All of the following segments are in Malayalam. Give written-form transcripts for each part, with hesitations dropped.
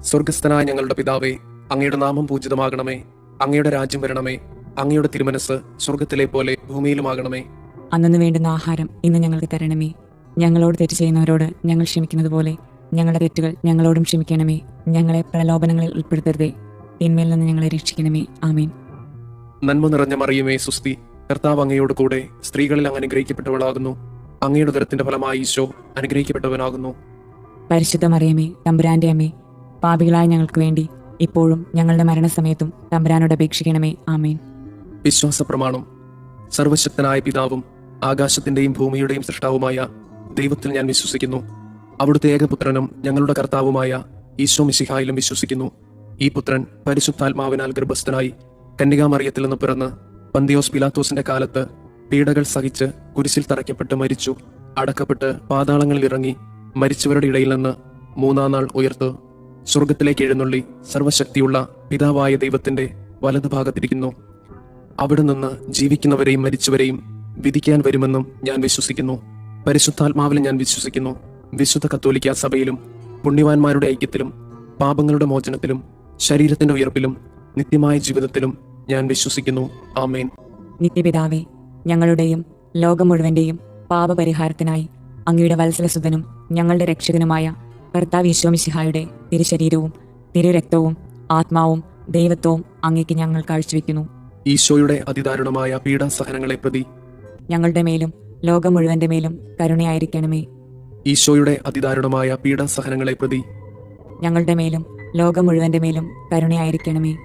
സ്വർഗസ്ഥനായ ഞങ്ങളുടെ പിതാവേ, അങ്ങയുടെ നാമം പൂജിതമാകണമേ. അങ്ങയുടെ രാജ്യം വരണമേ. അങ്ങയുടെ തിരുമനസ് സ്വർഗത്തിലെ പോലെ ഭൂമിയിലുമാകണമേ. അന്നു വേണ്ടുന്ന ആഹാരം ഇന്ന് ഞങ്ങൾക്ക് തരണമേ. ഞങ്ങളോട് തെറ്റ് ചെയ്യുന്നവരോട് ഞങ്ങൾ ക്ഷമിക്കുന്നത് പോലെ ഞങ്ങളുടെ തെറ്റുകൾ ഞങ്ങളോടും ക്ഷമിക്കണമേ. ഞങ്ങളെ പ്രലോഭനങ്ങളിൽ ഉൾപ്പെടുത്തരുതേ, തിന്മയിൽ നിന്ന് ഞങ്ങളെ രക്ഷിക്കണമേ. ആമേൻ. നന്മ നിറഞ്ഞ മറിയമേ, സുസ്തി. കർത്താവ് അങ്ങയോട് കൂടെ സ്ത്രീകളിൽ അങ്ങ് അനുഗ്രഹിക്കപ്പെട്ടവളാകുന്നു. അങ്ങയുടെ ഉദരത്തിന്റെ ഫലമായി ഈശോ അനുഗ്രഹിക്കപ്പെട്ടവനാകുന്നു. പരിശുദ്ധ മറിയമേ, തമ്പുരാന്റെ അമ്മേ, പാപികളായ ഞങ്ങൾക്ക് വേണ്ടി ഇപ്പോഴും ഞങ്ങളുടെ മരണസമയത്തും തമ്പുരാനോട് അപേക്ഷിക്കണമേ. ആമേൻ. വിശ്വാസ പ്രമാണം. സർവശക്തനായ പിതാവും ആകാശത്തിന്റെയും ഭൂമിയുടെയും സൃഷ്ടാവുമായ ദൈവത്തിൽ ഞാൻ വിശ്വസിക്കുന്നു. അവിടുത്തെ ഏകപുത്രനും ഞങ്ങളുടെ കർത്താവുമായ ഈശോ മിശിഹായിലും വിശ്വസിക്കുന്നു. ഈ പുത്രൻ പരിശുദ്ധാത്മാവിനാൽ ഗർഭസ്ഥനായി കന്യകാമറിയത്തിൽ നിന്ന് പിറന്ന് പന്തിയോസ് പിലാത്തോസിന്റെ കാലത്ത് പീഡകൾ സഹിച്ച് കുരിശിൽ തറയ്ക്കപ്പെട്ട് മരിച്ചു, അടക്കപ്പെട്ട് പാതാളങ്ങളിൽ ഇറങ്ങി, മരിച്ചവരുടെ ഇടയിൽ നിന്ന് മൂന്നാം നാൾ ഉയർത്തു, സ്വർഗത്തിലേക്ക് എഴുന്നള്ളി സർവശക്തിയുള്ള പിതാവായ ദൈവത്തിന്റെ വലതുഭാഗത്തിരിക്കുന്നു. അവിടെ നിന്ന് ജീവിക്കുന്നവരെയും മരിച്ചവരെയും വിധിക്കാൻ വരുമെന്നും ഞാൻ വിശ്വസിക്കുന്നു. പരിശുദ്ധാത്മാവിൽ ഞാൻ വിശ്വസിക്കുന്നു. വിശുദ്ധ കത്തോലിക്ക സഭയിലും പുണ്യവാന്മാരുടെ ഐക്യത്തിലും പാപങ്ങളുടെ മോചനത്തിലും ശരീരത്തിന്റെ ഉയർപ്പിലും നിത്യമായ ജീവിതത്തിലും ഞാൻ വിശ്വസിക്കുന്നു. ആമേൻ. നിത്യപിതാവേ, ഞങ്ങളുടെയും ലോകം മുഴുവന്റെയും പാപപരിഹാരത്തിനായി അങ്ങയുടെ വത്സലസുതനും ഞങ്ങളുടെ രക്ഷകനുമായ കർത്താവ് ഈശോ മിശിഹായുടെ തിരുശരീരവും തിരുരക്തവും ആത്മാവും ദൈവത്വവും അങ്ങേക്ക് ഞങ്ങൾ കാഴ്ചവെക്കുന്നു. ഈശോയുടെ അതിദാരുണമായ പീഡാസഹനങ്ങളെ പ്രതി ഞങ്ങളുടെ മേലും ലോകം മുഴുവന്റെ മേലും കരുണയായിരിക്കണമേ. ഈശോയുടെ അതിദാരുണമായ പീഡാസഹനങ്ങളെ പ്രതി ഞങ്ങളുടെ മേലും ലോകം മുഴുവന്റെ മേലും കരുണയായിരിക്കണമേ.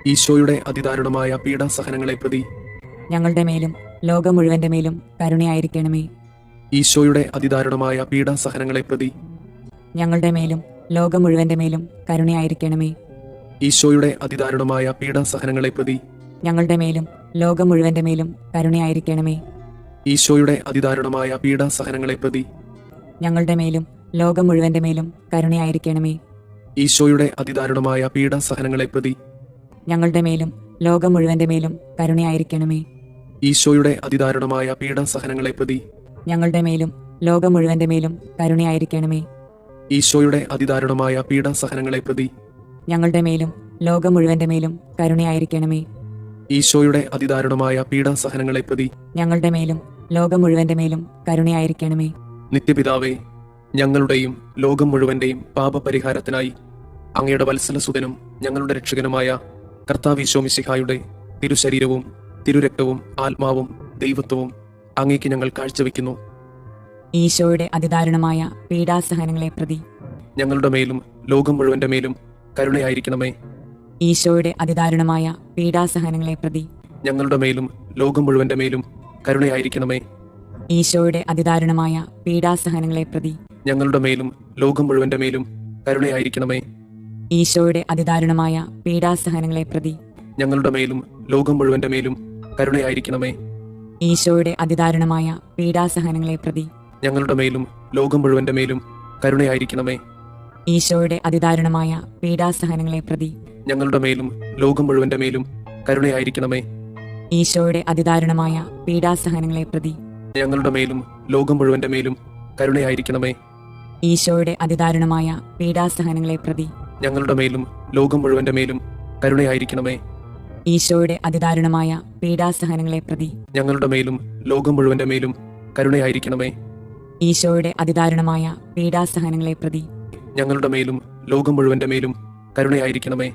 ഈശോയുടെ അതിദാരുണമായ പീഡാസഹനങ്ങളെ പ്രതി ഞങ്ങളുടെ മേലും ലോകം മുഴുവന്റെ മേലും കരുണയായിരിക്കണമേ. ഈശോയുടെ അതിദാരുണമായ പീഡാസഹനങ്ങളെ പ്രതി ഞങ്ങളുടെ മേലും ലോകം മുഴുവന്റെ മേലും കരുണയായിരിക്കണമേ. ഈശോയുടെ അതിദാരുണമായ പീഡാസഹനങ്ങളെ പ്രതി ഞങ്ങളുടെ മേലും ലോകം മുഴുവന്റെ മേലും കരുണയായിരിക്കണമേ. ഈശോയുടെ അതിദാരുണമായ പീഡാസഹനങ്ങളെ പ്രതി ഞങ്ങളുടെ മേലും ലോകം മുഴുവന്റെ മേലും കരുണയായിരിക്കണമേ. ഈശോയുടെ അതിദാരുണമായ പീഡാസഹനങ്ങളെ പ്രതി ഞങ്ങളുടെ മേലും ലോകം മുഴുവന്റെ മേലും കരുണയായിരിക്കണമേ. ഈശോയുടെ അതിദാരുണമായ പീഡാസഹനങ്ങളെ പ്രതി ഞങ്ങളുടെ മേലും ലോകം മുഴുവന്റെ മേലും കരുണയായിരിക്കണമേ. ഈശോയുടെ അതിദാരുണമായ പീഡാസഹനങ്ങളെ പ്രതി ഞങ്ങളുടെ മേലും ലോകം മുഴുവന്റെ മേലും കരുണയായിരിക്കണമേ. ഈശോയുടെ അതിദാരുണമായ പീഡാസഹനങ്ങളെ പ്രതി ഞങ്ങളുടെ മേലും ലോകം മുഴുവന്റെ മേലും കരുണയായിരിക്കണമേ. നിത്യപിതാവേ, ഞങ്ങളുടെയും ലോകം മുഴുവന്റെയും പാപപരിഹാരത്തിനായി അങ്ങയുടെ വത്സലസുതനും ഞങ്ങളുടെ രക്ഷകനുമായ കർത്താവ് ഈശോ മിശിഹായുടെ തിരുശരീരവും തിരുരക്തവും ആത്മാവും ദൈവത്വവും അങ്ങേക്ക് ഞങ്ങൾ കാഴ്ചവെക്കുന്നു. ഈശോയുടെ അതിദാരുണമായ പീഡാസഹനങ്ങളെ പ്രതി ഞങ്ങളുടെ മേലും ലോകം മുഴുവന്റെ മേലും കരുണയായിരിക്കണമേ. ഈശോയുടെ അതിദാരുണമായ പീഡാസഹനങ്ങളെ പ്രതി ഞങ്ങളുടെ മേലും ലോകം മുഴുവന്റെ മേലും കരുണയായിരിക്കണമേ. ഈശോയുടെ അതിദാരുണമായ പീഡാസഹനങ്ങളെ പ്രതി ഞങ്ങളുടെ മേലും ലോകം മുഴുവന്റെ മേലും കരുണയായിരിക്കണമേ. ഈശോയുടെ അതിദാരുണമായ പീഡാസഹനങ്ങളെ പ്രതി ഞങ്ങളുടെ മേലും ലോകം മുഴുവന്റെ മേലും കരുണയായിരിക്കണമേ. ഈശോയുടെ അതിദാരുണമായ പീഡാസഹനങ്ങളെ പ്രതി ഞങ്ങളുടെ മേലും ലോകം മുഴുവന്റെ മേലും കരുണയായിരിക്കണമേ. ഈശോയുടെ അതിദാരുണമായ പീഡാസഹനങ്ങളെ പ്രതി ഞങ്ങളുടെ മേലും ലോകം മുഴുവന്റെ മേലും കരുണയായിരിക്കണമേ. ഈശോയുടെ അതിദാരുണമായ പീഡാസഹനങ്ങളെ പ്രതി ഞങ്ങളുടെ മേലും ലോകം മുഴുവന്റെ മേലും കരുണയായിരിക്കണമേ. ഈശോയുടെ അതിദാരുണമായ പീഡാസഹനങ്ങളെ പ്രതി ഞങ്ങളുടെ മേലും ലോകം മുഴുവന്റെ മേലും കരുണയായിരിക്കണമേ. ഈശോയുടെ അതിദാരുണമായ പീഡാസഹനങ്ങളെ പ്രതി ഞങ്ങളുടെ മേലും ലോകം മുഴുവന്റെ മേലും കരുണയായിരിക്കണമേ. ഈശോയുടെ അതിദാരുണമായ പീഡാസഹനങ്ങളെ പ്രതി ഞങ്ങളുടെ മേലും ലോകം മുഴുവന്റെ മേലും കരുണയായിരിക്കണമേ.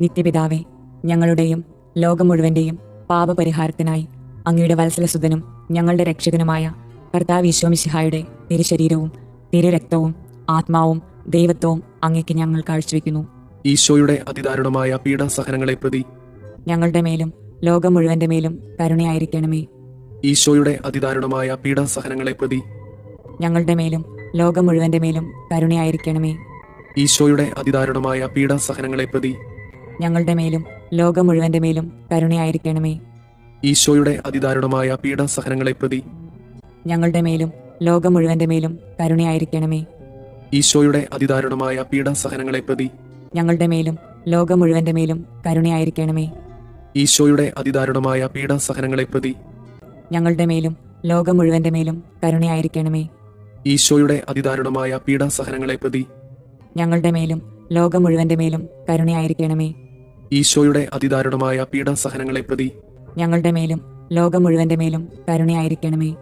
നിത്യപിതാവേ, ഞങ്ങളുടെയും ലോകം മുഴുവന്റെയും പാപപരിഹാരത്തിനായി അങ്ങയുടെ വത്സലസുതനും ഞങ്ങളുടെ രക്ഷകനുമായ കർത്താവ് ഈശോ മിശിഹായുടെ തിരുശരീരവും തിരുരക്തവും ആത്മാവും ദൈവത്വവും അങ്ങേക്ക് ഞങ്ങൾ കാഴ്ചവെക്കുന്നു. ഈശോയുടെ അതിദാരുണമായ പീഡാസഹനങ്ങളെ പ്രതി ഞങ്ങളുടെ മേലും ലോകം മുഴുവന്റെ മേലും കരുണയായിരിക്കണമേ. ഈശോയുടെ അതിദാരുണമായ പീഡാസഹനങ്ങളെ പ്രതി ഞങ്ങളുടെ മേലും ലോകം മുഴുവന്റെ മേലും കരുണയായിരിക്കണമേ. ഈശോയുടെ അതിദാരുണമായ പീഡാസഹനങ്ങളെ പ്രതി ഞങ്ങളുടെ മേലും ലോകം മുഴുവന്റെ മേലും കരുണയായിരിക്കണമേ. ഈശോയുടെ അതിദാരുണമായ പീഡാസഹനങ്ങളെ പ്രതി ഞങ്ങളുടെ മേലും ലോകം മുഴുവന്റെ മേലും കരുണയായിരിക്കണമേ. ഈശോയുടെ അതിദാരുണമായ പീഡാസഹനങ്ങളെ പ്രതി ഞങ്ങളുടെ മേലും ലോകം മുഴുവന്റെ മേലും കരുണയായിരിക്കണമേ. ഈശോയുടെ അതിദാരുണമായ പീഡാസഹനങ്ങളെ പ്രതി ഞങ്ങളുടെ മേലും ലോകം മുഴുവന്റെ മേലും കരുണയായിരിക്കണമേ. ഈശോയുടെ അതിദാരുണമായ പീഡാസഹനങ്ങളെ പ്രതി ഞങ്ങളുടെ മേലും ലോകം മുഴുവന്റെ മേലും കരുണയായിരിക്കണമേ. ഈശോയുടെ അതിദാരുണമായ പീഡാസഹനങ്ങളെ പ്രതി ഞങ്ങളുടെ മേലും ലോകം മുഴുവന്റെ മേലും കരുണയായിരിക്കണമേ.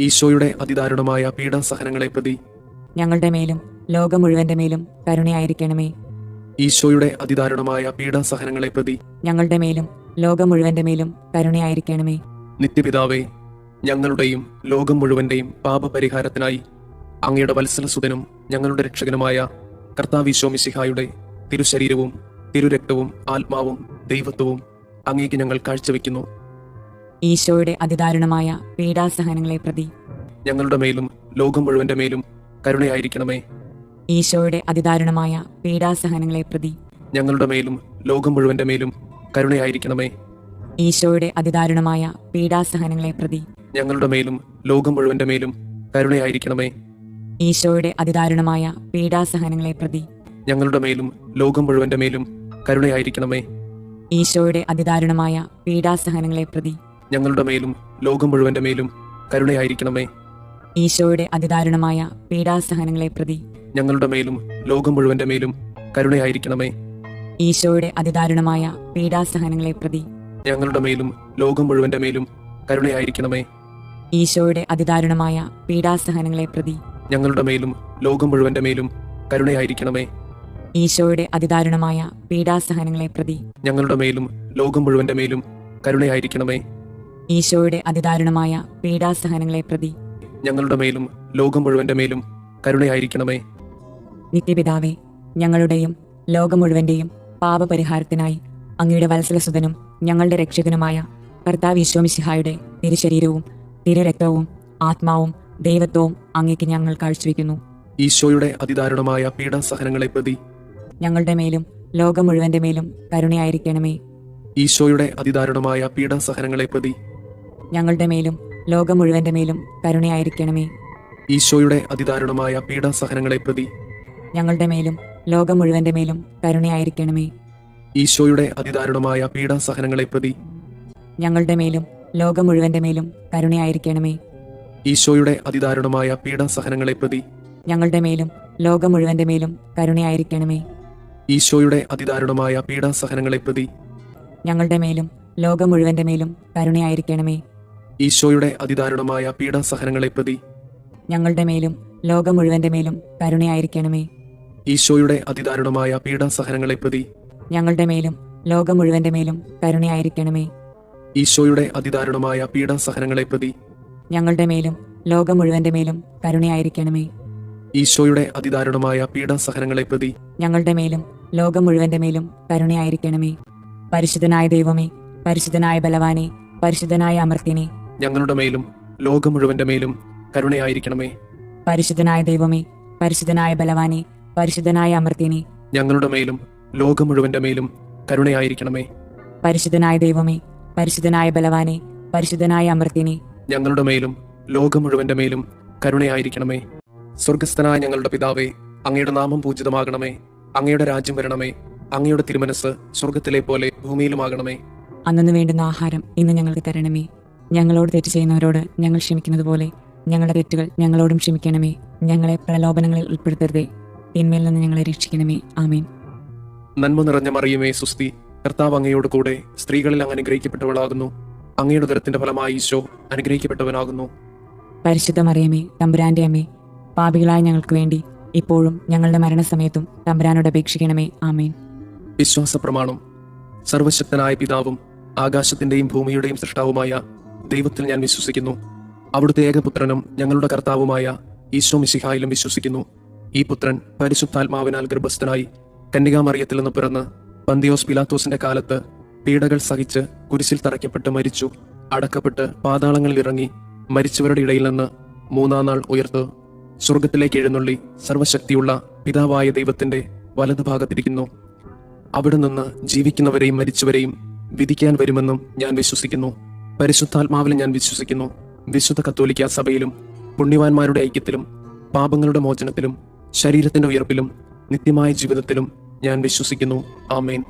ഈശോയുടെ അതിദാരുണമായ പീഡാസഹനങ്ങളെ പ്രതി ഞങ്ങളുടെ മേലും ലോകം മുഴുവന്റെ മേലും കരുണയായിരിക്കണമേ. ഈശോയുടെ അതിദാരുണമായ പീഡാസഹനങ്ങളെ പ്രതി ഞങ്ങളുടെ മേലും ലോകം മുഴുവന്റെ മേലും കരുണയായിരിക്കണമേ. നിത്യപിതാവേ, ഞങ്ങളുടെയും ലോകം മുഴുവന്റെയും പാപപരിഹാരത്തിനായി അങ്ങയുടെ വത്സലസുതനും ഞങ്ങളുടെ രക്ഷകനുമായ കർത്താവ് മിശിഹായുടെ തിരുശരീരവും തിരുരക്തവും ആത്മാവും ദൈവത്വവും അങ്ങേക്ക് ഞങ്ങൾ കാഴ്ചവെക്കുന്നു. ഈശോയുടെ അതിദാരുണമായ പീഡാസഹനങ്ങളെ പ്രതി ഞങ്ങളുടെ മേലും ലോകം മുഴുവന്റെ മേലും കരുണയായിരിക്കണമേ. ഈശോയുടെ അതിദാരുണമായ പീഡാസഹനങ്ങളെ പ്രതി ഞങ്ങളുടെ മേലും ലോകം മുഴുവന്റെ മേലും കരുണയായിരിക്കണമേ. ഈശോയുടെ അതിദാരുണമായ പീഡാസഹനങ്ങളെ പ്രതി ഞങ്ങളുടെ മേലും ലോകം മുഴുവന്റെ മേലും കരുണയായിരിക്കണമേ. ഈശോയുടെ അതിദാരുണമായ പീഡാസഹനങ്ങളെ പ്രതി ഞങ്ങളുടെ മേലും ലോകം മുഴുവന്റെ മേലും കരുണയായിരിക്കണമേ. ഈശോയുടെ അതിദാരുണമായ പീഡാസഹനങ്ങളെ പ്രതി ഞങ്ങളുടെ മേലും ലോകം മുഴുവന്റെ മേലും കരുണയായിരിക്കണമേ. ഈശോയുടെ അതിദാരുണമായ പീഡാസഹനങ്ങളെ പ്രതി ഞങ്ങളുടെ മേലും ലോകം മുഴുവന്റെ മേലും കരുണയായിരിക്കണമേ. ഈശോയുടെ അതിദാരുണമായ പീഡാസഹനങ്ങളെ പ്രതി ഞങ്ങളുടെ മേലും ലോകം മുഴുവന്റെ മേലും കരുണയായിരിക്കണമേ. ഈശോയുടെ അതിദാരുണമായ പീഡാസഹനങ്ങളെ പ്രതി ഞങ്ങളുടെ മേലും ലോകം മുഴുവന്റെ മേലും കരുണയായിരിക്കണമേ. ഈശോയുടെ അതിദാരുണമായ പീഡാസഹനങ്ങളെ പ്രതി ഞങ്ങളുടെ മേലും ലോകം മുഴുവന്റെ മേലും കരുണയായിരിക്കണമേ. ഈശോയുടെ അതിദാരുണമായ പീഡാസഹനങ്ങളെ പ്രതി ഞങ്ങളുടെ മേലും ലോകം മുഴുവന്റെ മേലും കരുണയായിരിക്കണമേ. നിത്യപിതാവേ, ഞങ്ങളുടെയും ലോകം മുഴുവന്റെയും പാപപരിഹാരത്തിനായി അങ്ങയുടെ വത്സലസുതനും ഞങ്ങളുടെ രക്ഷകനുമായ കർത്താവ് മിശിഹായുടെ തിരുശരീരവും തിരുരക്തവും ആത്മാവും ദൈവത്വവും അങ്ങേക്ക് ഞങ്ങൾ കാഴ്ചവെക്കുന്നു. ഈശോയുടെ അതിദാരുണമായ പീഡാസഹനങ്ങളെ പ്രതി ഞങ്ങളുടെ മേലും ലോകം മുഴുവന്റെ മേലും കരുണയായിരിക്കണമേ. ഈശോയുടെ അതിദാരുണമായ പീഡാസഹനങ്ങളെ പ്രതി ഞങ്ങളുടെ മേലും ലോകം മുഴുവന്റെ മേലും കരുണയായിരിക്കണമേ. ഈശോയുടെ അതിദാരുണമായ പീഡാസഹനങ്ങളെ പ്രതി ഞങ്ങളുടെ മേലും ലോകം മുഴുവന്റെ മേലും കരുണയായിരിക്കണമേ. ഈശോയുടെ അതിദാരുണമായ പീഡാസഹനങ്ങളെ പ്രതി ഞങ്ങളുടെ മേലും ലോകം മുഴുവന്റെ മേലും കരുണയായിരിക്കണമേ. ഈശോയുടെ അതിദാരുണമായ പീഡാസഹനങ്ങളെ പ്രതി ഞങ്ങളുടെ മേലും ലോകം മുഴുവന്റെ മേലും കരുണയായിരിക്കണമേ. ഈശോയുടെ അതിദാരുണമായ പീഡാസഹനങ്ങളെ പ്രതി ഞങ്ങളുടെ മേലും ലോകം മുഴുവന്റെ മേലും കരുണയായിരിക്കണമേ. ഈശോയുടെ അതിദാരുണമായ പീഡാസഹനങ്ങളെ പ്രതി ഞങ്ങളുടെ മേലും ലോകം മുഴുവന്റെ മേലും കരുണയായിരിക്കണമേ. ഈശോയുടെ അതിദാരുണമായ പീഡാസഹനങ്ങളെ പ്രതി ഞങ്ങളുടെ മേലും ലോകം മുഴുവന്റെ മേലും കരുണയായിരിക്കണമേ. ഈശോയുടെ അതിദാരുണമായ പീഡാസഹനങ്ങളെ പ്രതി ഞങ്ങളുടെ മേലും ലോകം മുഴുവന്റെ മേലും കരുണയായിരിക്കണമേ. ഈശോയുടെ അതിദാരുണമായ പീഡാസഹനങ്ങളെ പ്രതി ഞങ്ങളുടെ മേലും ലോകം മുഴുവന്റെ മേലും കരുണയായിരിക്കണമേ. പരിശുദ്ധനായ ദൈവമേ, പരിശുദ്ധനായ ബലവാനെ, പരിശുദ്ധനായ അമർത്യനെ, ഞങ്ങളുടെ മേലും ലോകം മുഴുവന്റെ മേലും കരുണയായിരിക്കണമേ. പരിശുദ്ധനായ ദൈവമേ, പരിശുദ്ധനായ ബലവാനെ, പരിശുദ്ധനായ അമർത്യനെ, ഞങ്ങളുടെ മേലും ലോകം മുഴുവന്റെ മേലും കരുണയായിരിക്കണമേ. പരിശുദ്ധനായ ദൈവമേ, പരിശുദ്ധനായ ബലവാനെ, പരിശുദ്ധനായ അമർത്യനെ, ഞങ്ങളുടെ മേലും ലോകം മുഴുവന്റെ മേലും കരുണയായിരിക്കണമേ. സ്വർഗസ്ഥനായ ഞങ്ങളുടെ പിതാവേ, അങ്ങയുടെ നാമം പൂജിതമാകണമേ. അങ്ങയുടെ രാജ്യം വരണമേ. അങ്ങയുടെ തിരുമനസ് സ്വർഗത്തിലെ പോലെ ഭൂമിയിലുമാകണമേ. അന്നു വേണ്ടുന്ന ആഹാരം ഇന്ന് ഞങ്ങൾക്ക് തരണമേ. ഞങ്ങളോട് തെറ്റ് ചെയ്യുന്നവരോട് ഞങ്ങൾ ക്ഷമിക്കുന്നത് പോലെ ഞങ്ങളുടെ തെറ്റുകൾ ഞങ്ങളോടും ക്ഷമിക്കണമേ. ഞങ്ങളെ പ്രലോഭനങ്ങളിൽ ഉൾപ്പെടുത്തരുതേ, തിന്മയിൽ നിന്ന് ഞങ്ങളെ രക്ഷിക്കണമേ. ആമേൻ. നന്മ നിറഞ്ഞ മറിയമേ, സുസ്തി, കർത്താവ് അങ്ങയോട് കൂടെ സ്ത്രീകളിൽ അങ്ങ് അനുഗ്രഹിക്കപ്പെട്ടവളാകുന്നു. അങ്ങയുടെ ഉദരത്തിന്റെ ഫലമായി ഈശോ അനുഗ്രഹിക്കപ്പെട്ടവനാകുന്നു. പരിശുദ്ധ മറിയമേ, തമ്പുരാന്റെ അമ്മേ, പാപികളായ ഞങ്ങൾക്ക് വേണ്ടി ഇപ്പോഴും ഞങ്ങളുടെ മരണസമയത്തും തമ്പുരാനോട് അപേക്ഷിക്കണമേ. ആമേൻ. വിശ്വാസ പ്രമാണം. സർവശക്തനായ പിതാവും ആകാശത്തിന്റെയും ഭൂമിയുടെയും സൃഷ്ടാവുമായ ദൈവത്തിൽ ഞാൻ വിശ്വസിക്കുന്നു. അവിടുത്തെ ഏകപുത്രനും ഞങ്ങളുടെ കർത്താവുമായ ഈശോ മിശിഹായിലും വിശ്വസിക്കുന്നു. ഈ പുത്രൻ പരിശുദ്ധാത്മാവിനാൽ ഗർഭസ്ഥനായി കന്യകാമറിയത്തിൽ നിന്ന് പിറന്ന് പന്തിയോസ് പിലാത്തോസിന്റെ കാലത്ത് പീഡകൾ സഹിച്ച് കുരിശിൽ തറയ്ക്കപ്പെട്ട് മരിച്ചു, അടക്കപ്പെട്ട് പാതാളങ്ങളിൽ ഇറങ്ങി, മരിച്ചവരുടെ ഇടയിൽ നിന്ന് മൂന്നാം നാൾ ഉയർത്ത് സ്വർഗത്തിലേക്ക് എഴുന്നള്ളി സർവശക്തിയുള്ള പിതാവായ ദൈവത്തിന്റെ വലതുഭാഗത്തിരിക്കുന്നു. അവിടെ നിന്ന് ജീവിക്കുന്നവരെയും മരിച്ചവരെയും വിധിക്കാൻ വരുമെന്നും ഞാൻ വിശ്വസിക്കുന്നു. പരിശുദ്ധാത്മാവിൽ ഞാൻ വിശ്വസിക്കുന്നു. വിശുദ്ധ കത്തോലിക്ക സഭയിലും പുണ്യവാന്മാരുടെ ഐക്യത്തിലും പാപങ്ങളുടെ മോചനത്തിലും ശരീരത്തിന്റെ ഉയർപ്പിലും നിത്യമായ ജീവിതത്തിലും ഞാൻ വിശ്വസിക്കുന്നു. ആമേൻ.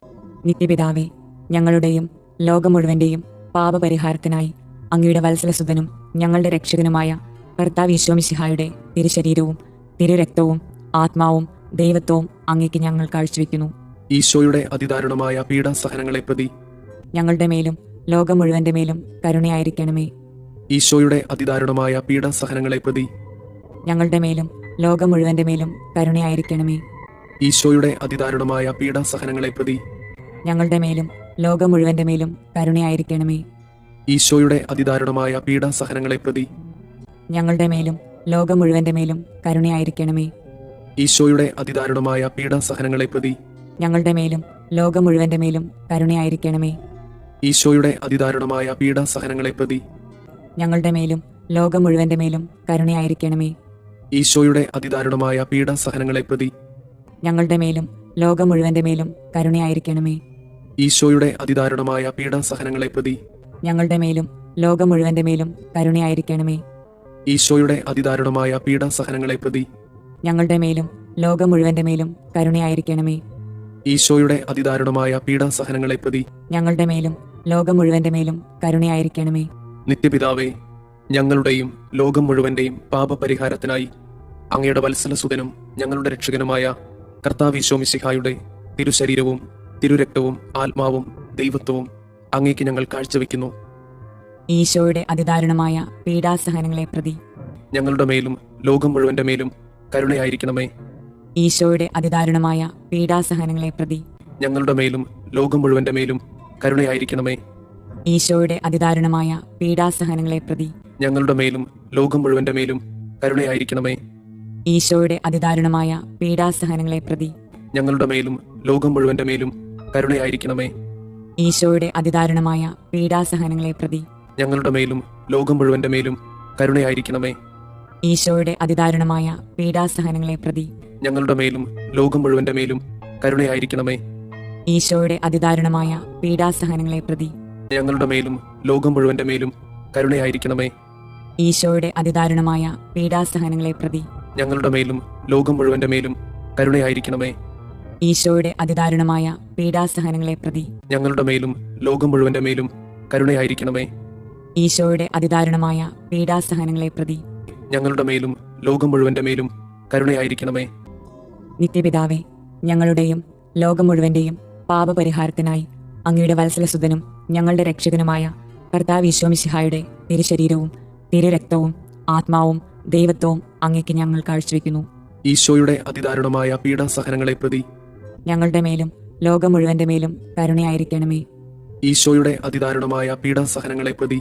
നിത്യപിതാവേ, ഞങ്ങളുടെയും ലോകം മുഴുവന്റെയും പാപപരിഹാരത്തിനായി അങ്ങയുടെ വത്സലസുതനും ഞങ്ങളുടെ രക്ഷകനുമായ കർത്താവ് മിശിഹായുടെ തിരുശരീരവും തിരുരക്തവും ആത്മാവും ദൈവത്വവും അങ്ങേക്ക് ഞങ്ങൾ കാഴ്ചവെക്കുന്നു. ഈശോയുടെ അതിദാരുണമായ പീഡാസഹനങ്ങളെ പ്രതി ഞങ്ങളുടെ മേലും ലോകം മുഴുവന്റെ മേലും കരുണയായിരിക്കണമേ. ഈശോയുടെ അതിദാരുണമായ പീഡാസഹനങ്ങളെ പ്രതി ഞങ്ങളുടെ മേലും ലോകം മുഴുവന്റെ മേലും കരുണയായിരിക്കണമേ. ഈശോയുടെ അതിദാരുണമായ പീഡാസഹനങ്ങളെ പ്രതി ഞങ്ങളുടെ മേലും ലോകം മുഴുവന്റെ മേലും കരുണയായിരിക്കണമേ. ഈശോയുടെ അതിദാരുണമായ പീഡാസഹനങ്ങളെ പ്രതി ഞങ്ങളുടെ മേലും ലോകം മുഴുവന്റെ മേലും കരുണയായിരിക്കണമേ. ഈശോയുടെ അതിദാരുണമായ പീഡാസഹനങ്ങളെ പ്രതി ഞങ്ങളുടെ മേലും ലോകം മുഴുവന്റെ മേലും കരുണയായിരിക്കണമേ. ഈശോയുടെ അതിദാരുണമായ പീഡാസഹനങ്ങളെ പ്രതി ഞങ്ങളുടെ മേലും ലോകം മുഴുവന്റെ മേലും കരുണയായിരിക്കണമേ. ഈശോയുടെ അതിദാരുണമായ പീഡാസഹനങ്ങളെ പ്രതി ഞങ്ങളുടെ മേലും ലോകം മുഴുവന്റെ മേലും കരുണയായിരിക്കണമേ. ഈശോയുടെ അതിദാരുണമായ പീഡാസഹനങ്ങളെ പ്രതി ഞങ്ങളുടെ മേലും ലോകം മുഴുവന്റെ മേലും കരുണയായിരിക്കണമേ. ഈശോയുടെ അതിദാരുണമായ പീഡാസഹനങ്ങളെ പ്രതി ഞങ്ങളുടെ മേലും ലോകം മുഴുവന്റെ മേലും കരുണയായിരിക്കണമേ. ഈശോയുടെ അതിദാരുണമായ പീഡാസഹനങ്ങളെ പ്രതി ഞങ്ങളുടെ മേലും ലോകം മുഴുവന്റെ മേലും കരുണയായിരിക്കണമേ. നിത്യപിതാവേ, ഞങ്ങളുടെയും ലോകം മുഴുവന്റെയും പാപപരിഹാരത്തിനായി അങ്ങയുടെ വത്സലസുതനും ഞങ്ങളുടെ രക്ഷകനുമായ കർത്താവ് മിശിഹായുടെ തിരുശരീരവും തിരുരക്തവും ആത്മാവും ദൈവത്വവും അങ്ങേക്ക് ഞങ്ങൾ കാഴ്ചവെക്കുന്നു. ഈശോയുടെ അതിദാരുണമായ പീഡാസഹനങ്ങളെ പ്രതി ഞങ്ങളുടെ മേലും ലോകം മുഴുവന്റെ മേലും കരുണയായിരിക്കണമേ. ഈശോയുടെ അതിദാരുണമായ പീഡാസഹനങ്ങളെ പ്രതി ഞങ്ങളുടെ മേലും ലോകം മുഴുവന്റെ മേലും കരുണയായിരിക്കണമേ. ഈശോയുടെ അതിദാരുണമായ പീഡാസഹനങ്ങളെ പ്രതി ഞങ്ങളുടെ മേലും ലോകം മുഴുവന്റെ മേലും കരുണയായിരിക്കണമേ. ഈശോയുടെ അതിദാരുണമായ പീഡാസഹനങ്ങളെ പ്രതി ഞങ്ങളുടെ മേലും ലോകം മുഴുവന്റെ മേലും കരുണയായിരിക്കണമേ. ഈശോയുടെ അതിദാരുണമായ പീഡാസഹനങ്ങളെ പ്രതി ഞങ്ങളുടെ മേലും ലോകം മുഴുവന്റെ മേലും കരുണയായിരിക്കണമേ. ഈശോയുടെ അതിദാരുണമായ പീഡാസഹനങ്ങളെ പ്രതി ഞങ്ങളുടെ മേലും ലോകം മുഴുവന്റെ മേലും കരുണയായിരിക്കണമേ. ഈശോയുടെ അതിദാരുണമായ പീഡാസഹനങ്ങളെ പ്രതി ഞങ്ങളുടെ മേലും ലോകം മുഴുവന്റെ മേലും കരുണയായിരിക്കണമേ. ഈശോയുടെ അതിദാരുണമായ പീഡാസഹനങ്ങളെ പ്രതി ഞങ്ങളുടെ മേലും ലോകം മുഴുവന്റെ മേലും കരുണയായിരിക്കണമേ. ഈശോയുടെ അതിദാരുണമായ പീഡാസഹനങ്ങളെ പ്രതി ഞങ്ങളുടെ മേലും ലോകം മുഴുവന്റെ മേലും കരുണയായിരിക്കണമേ. ഈശോയുടെ അതിദാരുണമായ പീഡാസഹനങ്ങളെ പ്രതി ഞങ്ങളുടെ മേലും ലോകം മുഴുവന്റെ മേലും കരുണയായിരിക്കണമേ. നിത്യപിതാവേ, ഞങ്ങളുടെയും ലോകം മുഴുവന്റെയും പാപപരിഹാരത്തിനായി അങ്ങയുടെ വത്സലസുതനും ഞങ്ങളുടെ രക്ഷകനുമായ കർത്താവ് മിശിഹായുടെ തിരുശരീരവും തിരുരക്തവും ആത്മാവും ദൈവത്വവും അങ്ങേക്ക് ഞങ്ങൾ കാഴ്ചവെക്കുന്നു. ഈശോയുടെ അതിദാരുണമായ പീഡാസഹനങ്ങളെ പ്രതി ഞങ്ങളുടെ മേലും ലോകം മുഴുവന്റെ മേലും കരുണയായിരിക്കണമേ. ഈശോയുടെ അതിദാരുണമായ പീഡാസഹനങ്ങളെ പ്രതി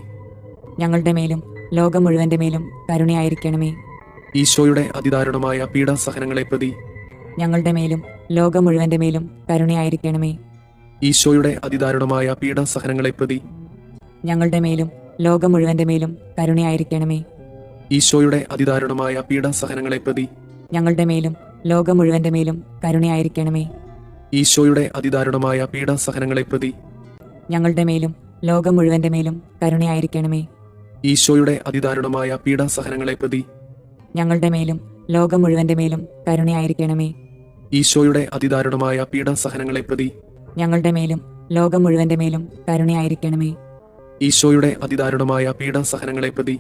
ഞങ്ങളുടെ മേലും ലോകം മുഴുവന്റെ മേലും കരുണയായിരിക്കണമേ. ഈശോയുടെ അതിദാരുണമായ പീഡാസഹനങ്ങളെ പ്രതി ഞങ്ങളുടെ മേലും ലോകം മുഴുവന്റെ മേലും കരുണയായിരിക്കണമേ. ഈശോയുടെ അതിദാരുണമായ പീഡാസഹനങ്ങളെ പ്രതി ഞങ്ങളുടെ മേലും ലോകം മുഴുവന്റെ മേലും കരുണയായിരിക്കണമേ. ഈശോയുടെ അതിദാരുണമായ പീഡാസഹനങ്ങളെ പ്രതി ഞങ്ങളുടെ മേലും ലോകം മുഴുവന്റെ മേലും കരുണയായിരിക്കണമേ. ഈശോയുടെ അതിദാരുണമായ പീഡാസഹനങ്ങളെ പ്രതി ഞങ്ങളുടെ മേലും ലോകം മുഴുവന്റെ മേലും കരുണയായിരിക്കണമേ. ഈശോയുടെ അതിദാരുണമായ പീഡാസഹനങ്ങളെ പ്രതി ഞങ്ങളുടെ മേലും ലോകം മുഴുവന്റെ മേലും കരുണയായിരിക്കണമേ. ഈശോയുടെ അതിദാരുണമായ പീഡാസഹനങ്ങളെ പ്രതി ഞങ്ങളുടെ മേലും ലോകം മുഴുവന്റെ മേലും കരുണയായിരിക്കണമേ. ഈശോയുടെ അതിദാരുണമായ പീഡാസഹനങ്ങളെ പ്രതി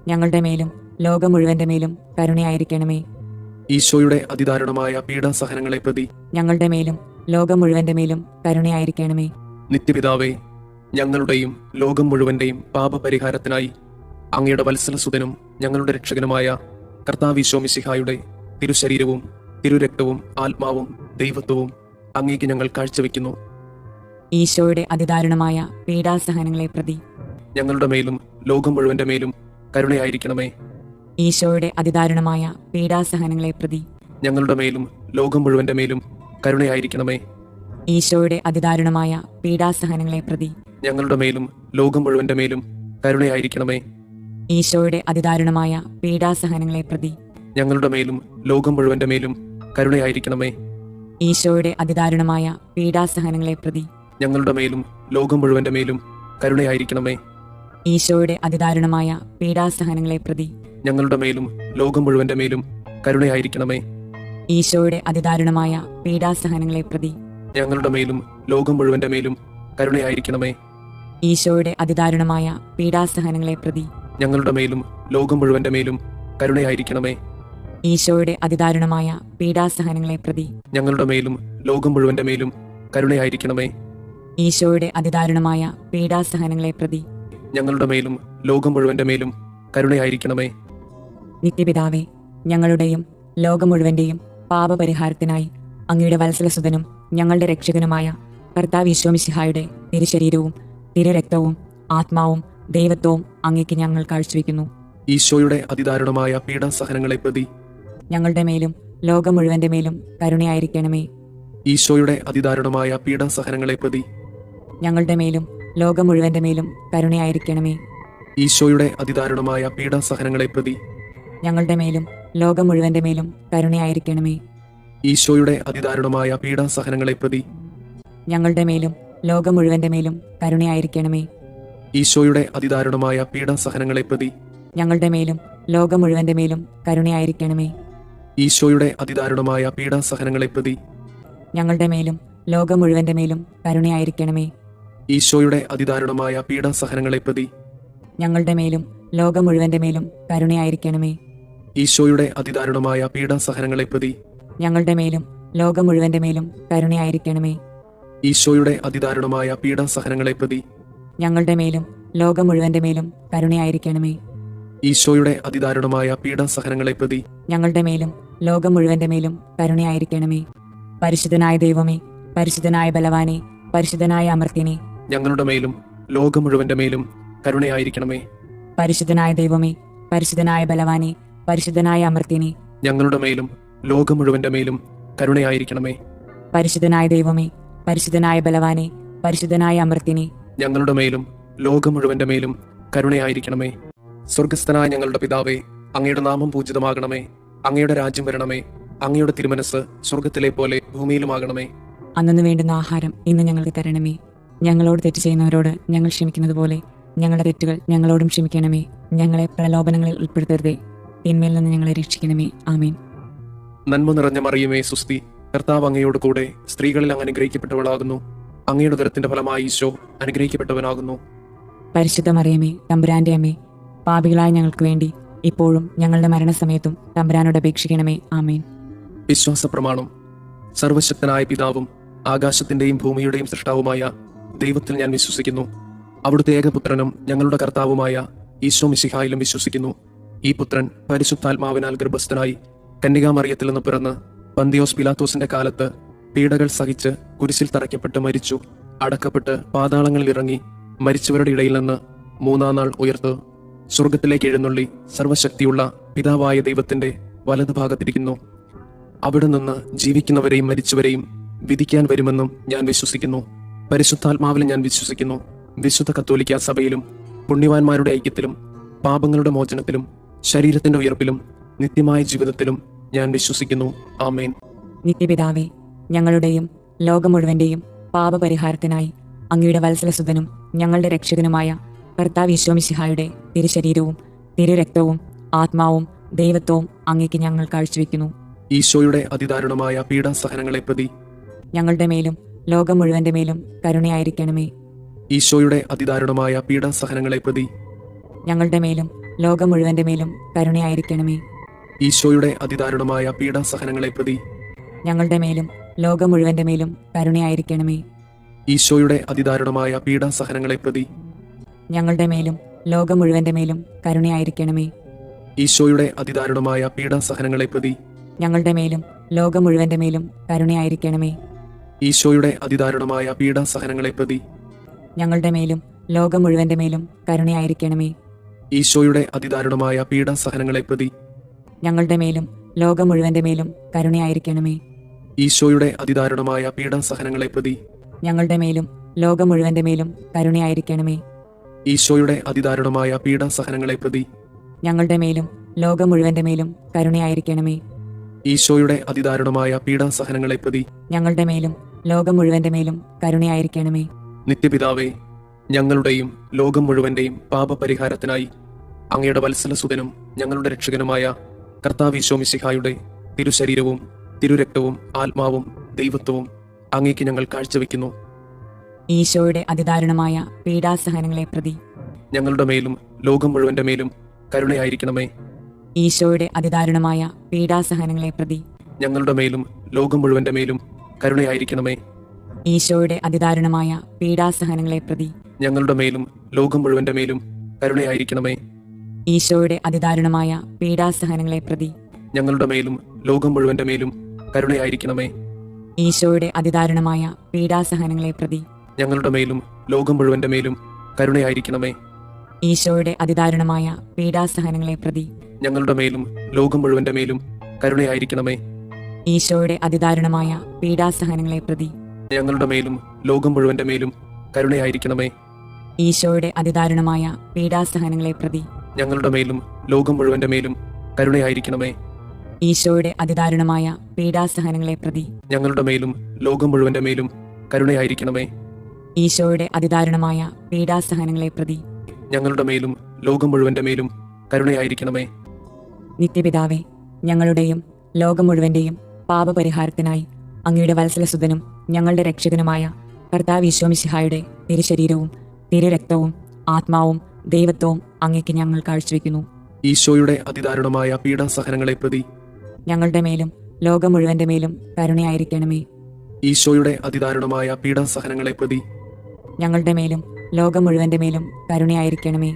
ഞങ്ങളുടെ മേലും ലോകം മുഴുവന്റെ മേലും കരുണയായിരിക്കണമേ. ഈശോയുടെ അതിദാരുണമായ പീഡാസഹനങ്ങളെ പ്രതി ഞങ്ങളുടെ മേലും ലോകം മുഴുവന്റെ മേലും കരുണയായിരിക്കണമേ. നിത്യപിതാവേ, ഞങ്ങളുടെയും ലോകം മുഴുവന്റെയും പാപപരിഹാരത്തിനായി അങ്ങയുടെ വത്സലസുതനും ഞങ്ങളുടെ രക്ഷകനുമായ കർത്താവ് മിശിഹായുടെ തിരുശരീരവും തിരുരക്തവും ആത്മാവും ദൈവത്വവും അങ്ങേക്ക് ഞങ്ങൾ കാഴ്ചവെക്കുന്നു. ഈശോയുടെ അതിദാരുണമായ പീഡാസഹനങ്ങളെ പ്രതി ഞങ്ങളുടെ മേലും ലോകം മുഴുവന്റെ മേലും കരുണയായിരിക്കണമേ. ഈശോയുടെ അതിദാരുണമായ പീഡാസഹനങ്ങളെ പ്രതി ഞങ്ങളുടെ മേലും ലോകം മുഴുവന്റെ മേലും കരുണയായിരിക്കണമേ. ഈശോയുടെ അതിദാരുണമായ പീഡാസഹനങ്ങളെ പ്രതി ഞങ്ങളുടെ മേലും ലോകം മുഴുവന്റെ മേലും കരുണയായിരിക്കണമേ. ഈശോയുടെ അതിദാരുണമായ പീഡാസഹനങ്ങളെ പ്രതി ഞങ്ങളുടെ മേലും ലോകം മുഴുവന്റെ മേലും കരുണയായിരിക്കണമേ. ഈശോയുടെ അതിദാരുണമായ പീഡാസഹനങ്ങളെ പ്രതി ഞങ്ങളുടെ മേലും ലോകം മുഴുവന്റെ മേലും കരുണയായിരിക്കണമേ. ഈശോയുടെ അതിദാരുണമായ പീഡാസഹനങ്ങളെ പ്രതി ഞങ്ങളുടെ മേലും ലോകം മുഴുവന്റെ മേലും കരുണയായിരിക്കണമേ. ഈശോയുടെ അതിദാരുണമായ പീഡാസഹനങ്ങളെ പ്രതി ഞങ്ങളുടെ മേലും ലോകം മുഴുവന്റെ മേലും കരുണയായിരിക്കണമേ. ഈശോയുടെ അതിദാരുണമായ പീഡാസഹനങ്ങളെ പ്രതി ഞങ്ങളുടെ മേലും ലോകം മുഴുവന്റെ മേലും കരുണയായിരിക്കണമേ. ഈശോയുടെ അതിദാരുണമായ പീഡാസഹനങ്ങളെ പ്രതി ഞങ്ങളുടെ മേലും ലോകം മുഴുവന്റെ മേലും കരുണയായിരിക്കണമേ. ഈശോയുടെ അതിദാരുണമായ പീഡാസഹനങ്ങളെ പ്രതി ഞങ്ങളുടെ മേലും ലോകം മുഴുവന്റെ മേലും കരുണയായിരിക്കണമേ. നിത്യപിതാവേ, ഞങ്ങളുടെയും ലോകം മുഴുവന്റെയും പാപപരിഹാരത്തിനായി അങ്ങയുടെ വത്സലസുതനും ഞങ്ങളുടെ രക്ഷകനുമായ കർത്താവ് ഈശോമിശിഹായുടെ തിരുശരീരവും തിരുരക്തവും ആത്മാവും ദൈവത്വവും അങ്ങേക്ക് ഞങ്ങൾ കാഴ്ചവെക്കുന്നു. ഈശോയുടെ അതിദാരുണമായ പീഡാസഹനങ്ങളെ പ്രതി ഞങ്ങളുടെ മേലും ലോകം മുഴുവന്റെ മേലും കരുണയായിരിക്കണമേ. ഈശോയുടെ അതിദാരുണമായ പീഡാസഹനങ്ങളെ പ്രതി ഞങ്ങളുടെ മേലും ലോകം മുഴുവന്റെ മേലും കരുണയായിരിക്കണമേ. ഈശോയുടെ അതിദാരുണമായ പീഡാസഹനങ്ങളെ പ്രതി ഞങ്ങളുടെ മേലും ലോകം മുഴുവന്റെ മേലും കരുണയായിരിക്കണമേ. ഈശോയുടെ അതിദാരുണമായ പീഡാസഹനങ്ങളെ പ്രതി ഞങ്ങളുടെ മേലും ലോകം മുഴുവന്റെ മേലും കരുണയായിരിക്കണമേ. ഈശോയുടെ അതിദാരുണമായ പീഡാസഹനങ്ങളെ പ്രതി ഞങ്ങളുടെ മേലും ലോകം മുഴുവന്റെ മേലും കരുണയായിരിക്കണമേ. ഈശോയുടെ അതിദാരുണമായ പീഡാസഹനങ്ങളെ പ്രതി ഞങ്ങളുടെ മേലും ലോകം മുഴുവന്റെ മേലും കരുണയായിരിക്കണമേ. ഈശോയുടെ അതിദാരുണമായ പീഡാസഹനങ്ങളെ പ്രതി ഞങ്ങളുടെ മേലും ലോകം മുഴുവന്റെ മേലും കരുണയായിരിക്കണമേ. ഈശോയുടെ അതിദാരുണമായ പീഡാസഹനങ്ങളെ പ്രതി ഞങ്ങളുടെ മേലും ലോകം മുഴുവന്റെ മേലും കരുണയായിരിക്കണമേ. ഈശോയുടെ അതിദാരുണമായ പീഡാസഹനങ്ങളെ പ്രതി ഞങ്ങളുടെ മേലും ലോകം മുഴുവന്റെ മേലും കരുണയായിരിക്കണമേ. ഈശോയുടെ അതിദാരുണമായ പീഡാസഹനങ്ങളെ പ്രതി ഞങ്ങളുടെ മേലും ലോകം മുഴുവന്റെ മേലും കരുണയായിരിക്കണമേ. പരിശുദ്ധനായ ദൈവമേ, പരിശുദ്ധനായ ബലവാനെ, പരിശുദ്ധനായ അമർത്യനെ, ഞങ്ങളുടെ മേലും ലോകം മുഴുവന്റെ മേലും കരുണയായിരിക്കണമേ. പരിശുദ്ധനായ ദൈവമേ, പരിശുദ്ധനായ ബലവാനെ, പരിശുദ്ധനായ അമർത്യനെ, ഞങ്ങളുടെ മേലും ലോകം മുഴുവന്റെ മേലും കരുണയായിരിക്കണമേ. പരിശുദ്ധനായ ദൈവമേ, പരിശുദ്ധനായ ബലവാനെ, പരിശുദ്ധനായ അമർത്യനെ, ഞങ്ങളുടെ മേലും ലോകം മുഴുവന്റെ മേലും കരുണയായിരിക്കണമേ. സ്വർഗസ്ഥനായ ഞങ്ങളുടെ പിതാവേ, അങ്ങയുടെ നാമം പൂജിതമാകണമേ. അങ്ങയുടെ രാജ്യം വരണമേ. അങ്ങയുടെ തിരുമനസ് സ്വർഗത്തിലെ പോലെ ഭൂമിയിലുമാകണമേ. അന്നു വേണ്ടുന്ന ആഹാരം ഇന്ന് ഞങ്ങൾക്ക് തരണമേ. ഞങ്ങളോട് തെറ്റ് ചെയ്യുന്നവരോട് ഞങ്ങൾ ക്ഷമിക്കുന്നത് പോലെ ഞങ്ങളുടെ തെറ്റുകൾ ഞങ്ങളോടും ക്ഷമിക്കണമേ. ഞങ്ങളെ പ്രലോഭനങ്ങളിൽ ഉൾപ്പെടുത്തരുതേ, തിന്മയിൽ നിന്ന് ഞങ്ങളെ രക്ഷിക്കണമേ. ആമേൻ. നന്മ നിറഞ്ഞ മറിയമേ, സുസ്തി, കർത്താവ് അങ്ങയോട് കൂടെ സ്ത്രീകളിൽ അങ്ങ് അനുഗ്രഹിക്കപ്പെട്ടവളാകുന്നു. അങ്ങയുടെ ഉദരത്തിന്റെ ഫലമായി ഈശോ അനുഗ്രഹിക്കപ്പെട്ടവനാകുന്നു. പരിശുദ്ധ മറിയമേ, തമ്പുരാന്റെ അമ്മേ, പാപികളായ ഞങ്ങൾക്ക് വേണ്ടി ഇപ്പോഴും ഞങ്ങളുടെ മരണസമയത്തും തമ്പുരാനോട് അപേക്ഷിക്കണമേ. ആമേൻ. വിശ്വാസ പ്രമാണം. സർവശക്തനായ പിതാവും ആകാശത്തിന്റെയും ഭൂമിയുടെയും സൃഷ്ടാവുമായ ദൈവത്തിൽ ഞാൻ വിശ്വസിക്കുന്നു. അവിടുത്തെ ഏകപുത്രനും ഞങ്ങളുടെ കർത്താവുമായ ഈശോ മിശിഹായിലും വിശ്വസിക്കുന്നു. ഈ പുത്രൻ പരിശുദ്ധാത്മാവിനാൽ ഗർഭസ്ഥനായി കന്യകാമറിയത്തിൽ നിന്ന് പിറന്ന് പന്തിയോസ് പിലാത്തോസിന്റെ കാലത്ത് പീഡകൾ സഹിച്ച് കുരിശിൽ തറയ്ക്കപ്പെട്ട് മരിച്ചു, അടക്കപ്പെട്ട് പാതാളങ്ങളിൽ ഇറങ്ങി, മരിച്ചവരുടെ ഇടയിൽ നിന്ന് മൂന്നാം നാൾ ഉയർത്ത് സ്വർഗത്തിലേക്ക് എഴുന്നള്ളി സർവശക്തിയുള്ള പിതാവായ ദൈവത്തിന്റെ വലതുഭാഗത്തിരിക്കുന്നു. അവിടെ നിന്ന് ജീവിക്കുന്നവരെയും മരിച്ചവരെയും വിധിക്കാൻ വരുമെന്നും ഞാൻ വിശ്വസിക്കുന്നു. പരിശുദ്ധാത്മാവിലും ഞാൻ വിശ്വസിക്കുന്നു. വിശുദ്ധ കത്തോലിക്ക സഭയിലും പുണ്യവാന്മാരുടെ ഐക്യത്തിലും പാപങ്ങളുടെ മോചനത്തിലും ശരീരത്തിന്റെ ഉയർപ്പിലും നിത്യമായ ജീവിതത്തിലും ഞാൻ വിശ്വസിക്കുന്നു. ആമേൻ. നിത്യപിതാവേ, ഞങ്ങളുടെയും ലോകം മുഴുവന്റെയും പാപപരിഹാരത്തിനായി അങ്ങയുടെ വത്സലസുതനും ഞങ്ങളുടെ രക്ഷകനുമായ കർത്താവ് ഈശോമിശിഹായുടെ തിരുശരീരവും തിരുരക്തവും ആത്മാവും ദൈവത്വവും അങ്ങേക്ക് ഞങ്ങൾ കാഴ്ചവെക്കുന്നു. ഈശോയുടെ അതിദാരുണമായ പീഡാസഹനങ്ങളെ പ്രതി ഞങ്ങളുടെ മേലും ലോകം മുഴുവന്റെ മേലും കരുണയായിരിക്കണമേ. ഈശോയുടെ അതിദാരുണമായ പീഡാസഹനങ്ങളെ പ്രതി ഞങ്ങളുടെ മേലും ലോകം മുഴുവന്റെ മേലും കരുണയായിരിക്കണമേ. ഈശോയുടെ അതിദാരുണമായ പീഡാസഹനങ്ങളെ പ്രതി ഞങ്ങളുടെ മേലും ലോകം മുഴുവന്റെ മേലും കരുണയായിരിക്കണമേ. ഈശോയുടെ അതിദാരുണമായ പീഡാസഹനങ്ങളെ പ്രതി ഞങ്ങളുടെ മേലും ലോകം മുഴുവന്റെ മേലും കരുണയായിരിക്കണമേ. ഈശോയുടെ അതിദാരുണമായ പീഡാസഹനങ്ങളെ പ്രതി ഞങ്ങളുടെ മേലും ലോകം മുഴുവന്റെ മേലും കരുണയായിരിക്കണമേ. ഈശോയുടെ അതിദാരുണമായ പീഡാസഹനങ്ങളെ പ്രതി ഞങ്ങളുടെ മേലും ലോകം മുഴുവന്റെ മേലും കരുണയായിരിക്കണമേ. ഈശോയുടെ അതിദാരുണമായ പീഡാസഹനങ്ങളെ പ്രതി ഞങ്ങളുടെ മേലും ലോകം മുഴുവന്റെ മേലും കരുണയായിരിക്കണമേ. ഈശോയുടെ അതിദാരുണമായ പീഡാസഹനങ്ങളെ പ്രതി ഞങ്ങളുടെ മേലും ലോകം മുഴുവന്റെ മേലും കരുണയായിരിക്കണമേ. ഈശോയുടെ അതിദാരുണമായ പീഡാസഹനങ്ങളെ പ്രതി ഞങ്ങളുടെ മേലും ലോകം മുഴുവന്റെ മേലും കരുണയായിരിക്കണമേ. ഈശോയുടെ അതിദാരുണമായ പീഡാസഹനങ്ങളെ പ്രതി ഞങ്ങളുടെ മേലും ലോകം മുഴുവന്റെ മേലും കരുണയായിരിക്കണമേ. നിത്യപിതാവേ, ഞങ്ങളുടെയും ലോകം മുഴുവന്റെയും പാപപരിഹാരത്തിനായി അങ്ങയുടെ വത്സലസുതനും ഞങ്ങളുടെ രക്ഷകനുമായ കർത്താവ് ഈശോ മിശിഹായുടെ തിരുശരീരവും തിരുരക്തവും ആത്മാവും ദൈവത്വവും അങ്ങേക്ക് ഞങ്ങൾ കാഴ്ചവെക്കുന്നു. ഈശോയുടെ അതിദാരുണമായ പീഡാസഹനങ്ങളെ പ്രതി ഞങ്ങളുടെ മേലും ലോകം മുഴുവന്റെ മേലും കരുണയായിരിക്കണമേ. ഈശോയുടെ അതിദാരുണമായ പീഡാസഹനങ്ങളെ പ്രതി ഞങ്ങളുടെ മേലും ലോകം മുഴുവന്റെ മേലും കരുണയായിരിക്കണമേ. ഈശോയുടെ അതിദാരുണമായ പീഡാസഹനങ്ങളെ പ്രതി ഞങ്ങളുടെ മേലും ലോകം മുഴുവന്റെ മേലും കരുണയായിരിക്കണമേ. ഈശോയുടെ അതിദാരുണമായ പീഡാസഹനങ്ങളെ പ്രതി ഞങ്ങളുടെ മേലും ലോകം മുഴുവന്റെ മേലും കരുണയായിരിക്കണമേ. ഈശോയുടെ അതിദാരുണമായ പീഡാസഹനങ്ങളെ പ്രതി ഞങ്ങളുടെ മേലും ലോകം മുഴുവന്റെ മേലും കരുണയായിരിക്കണമേ. ഈശോയുടെ അതിദാരുണമായ പീഡാസഹനങ്ങളെ പ്രതി ഞങ്ങളുടെ മേലും ലോകം മുഴുവന്റെ മേലും കരുണയായിരിക്കണമേ. ഈശോയുടെ അതിദാരുണമായ പീഡാസഹനങ്ങളെ പ്രതി ഞങ്ങളുടെ മേലും ലോകം മുഴുവന്റെ മേലും കരുണയായിരിക്കണമേ. ഈശോയുടെ അതിദാരുണമായ പീഡാസഹനങ്ങളെ പ്രതി ഞങ്ങളുടെ മേലും ലോകം മുഴുവന്റെ മേലും കരുണയായിരിക്കണമേ. ഈശോയുടെ അതിദാരുണമായ പീഡാസഹനങ്ങളെ പ്രതി ഞങ്ങളുടെ മേലും ലോകം മുഴുവന്റെ മേലും കരുണയായിരിക്കണമേ. ഈശോയുടെ അതിദാരുണമായ പീഡാസഹനങ്ങളെ പ്രതി ഞങ്ങളുടെ മേലും ലോകം മുഴുവന്റെ മേലും കരുണയായിരിക്കണമേ. നിത്യപിതാവേ, ഞങ്ങളുടെയും ലോകം മുഴുവന്റെയും പാപപരിഹാരത്തിനായി അങ്ങയുടെ വത്സലസുതനും ഞങ്ങളുടെ രക്ഷകനുമായ കർത്താവ് ഈശോ മിശിഹായുടെ തിരുശരീരവും തിരുരക്തവും ആത്മാവും ദൈവത്വവും അങ്ങേക്ക് ഞങ്ങൾ കാഴ്ചവെക്കുന്നു. ഈശോയുടെ അതിദാരുണമായ പീഡാസഹനങ്ങളെ പ്രതി ഞങ്ങളുടെ മേലും ലോകം മുഴുവന്റെ മേലും കരുണയായിരിക്കണമേ. ഈശോയുടെ അതിദാരുണമായ പീഡാസഹനങ്ങളെ പ്രതി ഞങ്ങളുടെ മേലും ലോകം മുഴുവന്റെ മേലും കരുണയായിരിക്കണമേ.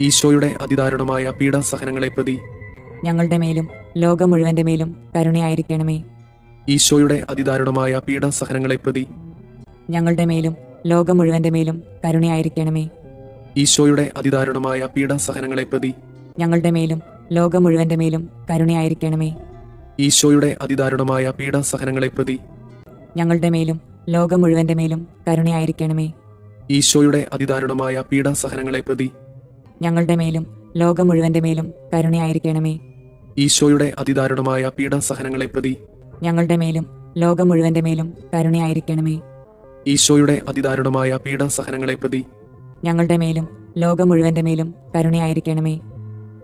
ഈശോയുടെ അതിദാരുണമായ പീഡാസഹനങ്ങളെ പ്രതി ഞങ്ങളുടെ മേലും ലോകം മുഴുവന്റെ മേലും കരുണയായിരിക്കണമേ. ഈശോയുടെ അതിദാരുണമായ പീഡാസഹനങ്ങളെ പ്രതി ഞങ്ങളുടെ മേലും ലോകം മുഴുവന്റെ മേലും കരുണയായിരിക്കണമേ. ഈശോയുടെ അതിദാരുണമായ പീഡാസഹനങ്ങളെ പ്രതി ഞങ്ങളുടെ മേലും ലോകം മുഴുവന്റെ മേലും കരുണയായിരിക്കണമേ. ഈശോയുടെ അതിദാരുണമായ പീഡാസഹനങ്ങളെ പ്രതി ഞങ്ങളുടെ മേലും ലോകം മുഴുവന്റെ മേലും കരുണയായിരിക്കണമേ. ഈശോയുടെ അതിദാരുണമായ പീഡാസഹനങ്ങളെ പ്രതി ഞങ്ങളുടെ മേലും ലോകം മുഴുവന്റെ മേലും കരുണയായിരിക്കണമേ. ഈശോയുടെ അതിദാരുണമായ പീഡാസഹനങ്ങളെ പ്രതി ഞങ്ങളുടെ മേലും ലോകം മുഴുവന്റെ മേലും കരുണയായിരിക്കണമേ. ഈശോയുടെ അതിദാരുണമായ പീഡാസഹനങ്ങളെ പ്രതി ഞങ്ങളുടെ മേലും ലോകം മുഴുവന്റെ മേലും കരുണയായിരിക്കണമേ.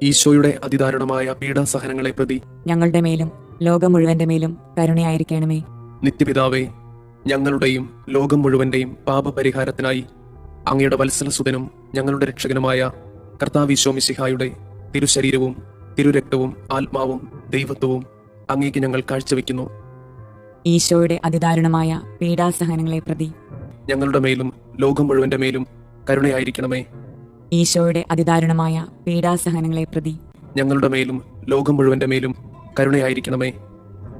ഈശോയുടെ അതിദാരുണമായ പീഡാസഹനങ്ങളെ പ്രതി ഞങ്ങളുടെ മേലും ലോകം മുഴുവന്റെ മേലും കരുണയായിരിക്കണമേ. നിത്യപിതാവേ, ഞങ്ങളുടെയും ലോകം മുഴുവന്റെയും പാപപരിഹാരത്തിനായി അങ്ങയുടെ വത്സലസുതനും ഞങ്ങളുടെ രക്ഷകനുമായ കർത്താവ് ഈശോ മിശിഹായുടെ തിരുശരീരവും തിരുരക്തവും ആത്മാവും ദൈവത്വവും അങ്ങേക്ക് ഞങ്ങൾ കാഴ്ചവെക്കുന്നു. ഈശോയുടെ അതിദാരുണമായ പീഡാസഹനങ്ങളെ പ്രതി ഞങ്ങളുടെ മേലും ലോകം മുഴുവന്റെ മേലും കരുണയായിരിക്കണമേ. ഈശോയുടെ അതിദാരുണമായ പീഡാസഹനങ്ങളെ പ്രതി ഞങ്ങളുടെ മേലും ലോകം മുഴുവന്റെ മേലും കരുണയായിരിക്കണമേ.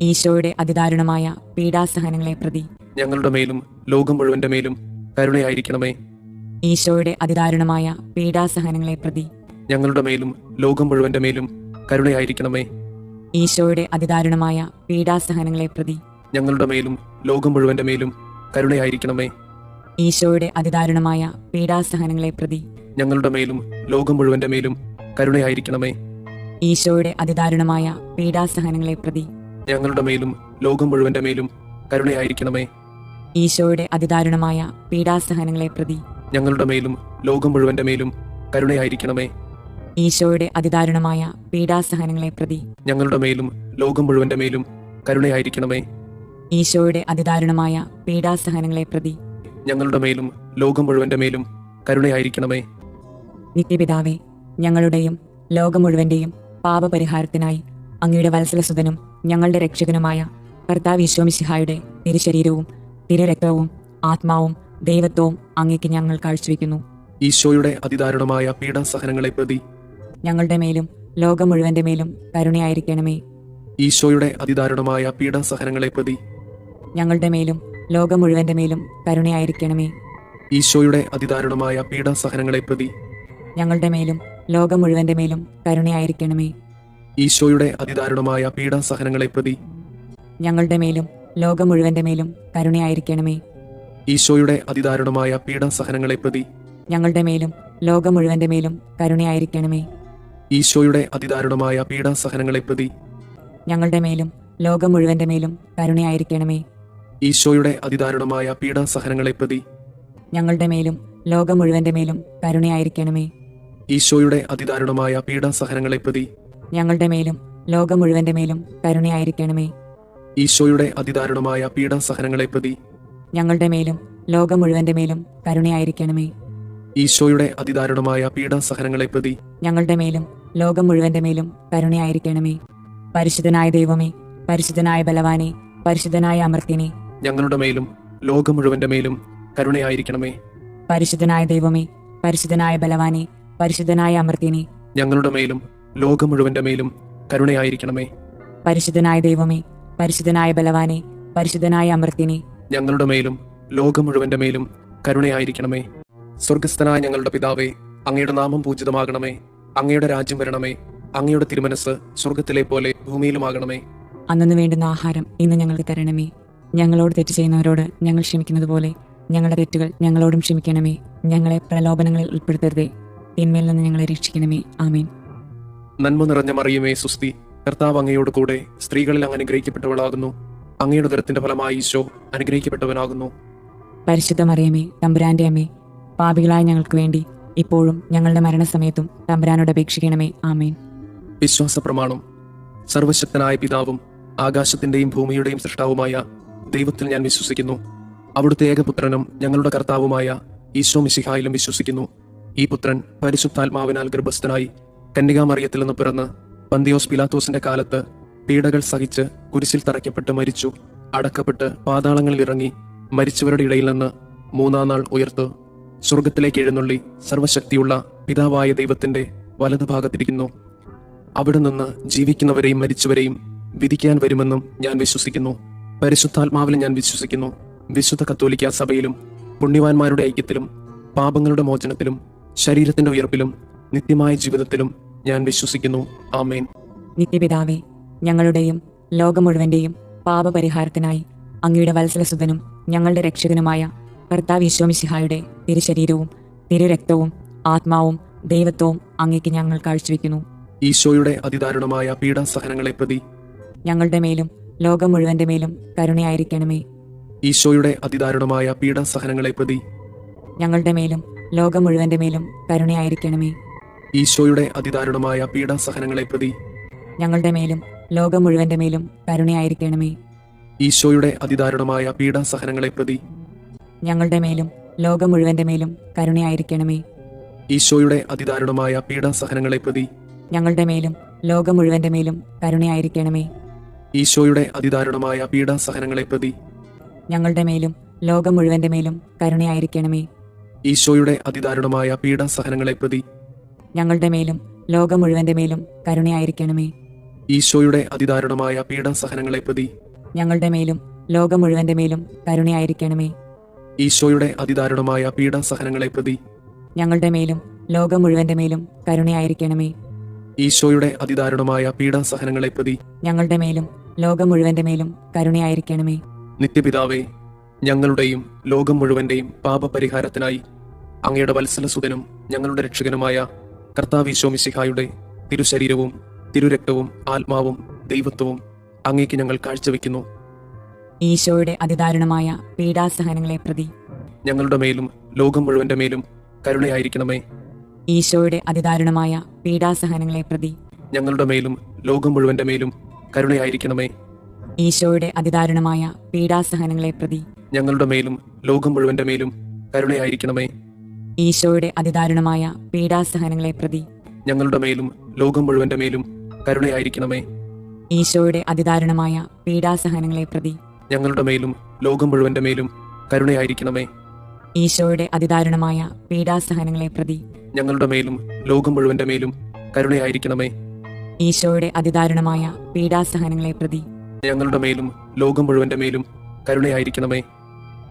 ഈശോയുടെ അതിദാരുണമായ പീഡാസഹനങ്ങളെ പ്രതി ഞങ്ങളുടെ മേലും ലോകം മുഴുവന്റെ മേലും കരുണയായിരിക്കണമേ. ഈശോയുടെ അതിദാരുണമായ പീഡാസഹനങ്ങളെ പ്രതി ഞങ്ങളുടെ മേലും ലോകം മുഴുവന്റെ മേലും കരുണയായിരിക്കണമേ. ഈശോയുടെ അതിദാരുണമായ പീഡാസഹനങ്ങളെ പ്രതി ഞങ്ങളുടെ മേലും ലോകം മുഴുവന്റെ മേലും കരുണയായിരിക്കണമേ. ഈശോയുടെ അതിദാരുണമായ പീഡാസഹനങ്ങളെ പ്രതി ഞങ്ങളുടെ മേലും ലോകം മുഴുവന്റെ മേലും കരുണയായിരിക്കണമേ. ഈശോയുടെ അതിദാരുണമായ പീഡാസഹനങ്ങളെ പ്രതി ഞങ്ങളുടെ മേലും ലോകം മുഴുവന്റെ മേലും കരുണയായിരിക്കണമേ. ഈശോയുടെ അതിദാരുണമായ പീഡാസഹനങ്ങളെ പ്രതി ഞങ്ങളുടെ മേലും ലോകം മുഴുവന്റെ മേലും കരുണയായിരിക്കണമേ. ഈശോയുടെ അതിദാരുണമായ പീഡാസഹനങ്ങളെ പ്രതി ഞങ്ങളുടെ മേലും ലോകം മുഴുവന്റെ മേലും കരുണയായിരിക്കണമേ. ഈശോയുടെ അതിദാരുണമായ പീഡാസഹനങ്ങളെ പ്രതി ഞങ്ങളുടെ മേലും ലോകം മുഴുവന്റെ മേലും കരുണയായിരിക്കണമേ. നിത്യപിതാവേ, ഞങ്ങളുടെയും ലോകം മുഴുവന്റെയും പാപപരിഹാരത്തിനായി അങ്ങയുടെ വത്സലസുതനും ഞങ്ങളുടെ രക്ഷകനുമായ കർത്താവ് ഈശോ മിശിഹായുടെ തിരുശരീരവും തിരുരക്തവും ആത്മാവും ദൈവത്വവും അങ്ങേക്ക് ഞങ്ങൾ കാഴ്ചവെക്കുന്നു. ഈശോയുടെ അതിദാരുണമായ പീഡാസഹനങ്ങളെ പ്രതി ഞങ്ങളുടെ മേലും ലോകം മുഴുവന്റെ മേലും കരുണയായിരിക്കണമേ. ഈശോയുടെ അതിദാരുണമായ പീഡാസഹനങ്ങളെ പ്രതി ഞങ്ങളുടെ മേലും ലോകം മുഴുവന്റെ മേലും കരുണയായിരിക്കണമേ. ഈശോയുടെ അതിദാരുണമായ പീഡാസഹനങ്ങളെ പ്രതി ഞങ്ങളുടെ മേലും ലോകം മുഴുവന്റെ മേലും കരുണയായിരിക്കണമേ. ഈശോയുടെ അതിദാരുണമായ പീഡാസഹനങ്ങളെ പ്രതി ഞങ്ങളുടെ മേലും ലോകം മുഴുവന്റെ മേലും കരുണയായിരിക്കണമേ. ഈശോയുടെ അതിദാരുണമായ പീഡാസഹനങ്ങളെ പ്രതി ഞങ്ങളുടെ മേലും ലോകം മുഴുവന്റെ മേലും കരുണയായിരിക്കണമേ. ഈശോയുടെ അതിദാരുണമായ പീഡാസഹനങ്ങളെ പ്രതി ഞങ്ങളുടെ മേലും ലോകം മുഴുവന്റെ മേലും കരുണയായിരിക്കണമേ. ഈശോയുടെ അതിദാരുണമായ പീഡാസഹനങ്ങളെ പ്രതി ഞങ്ങളുടെ മേലും ലോകം മുഴുവന്റെ മേലും കരുണയായിരിക്കണമേ. ഈശോയുടെ അതിദാരുണമായ പീഡാസഹനങ്ങളെ പ്രതി ഞങ്ങളുടെ മേലും ലോകം മുഴുവന്റെ മേലും കരുണയായിരിക്കണമേ. ഈശോയുടെ അതിദാരുണമായ പീഡാസഹനങ്ങളെ പ്രതി ഞങ്ങളുടെ മേലും ലോകം മുഴുവന്റെ മേലും കരുണയായിരിക്കണമേ. ഈശോയുടെ അതിദാരുണമായ പീഡാസഹനങ്ങളെ പ്രതി ഞങ്ങളുടെ മേലും ലോകം മുഴുവന്റെ മേലും കരുണയായിരിക്കണമേ. പരിശുദ്ധനായ ദൈവമേ, പരിശുദ്ധനായ ബലവാനെ, പരിശുദ്ധനായ അമർത്യനെ, ഞങ്ങളുടെ മേലും ലോകം മുഴുവന്റെ മേലും കരുണയായിരിക്കണമേ. പരിശുദ്ധനായ ദൈവമേ, പരിശുദ്ധനായ ബലവാനെ, പരിശുദ്ധനായ അമർത്യനെ, ഞങ്ങളുടെ മേലും ലോകം മുഴുവന്റെ മേലും കരുണയായിരിക്കണമേ. പരിശുദ്ധനായ ദൈവമേ, പരിശുദ്ധനായ ബലവാനെ, പരിശുദ്ധനായ അമർത്യനെ, ഞങ്ങളുടെ മേലും ലോകം മുഴുവന്റെ മേലും കരുണയായിരിക്കണമേ. സ്വർഗസ്ഥനായ ഞങ്ങളുടെ പിതാവേ, അങ്ങയുടെ നാമം പൂജിതമാകണമേ. അങ്ങയുടെ രാജ്യം വരണമേ. അങ്ങയുടെ തിരുമനസ് സ്വർഗത്തിലെ പോലെ ഭൂമിയിലുമാകണമേ. അന്നു വേണ്ടുന്ന ആഹാരം ഇന്ന് ഞങ്ങൾക്ക് തരണമേ. ഞങ്ങളോട് തെറ്റ് ചെയ്യുന്നവരോട് ഞങ്ങൾ ക്ഷമിക്കുന്നത് പോലെ ഞങ്ങളുടെ തെറ്റുകൾ ഞങ്ങളോടും ക്ഷമിക്കണമേ. ഞങ്ങളെ പ്രലോഭനങ്ങളിൽ ഉൾപ്പെടുത്തരുതേ, തിന്മയിൽ നിന്ന് ഞങ്ങളെ രക്ഷിക്കണമേ. ആമേൻ. നന്മ നിറഞ്ഞ മറിയമേ, സുസ്തി, കർത്താവ് അങ്ങയോട് കൂടെ സ്ത്രീകളിൽ അങ്ങ് അനുഗ്രഹിക്കപ്പെട്ടവളാകുന്നു. അങ്ങയുടെ ഉദരത്തിന്റെ ഫലമായി ഈശോ അനുഗ്രഹിക്കപ്പെട്ടവനാകുന്നു. പരിശുദ്ധ മറിയമേ, തമ്പുരാന്റെ അമ്മേ, പാപികളായ ഞങ്ങൾക്ക് വേണ്ടി ഇപ്പോഴും ഞങ്ങളുടെ മരണസമയത്തും തമ്പുരാനോട് അപേക്ഷിക്കണമേ. ആമേൻ. വിശ്വാസ പ്രമാണം. സർവശക്തനായ പിതാവും ആകാശത്തിന്റെയും ഭൂമിയുടെയും സൃഷ്ടാവുമായ ദൈവത്തിൽ ഞാൻ വിശ്വസിക്കുന്നു. അവിടുത്തെ ഏകപുത്രനും ഞങ്ങളുടെ കർത്താവുമായ ഈശോ മിശിഹായിലും വിശ്വസിക്കുന്നു. ഈ പുത്രൻ പരിശുദ്ധാത്മാവിനാൽ ഗർഭസ്ഥനായി കന്യകാമറിയത്തിൽ നിന്ന് പിറന്ന് പന്തിയോസ് പിലാത്തോസിന്റെ കാലത്ത് പീഡകൾ സഹിച്ച് കുരിശിൽ തറയ്ക്കപ്പെട്ട് മരിച്ചു, അടക്കപ്പെട്ട് പാതാളങ്ങളിൽ ഇറങ്ങി, മരിച്ചവരുടെ ഇടയിൽ നിന്ന് മൂന്നാം നാൾ ഉയർത്ത് സ്വർഗത്തിലേക്ക് എഴുന്നള്ളി സർവശക്തിയുള്ള പിതാവായ ദൈവത്തിന്റെ വലതുഭാഗത്തിരിക്കുന്നു. അവിടെ നിന്ന് ജീവിക്കുന്നവരെയും മരിച്ചവരെയും വിധിക്കാൻ വരുമെന്നും ഞാൻ വിശ്വസിക്കുന്നു. പരിശുദ്ധാത്മാവിലും ഞാൻ വിശ്വസിക്കുന്നു. വിശുദ്ധ കത്തോലിക്ക സഭയിലും പുണ്യവാന്മാരുടെ ഐക്യത്തിലും പാപങ്ങളുടെ മോചനത്തിലും ശരീരത്തിന്റെ ഉയർപ്പിലും നിത്യമായ ജീവിതത്തിലും ഞാൻ വിശ്വസിക്കുന്നു. ആമേൻ. നിത്യപിതാവേ, ഞങ്ങളുടെയും ലോകം മുഴുവന്റെയും പാപപരിഹാരത്തിനായി അങ്ങയുടെ വത്സലസുതനും ഞങ്ങളുടെ രക്ഷകനുമായ കർത്താവ് ഈശോ മിശിഹായുടെ തിരുശരീരവും തിരുരക്തവും ആത്മാവും ദൈവത്വവും അങ്ങേക്ക് ഞങ്ങൾ കാഴ്ചവെക്കുന്നു. ഈശോയുടെ അതിദാരുണമായ പീഡാസഹനങ്ങളെ പ്രതി ഞങ്ങളുടെ മേലും ലോകം മുഴുവന്റെ മേലും കരുണയായിരിക്കണമേ. ഈശോയുടെ അതിദാരുണമായ പീഡാസഹനങ്ങളെ പ്രതി ഞങ്ങളുടെ മേലും ലോകം മുഴുവന്റെ മേലും കരുണയായിരിക്കണമേ. ഈശോയുടെ അതിദാരുണമായ പീഡാസഹനങ്ങളെ പ്രതി ഞങ്ങളുടെ മേലും ലോകം മുഴുവന്റെ മേലും കരുണയായിരിക്കണമേ. ഈശോയുടെ അതിദാരുണമായ പീഡാസഹനങ്ങളെ പ്രതി ഞങ്ങളുടെ മേലും ലോകം മുഴുവന്റെ മേലും കരുണയായിരിക്കണമേ. ഈശോയുടെ അതിദാരുണമായ പീഡാസഹനങ്ങളെ പ്രതി ഞങ്ങളുടെ മേലും ലോകം മുഴുവന്റെ മേലും കരുണയായിരിക്കണമേ. ഈശോയുടെ അതിദാരുണമായ പീഡാസഹനങ്ങളെ പ്രതി ഞങ്ങളുടെ മേലും ലോകം മുഴുവന്റെ മേലും കരുണയായിരിക്കണമേ. ഈശോയുടെ അതിദാരുണമായ പീഡാസഹനങ്ങളെ പ്രതി ഞങ്ങളുടെ മേലും ലോകം മുഴുവന്റെ മേലും കരുണയായിരിക്കണമേ. ഈശോയുടെ അതിദാരുണമായ പീഡാസഹനങ്ങളെ പ്രതി ഞങ്ങളുടെ മേലും ലോകം മുഴുവന്റെ മേലും കരുണയായിരിക്കണമേ. ഈശോയുടെ അതിദാരുണമായ പീഡാസഹനങ്ങളെ പ്രതി ഞങ്ങളുടെ മേലും ലോകം മുഴുവന്റെ മേലും കരുണയായിരിക്കണമേ. ഈശോയുടെ അതിദാരുണമായ പീഡാസഹനങ്ങളെ പ്രതി ഞങ്ങളുടെ മേലും ലോകം മുഴുവന്റെ മേലും കരുണയായിരിക്കണമേ. നിത്യപിതാവേ, ഞങ്ങളുടെയും ലോകം മുഴുവന്റെയും പാപപരിഹാരത്തിനായി അങ്ങയുടെ വത്സലസുതനും ഞങ്ങളുടെ രക്ഷകനുമായ കർത്താവ് ഈശോ മിശിഹായുടെ തിരുശരീരവും തിരുരക്തവും ആത്മാവും ദൈവത്വവും അങ്ങേക്ക് ഞങ്ങൾ കാഴ്ചവെക്കുന്നു. ഈശോയുടെ അതിദാരുണമായ പീഡാസഹനങ്ങളെ പ്രതി ഞങ്ങളുടെ മേലും ലോകം മുഴുവന്റെ മേലും കരുണയായിരിക്കണമേ. ഈശോയുടെ അതിദാരുണമായ പീഡാസഹനങ്ങളെ പ്രതി ഞങ്ങളുടെ മേലും ലോകം മുഴുവന്റെ മേലും കരുണയായിരിക്കണമേ. ഈശോയുടെ അതിദാരുണമായ പീഡാസഹനങ്ങളെ പ്രതി ഞങ്ങളുടെ മേലും ലോകം മുഴുവന്റെ മേലും കരുണയായിരിക്കണമേ. ഈശോയുടെ അതിദാരുണമായ പീഡാസഹനങ്ങളെ പ്രതി ഞങ്ങളുടെ മേലും ലോകം മുഴുവന്റെ മേലും കരുണയായിരിക്കണമേ. ഈശോയുടെ അതിദാരുണമായ പീഡാസഹനങ്ങളെ പ്രതി ഞങ്ങളുടെ മേലും ലോകം മുഴുവന്റെ മേലും കരുണയായിരിക്കണമേ. ഈശോയുടെ അതിദാരുണമായ പീഡാസഹനങ്ങളെ പ്രതി ഞങ്ങളുടെ മേലും ലോകം മുഴുവന്റെ മേലും കരുണയായിരിക്കണമേ. ഈശോയുടെ അതിദാരുണമായ പീഡാസഹനങ്ങളെ പ്രതി ഞങ്ങളുടെ മേലും ലോകം മുഴുവന്റെ മേലും കരുണയായിരിക്കണമേ.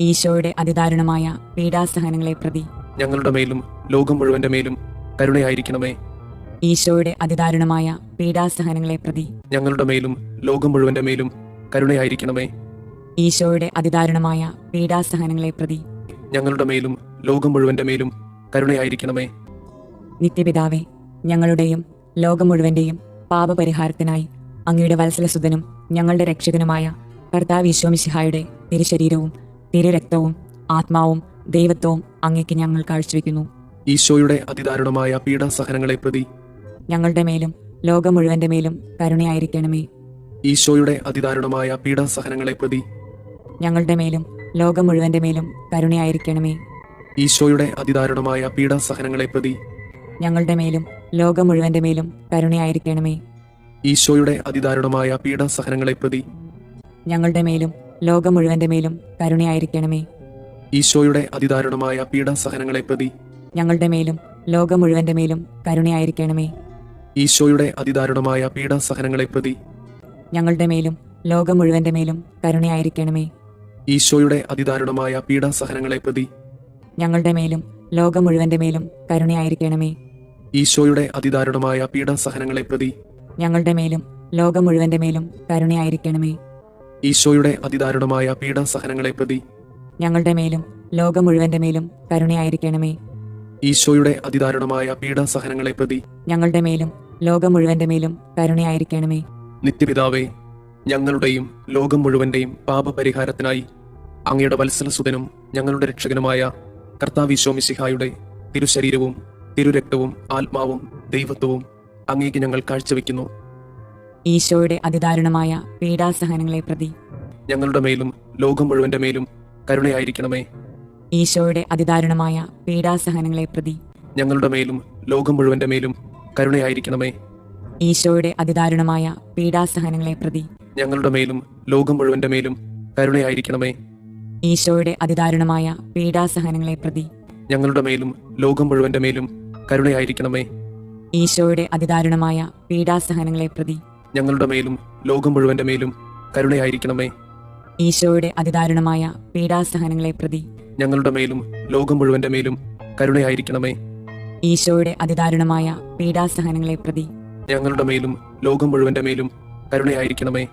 ഈശോയുടെ അതിദാരുണമായ പീഡാസഹനങ്ങളെ പ്രതി ഞങ്ങളുടെ മേലും ലോകം മുഴുവന്റെ മേലും കരുണയായിരിക്കണമേ. ഈശോയുടെ അതിദാരുണമായ പീഡാസഹനങ്ങളെ പ്രതി ഞങ്ങളുടെ മേലും ലോകം മുഴുവന്റെ മേലും കരുണയായിരിക്കണമേ. ഈശോയുടെ അതിദാരുണമായ പീഡാസഹനങ്ങളെ പ്രതി ഞങ്ങളുടെ മേലും ലോകം മുഴുവന്റെ മേലും കരുണയായിരിക്കണമേ. നിത്യപിതാവേ, ഞങ്ങളുടെയും ലോകം മുഴുവന്റെയും പാപപരിഹാരത്തിനായി അങ്ങയുടെ വത്സലസുതനും ഞങ്ങളുടെ രക്ഷകനുമായ കർത്താവ് ഈശോ മിശിഹായുടെ തിരുശരീരവും തിരുരക്തവും ആത്മാവും ദൈവത്വവും അങ്ങേക്ക് ഞങ്ങൾ കാഴ്ചവെക്കുന്നു. ഈശോയുടെ അതിദാരുണമായ പീഡാസഹനങ്ങളെ പ്രതി ഞങ്ങളുടെ മേലും ലോകം മുഴുവന്റെ മേലും കരുണയായിരിക്കണമേ. ഈശോയുടെ അതിദാരുണമായ പീഡാസഹനങ്ങളെ പ്രതി ഞങ്ങളുടെ മേലും ലോകം മുഴുവന്റെ മേലും കരുണയായിരിക്കണമേ. ഈശോയുടെ അതിദാരുണമായ പീഡാസഹനങ്ങളെ പ്രതി ഞങ്ങളുടെ മേലും ലോകം മുഴുവന്റെ മേലും കരുണയായിരിക്കണമേ. ഈശോയുടെ അതിദാരുണമായ പീഡാസഹനങ്ങളെ പ്രതി ഞങ്ങളുടെ മേലും ലോകം മുഴുവന്റെ മേലും കരുണയായിരിക്കണമേ. ഈശോയുടെ അതിദാരുണമായ പീഡാസഹനങ്ങളെ പ്രതി ഞങ്ങളുടെ മേലും ലോകം മുഴുവന്റെ മേലും കരുണയായിരിക്കണമേ. ഈശോയുടെ അതിദാരുണമായ പീഡാസഹനങ്ങളെ പ്രതി ഞങ്ങളുടെ മേലും ലോകം മുഴുവന്റെ മേലും കരുണയായിരിക്കണമേ. ഈശോയുടെ അതിദാരുണമായ പീഡാസഹനങ്ങളെ പ്രതി ഞങ്ങളുടെ മേലും ലോകം മുഴുവന്റെ മേലും കരുണയായിരിക്കണമേ. ഈശോയുടെ അതിദാരുണമായ പീഡാസഹനങ്ങളെ പ്രതി ഞങ്ങളുടെ മേലും ലോകം മുഴുവന്റെ മേലും കരുണയായിരിക്കണമേ. ഈശോയുടെ അതിദാരുണമായ പീഡാസഹനങ്ങളെ പ്രതി ഞങ്ങളുടെ മേലും ലോകം മുഴുവന്റെ മേലും കരുണയായിരിക്കണമേ. ഈശോയുടെ അതിദാരുണമായ പീഡാസഹനങ്ങളെ പ്രതി ഞങ്ങളുടെ മേലും ലോകം മുഴുവന്റെ മേലും കരുണയായിരിക്കണമേ. നിത്യപിതാവേ, ഞങ്ങളുടെയും ലോകം മുഴുവന്റെയും പാപപരിഹാരത്തിനായി അങ്ങയുടെ വത്സലസുതനും ഞങ്ങളുടെ രക്ഷകനുമായ കർത്താവ് മിശിഹായുടെ തിരുശരീരവും തിരുരക്തവും ആത്മാവും ദൈവത്വവും അങ്ങേക്ക് ഞങ്ങൾ കാഴ്ചവെക്കുന്നു. ഈശോയുടെ അതിദാരുണമായ പീഡാസഹനങ്ങളെ പ്രതി ഞങ്ങളുടെ മേലും ലോകം മുഴുവന്റെ മേലും കരുണയായിരിക്കണമേ. ഈശോയുടെ അതിദാരുണമായ പീഡാസഹനങ്ങളെ പ്രതി ഞങ്ങളുടെ മേലും ലോകം മുഴുവന്റെ മേലും കരുണയായിരിക്കണമേ. ഈശോയുടെ അതിദാരുണമായ പീഡാസഹനങ്ങളെ പ്രതി ഞങ്ങളുടെ മേലും ലോകം മുഴുവന്റെ മേലും കരുണയായിരിക്കണമേ. ഈശോയുടെ അതിദാരുണമായ പീഡാസഹനങ്ങളെ പ്രതി ഞങ്ങളുടെ മേലും ലോകം മുഴുവന്റെ മേലും കരുണയായിരിക്കണമേ. ഈശോയുടെ അതിദാരുണമായ പീഡാസഹനങ്ങളെ പ്രതി ഞങ്ങളുടെ മേലും ലോകം മുഴുവന്റെ മേലും കരുണയായിരിക്കണമേ. ഈശോയുടെ അതിദാരുണമായ പീഡാസഹനങ്ങളെ പ്രതി ഞങ്ങളുടെ മേലും ലോകം മുഴുവന്റെ മേലും കരുണയായിരിക്കണമേ. ഈശോയുടെ അതിദാരുണമായ പീഡാസഹനങ്ങളെ പ്രതി ഞങ്ങളുടെ മേലും ലോകം മുഴുവന്റെ മേലും കരുണയായിരിക്കണമേ.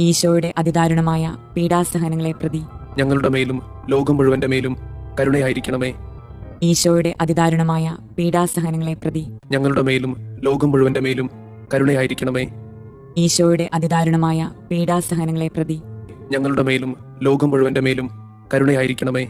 ഈശോയുടെ അതിദാരുണമായ പീഡാസഹനങ്ങളെ പ്രതി ഞങ്ങളുടെ മേലും ലോകം മുഴുവന്റെ മേലും കരുണയായിരിക്കണമേ. ഈശോയുടെ അതിദാരുണമായ പീഡാസഹനങ്ങളെ പ്രതി ഞങ്ങളുടെ മേലും ലോകം മുഴുവന്റെ മേലും കരുണയായിരിക്കണമേ. ഈശോയുടെ അതിദാരുണമായ പീഡാസഹനങ്ങളെ പ്രതി ഞങ്ങളുടെ മേലും ലോകം മുഴുവന്റെ മേലും കരുണയായിരിക്കണമേ.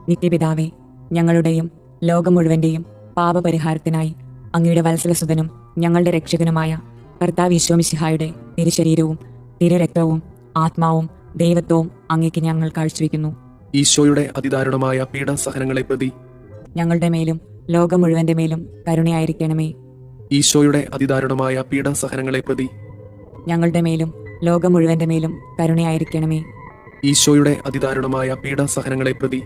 നിത്യപിതാവേ, ഞങ്ങളുടെയും ലോകം മുഴുവന്റെയും പാപപരിഹാരത്തിനായി അങ്ങയുടെ വത്സലസുതനും ഞങ്ങളുടെ രക്ഷകനുമായ കർത്താവ് മിശിഹായുടെ തിരുശരീരവും തിരുരക്തവും ആത്മാവും ദൈവത്വവും അങ്ങേക്ക് ഞങ്ങൾ കാഴ്ചവെക്കുന്നു. ഈശോയുടെ അതിദാരുണമായ പീഡാസഹനങ്ങളെ പ്രതി ഞങ്ങളുടെ മേലും ലോകം മുഴുവന്റെ മേലും കരുണയായിരിക്കണമേ. ഈശോയുടെ അതിദാരുണമായ പീഡാസഹനങ്ങളെ പ്രതി ഞങ്ങളുടെ മേലും ലോകം മുഴുവന്റെ മേലും കരുണയായിരിക്കണമേ. ഈശോയുടെ അതിദാരുണമായ പീഡാസഹനങ്ങളെ പ്രതി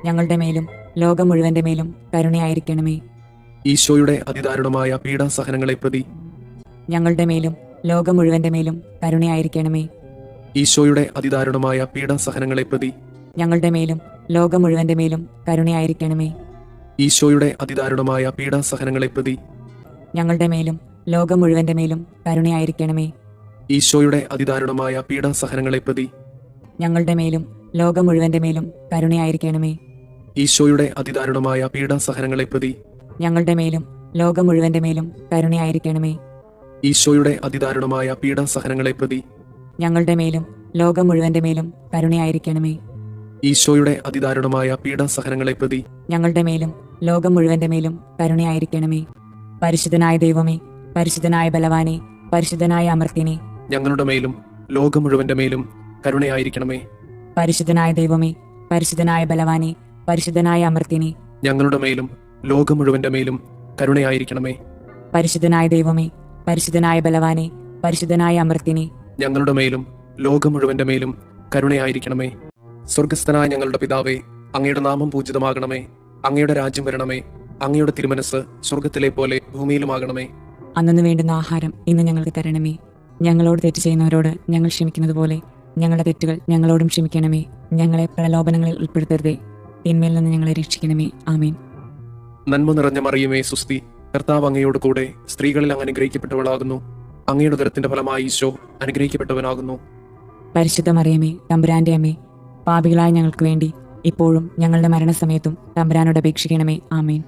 ഞങ്ങളുടെ മേലും ലോകം മുഴുവന്റെ മേലും കരുണയായിരിക്കണമേ. ഈശോയുടെ അതിദാരുണമായ പീഡാസഹനങ്ങളെ പ്രതി ഞങ്ങളുടെ മേലും ലോകം മുഴുവന്റെ മേലും കരുണയായിരിക്കണമേ. ഈശോയുടെ അതിദാരുണമായ പീഡാസഹനങ്ങളെ പ്രതി ഞങ്ങളുടെ മേലും ലോകം മുഴുവന്റെ മേലും കരുണയായിരിക്കണമേ. ഈശോയുടെ അതിദാരുണമായ പീഡാസഹനങ്ങളെ പ്രതി ഞങ്ങളുടെ മേലും ലോകം മുഴുവന്റെ മേലും കരുണയായിരിക്കണമേ. ഈശോയുടെ അതിദാരുണമായ പീഡാസഹനങ്ങളെ പ്രതി ഞങ്ങളുടെ മേലും ലോകം മുഴുവന്റെ മേലും കരുണയായിരിക്കണമേ. ഈശോയുടെ അതിദാരുണമായ പീഡാസഹനങ്ങളെ പ്രതി ഞങ്ങളുടെ മേലും ലോകം മുഴുവന്റെ മേലും കരുണയായിരിക്കണമേ. ഈശോയുടെ അതിദാരുണമായ പീഡാസഹനങ്ങളെ പ്രതി ഞങ്ങളുടെ മേലും ലോകം മുഴുവന്റെ മേലും കരുണയായിരിക്കണമേ. ഈശോയുടെ അതിദാരുണമായ പീഡാസഹനങ്ങളെ പ്രതി ഞങ്ങളുടെ മേലും ലോകം മുഴുവന്റെ മേലും കരുണയായിരിക്കണമേ. പരിശുദ്ധനായ ദൈവമേ, പരിശുദ്ധനായ ബലവാനെ, പരിശുദ്ധനായ അമർത്തിനെ, ഞങ്ങളുടെ മേലും ലോകം മുഴുവന്റെ മേലും കരുണയായിരിക്കണമേ. പരിശുദ്ധനായ ദൈവമേ, പരിശുദ്ധനായ ബലവാനെ, പരിശുദ്ധനായ അമർത്തിനെ, ഞങ്ങളുടെ മേലും ലോകം മുഴുവന്റെ മേലും കരുണയായിരിക്കണമേ. പരിശുദ്ധനായ ദൈവമേ, പരിശുദ്ധനായ ബലവാനെ, പരിശുദ്ധനായ അമർത്തിനെ, ഞങ്ങളുടെ മേലും ലോകം മുഴുവന്റെ മേലും കരുണയായിരിക്കണമേ. സ്വർഗസ്ഥനായ ഞങ്ങളുടെ പിതാവേ, അങ്ങയുടെ നാമം പൂജിതമാകണമേ. അങ്ങയുടെ രാജ്യം വരണമേ. അങ്ങയുടെ തിരുമനസ് സ്വർഗത്തിലെ പോലെ ഭൂമിയിലുമാകണമേ. അന്നു വേണ്ടുന്ന ആഹാരം ഇന്ന് ഞങ്ങൾക്ക് തരണമേ. ഞങ്ങളോട് തെറ്റ് ചെയ്യുന്നവരോട് ഞങ്ങൾ ക്ഷമിക്കുന്നത് പോലെ ഞങ്ങളുടെ തെറ്റുകൾ ഞങ്ങളോടും ക്ഷമിക്കണമേ. ഞങ്ങളെ പ്രലോഭനങ്ങളിൽ ഉൾപ്പെടുത്തരുതേ, തിന്മയിൽ നിന്ന് ഞങ്ങളെ രക്ഷിക്കണമേ. ആമേൻ. നന്മ നിറഞ്ഞ മറിയമേ, സുസ്തി, കർത്താവ് അങ്ങയോട് കൂടെ സ്ത്രീകളിൽ അങ്ങ് അനുഗ്രഹിക്കപ്പെട്ടവളാകുന്നു. അങ്ങയുടെ ഉദരത്തിന്റെ ഫലമായി ഈശോ അനുഗ്രഹിക്കപ്പെട്ടവനാകുന്നു. പരിശുദ്ധ മറിയമേ, തമ്പുരാന്റെ അമ്മേ, പാപികളായ ഞങ്ങൾക്ക് വേണ്ടി ഇപ്പോഴും ഞങ്ങളുടെ മരണസമയത്തും തമ്പുരാനോട് അപേക്ഷിക്കണമേ. ആമേൻ.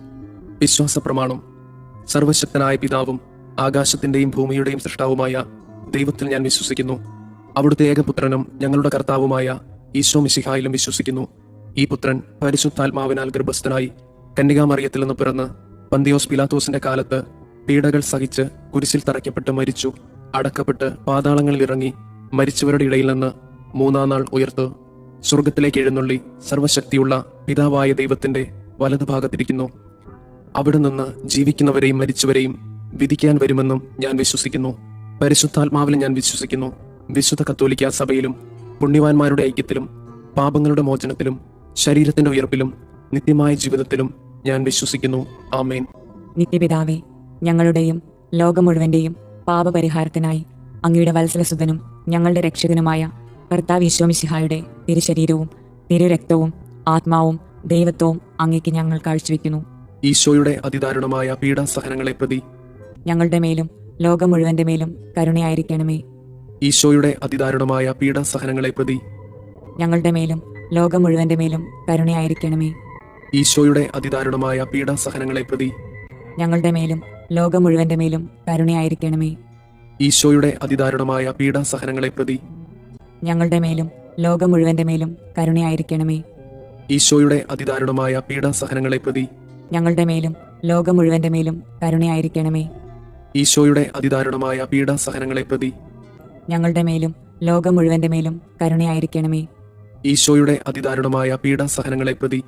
വിശ്വാസ പ്രമാണം. സർവശക്തനായ പിതാവും ആകാശത്തിന്റെയും ഭൂമിയുടെയും സൃഷ്ടാവുമായ ദൈവത്തിൽ ഞാൻ വിശ്വസിക്കുന്നു. അവിടുത്തെ ഏകപുത്രനും ഞങ്ങളുടെ കർത്താവുമായ ഈശോ മിശിഹായിലും വിശ്വസിക്കുന്നു. ഈ പുത്രൻ പരിശുദ്ധാത്മാവിനാൽ ഗർഭസ്ഥനായി കന്യകാമറിയത്തിൽ നിന്ന് പിറന്ന് പന്തിയോസ് പിലാത്തോസിന്റെ കാലത്ത് പീഡകൾ സഹിച്ച് കുരിശിൽ തറയ്ക്കപ്പെട്ട് മരിച്ചു, അടക്കപ്പെട്ട് പാതാളങ്ങളിൽ ഇറങ്ങി മരിച്ചവരുടെ ഇടയിൽ നിന്ന് മൂന്നാം നാൾ ഉയർത്ത് സ്വർഗത്തിലേക്ക് എഴുന്നള്ളി സർവശക്തിയുള്ള പിതാവായ ദൈവത്തിന്റെ വലതുഭാഗത്തിരിക്കുന്നു. അവിടെ നിന്ന് ജീവിക്കുന്നവരെയും മരിച്ചവരെയും വിധിക്കാൻ വരുമെന്നും ഞാൻ വിശ്വസിക്കുന്നു. പരിശുദ്ധാത്മാവിലും ഞാൻ വിശ്വസിക്കുന്നു. വിശുദ്ധ കത്തോലിക്കാ സഭയിലും പുണ്യവാന്മാരുടെ ഐക്യത്തിലും പാപങ്ങളുടെ മോചനത്തിലും ശരീരത്തിന്റെ ഉയർപ്പിലും നിത്യമായ ജീവിതത്തിലും ഞാൻ വിശ്വസിക്കുന്നു. ആമേൻ. നിത്യപിതാവേ, ഞങ്ങളുടെയും ലോകം മുഴുവന്റെയും പാപപരിഹാരത്തിനായി അങ്ങയുടെ വത്സലസുതനും ഞങ്ങളുടെ രക്ഷകനുമായ കർത്താവ് ഈശോ മിശിഹായുടെ തിരുശരീരവും തിരുരക്തവും ആത്മാവും ദൈവത്വവും അങ്ങേക്ക് ഞങ്ങൾ കാഴ്ചവെക്കുന്നു. ഈശോയുടെ അതിദാരുണമായ പീഡാസഹനങ്ങളെ പ്രതി ഞങ്ങളുടെ മേലും ലോകം മുഴുവന്റെ മേലും കരുണയായിരിക്കണമേ. ഈശോയുടെ അതിദാരുണമായ പീഡാസഹനങ്ങളെ പ്രതി ഞങ്ങളുടെ മേലും ലോകം മുഴുവന്റെ മേലും കരുണയായിരിക്കണമേ. ഈശോയുടെ അതിദാരുണമായ പീഡാസഹനങ്ങളെ പ്രതി ഞങ്ങളുടെ മേലും ലോകം മുഴുവന്റെ മേലും കരുണയായിരിക്കണമേ. ഈശോയുടെ അതിദാരുണമായ പീഡാസഹനങ്ങളെ പ്രതി ഞങ്ങളുടെ മേലും ലോകം മുഴുവന്റെ മേലും കരുണയായിരിക്കണമേ. ഈശോയുടെ അതിദാരുണമായ പീഡാസഹനങ്ങളെ പ്രതി ഞങ്ങളുടെ മേലും ലോകം മുഴുവന്റെ മേലും കരുണയായിരിക്കണമേ. ഈശോയുടെ അതിദാരുണമായ പീഡാസഹനങ്ങളെ പ്രതി ഞങ്ങളുടെ മേലും ലോകം മുഴുവന്റെ മേലും കരുണയായിരിക്കണമേ. ഈശോയുടെ അതിദാരുണമായ പീഡാസഹനങ്ങളെ പ്രതി